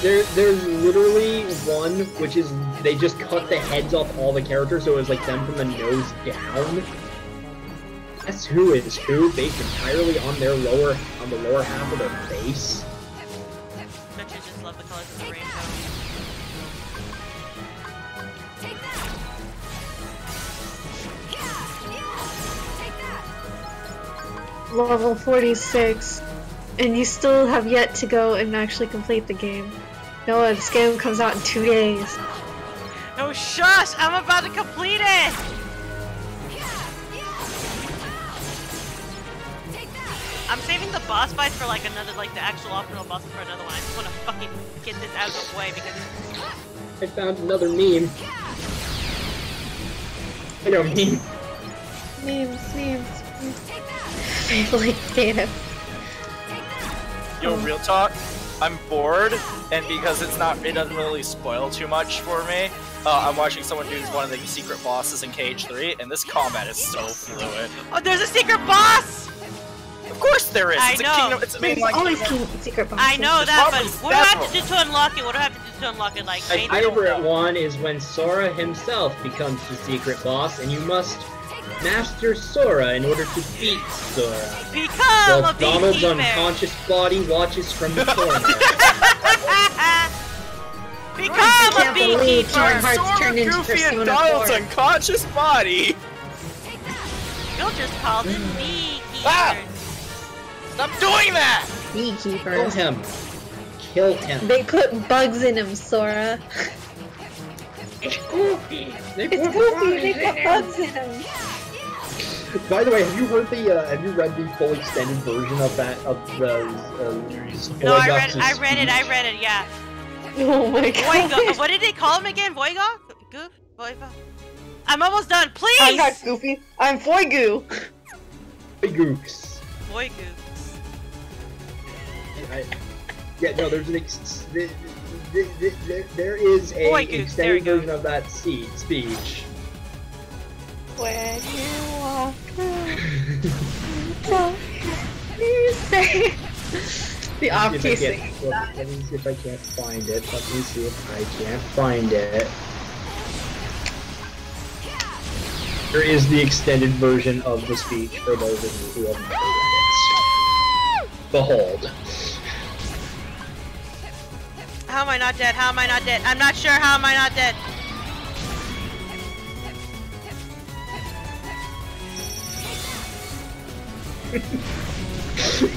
There's literally one which is they just cut the heads off all the characters, so it was like them from the nose down. That's who is who based entirely on the lower half of their face. Don't you just love the colors of the rainbow? Level 46, and you still have yet to go and actually complete the game. Noah, this game comes out in 2 days. No, shush! I'm about to complete it! I'm saving the boss fight for like another, like the actual optional boss for another one. I just want to fucking get this out of the way because... I found another meme. I know meme. Memes. Like data. Yo, real talk. I'm bored, and because it doesn't really spoil too much for me. I'm watching someone do one of the secret bosses in KH3, and this combat is so fluid. Oh, there's a secret boss! Of course there is. It's I know. a kingdom. It's a mainline Always kingdom. secret bosses. I know that, but probably what do I have to several. do to unlock it? What do I have to do to unlock it? Like, My maybe- favorite one is when Sora himself becomes the secret boss, and you must master Sora in order to beat Sora. Become While a Donald's beekeeper! unconscious body watches from the corner. Become a believe beekeeper! Jordan Hart's Sora, turned into Goofy, Persona and Donald's 4. unconscious body. You'll just call them beekeepers. Ah! Stop doing that! Kill Beekeepers. him. Kill him. They put bugs in him, Sora. It's Goofy. It's Goofy, they put bugs in him. By the way, have you read the full extended version of that No, I read it, yeah. Oh my god. Voigo, what did they call him again? Voigo? Goof? Voigo? I'm almost done, please! I'm not Goofy. I'm Foigu. Hey, Gooks. Voigo. Yeah, no, there's there is a Boy, Goose, there we extended go. version of that speech. When you walk around, you say the off key singing. Let me see if I can't find it. There is the extended version of the speech for those of you who haven't heard it. Behold. How am I not dead? How am I not dead? I'm not sure. How am I not dead?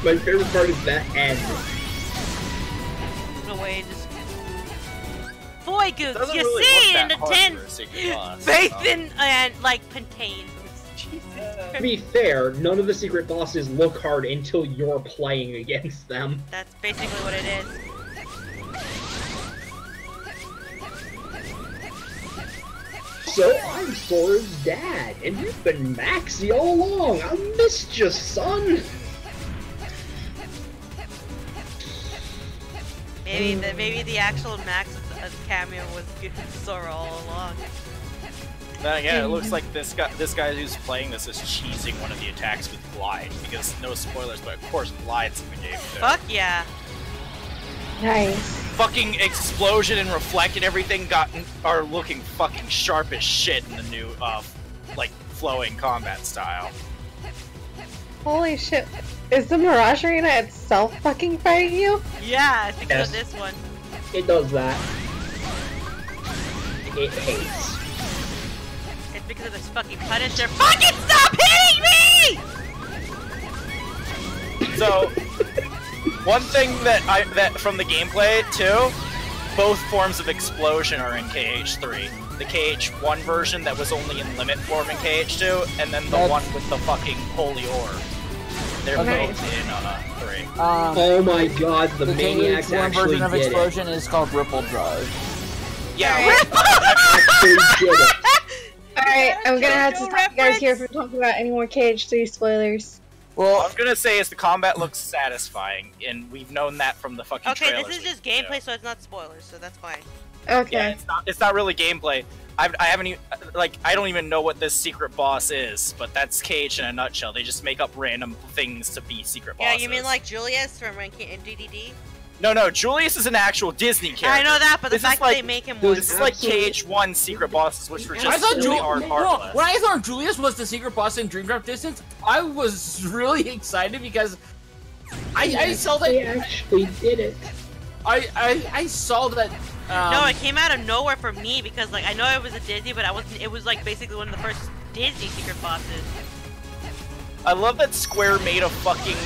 My favorite part is that end. No way, just... Voigo, Doesn't you really see look in the that hard tent! for a secret boss. Faith in, and, like, Pentain. Jesus To be fair, none of the secret bosses look hard until you're playing against them. That's basically what it is. So, I'm Sora's dad, and you've been Maxie all along. I missed you, son. Maybe the actual Max cameo was Sora all along. Then again, it looks like this guy who's playing this is cheesing one of the attacks with Glide, because no spoilers, but of course Glide's in the game too. Fuck yeah. Nice. fucking explosion and reflect and everything are looking fucking sharp as shit in the new, like, flowing combat style. Holy shit. Is the Mirage Arena itself fucking fighting you? Yeah, it's because of this one. It does that. It hates. It's because of this fucking Punisher. Fucking stop hitting me! So, one thing that from the gameplay too, both forms of explosion are in KH3. The KH1 version that was only in limit form in KH2, and then the one with the fucking holy orb. They're both in 3. Oh my god, the maniacs actually version of did explosion is called Ripple Drive. Yeah, actually did it. Alright, I'm gonna have to stop you guys here from talking about any more KH3 spoilers. Well, what I'm gonna say is the combat looks satisfying, and we've known that from the fucking trailers. Okay, this is just gameplay, so it's not spoilers, so that's fine. Okay. Yeah, it's not really gameplay. I haven't even, like, I don't even know what this secret boss is, but that's KH in a nutshell. They just make up random things to be secret bosses. Yeah, you mean like Julius from in DDD? No, Julius is an actual Disney character. I know that, but the fact that they make him one. This is like KH1 secret bosses, which were just really heartless. When I thought Julius was the secret boss in Dream Drop Distance, I was really excited because I saw that they actually did it. I saw that. No, it came out of nowhere for me because, like, I know it was a Disney, but I wasn't. It was like basically one of the first Disney secret bosses. I love that Square made a fucking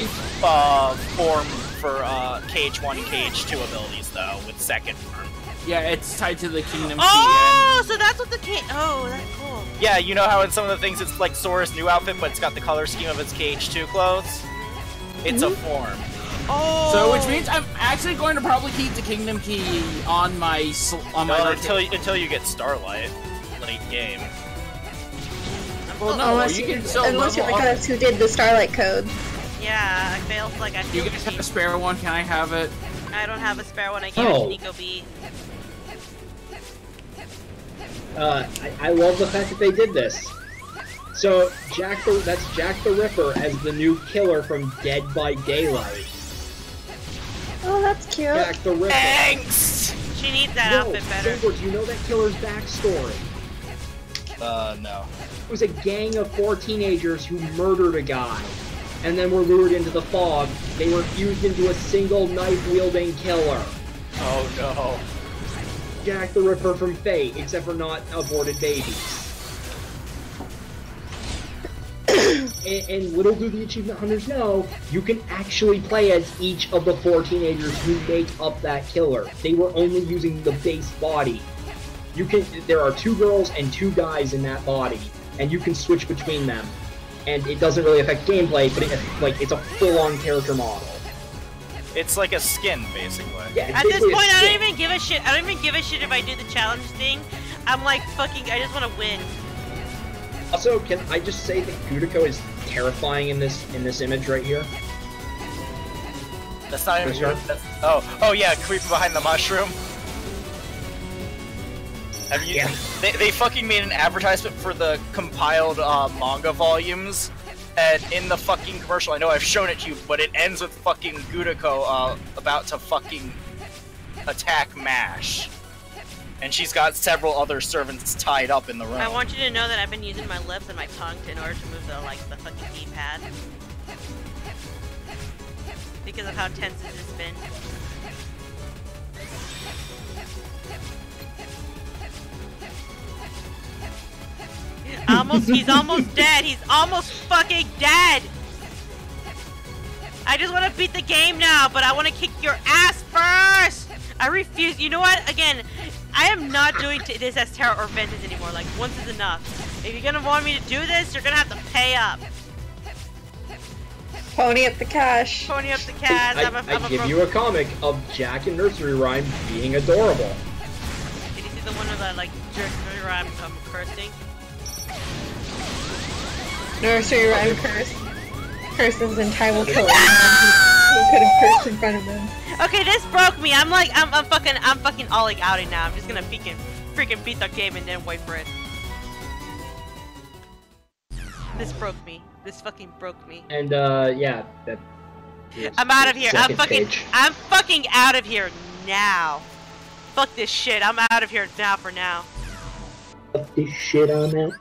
form for KH1 and KH2 abilities though, with second form. Yeah, it's tied to the Kingdom Key. Oh, so that's what the Oh, that's cool. Yeah, you know how in some of the things it's like Sora's new outfit, but it's got the color scheme of its KH2 clothes? It's a form. Oh. So, which means I'm actually going to probably keep the Kingdom Key on my until you get Starlight late game. Well, no, unless you're the guys who did the Starlight code. Yeah, I feel like I feel. You guys have a spare one? Can I have it? I don't have a spare one. I gave it to Nico B. I love the fact that they did this. So that's Jack the Ripper as the new killer from Dead by Daylight. Oh, that's cute. Jack the Ripper. Thanks! She needs that outfit better. Do you know that killer's backstory? No. It was a gang of 4 teenagers who murdered a guy, and then were lured into the fog. They were fused into a single knife-wielding killer. Oh no. Jack the Ripper from Fate, except for not aborted babies. and little do the achievement hunters know, you can actually play as each of the 4 teenagers who make up that killer. They were only using the base body. There are 2 girls and 2 guys in that body, and you can switch between them. And it doesn't really affect gameplay, but it's a full-on character model. It's like a skin, basically. Yeah, at this point, I don't even give a shit. I don't even give a shit if I do the challenge thing. I'm like, fucking, I just want to win. Also, can I just say that Gudiko is terrifying in this image right here? That's not even good. Oh yeah, creeping behind the mushroom. Have you? Yeah. They fucking made an advertisement for the compiled manga volumes, and in the fucking commercial, I know I've shown it to you, but it ends with fucking Gudiko about to fucking attack MASH. And she's got several other servants tied up in the room. I want you to know that I've been using my lips and my tongue in order to move the fucking D-pad. Because of how tense it has been. He's almost dead. He's almost fucking dead. I just want to beat the game now, but I want to kick your ass first. I refuse. You know what? Again, I am not doing this as Terra or Vengeance anymore. Like, once is enough. If you're gonna want me to do this, you're gonna have to pay up. Pony up the cash. Pony up the cash. I give you a comic of Jack and Nursery Rhyme being adorable. Did you see the one of the, like, Nursery Rhyme cursing? Nursery Rhyme curses and Ty will kill him. He could have cursed in front of him. Okay, this broke me. I'm fucking olling outing now. I'm just gonna freaking beat the game and then wait for it. This broke me. This fucking broke me. And yeah, that. I'm out of here. I'm fucking out of here now. Fuck this shit. I'm out of here now for now. Fuck this shit, I'm out.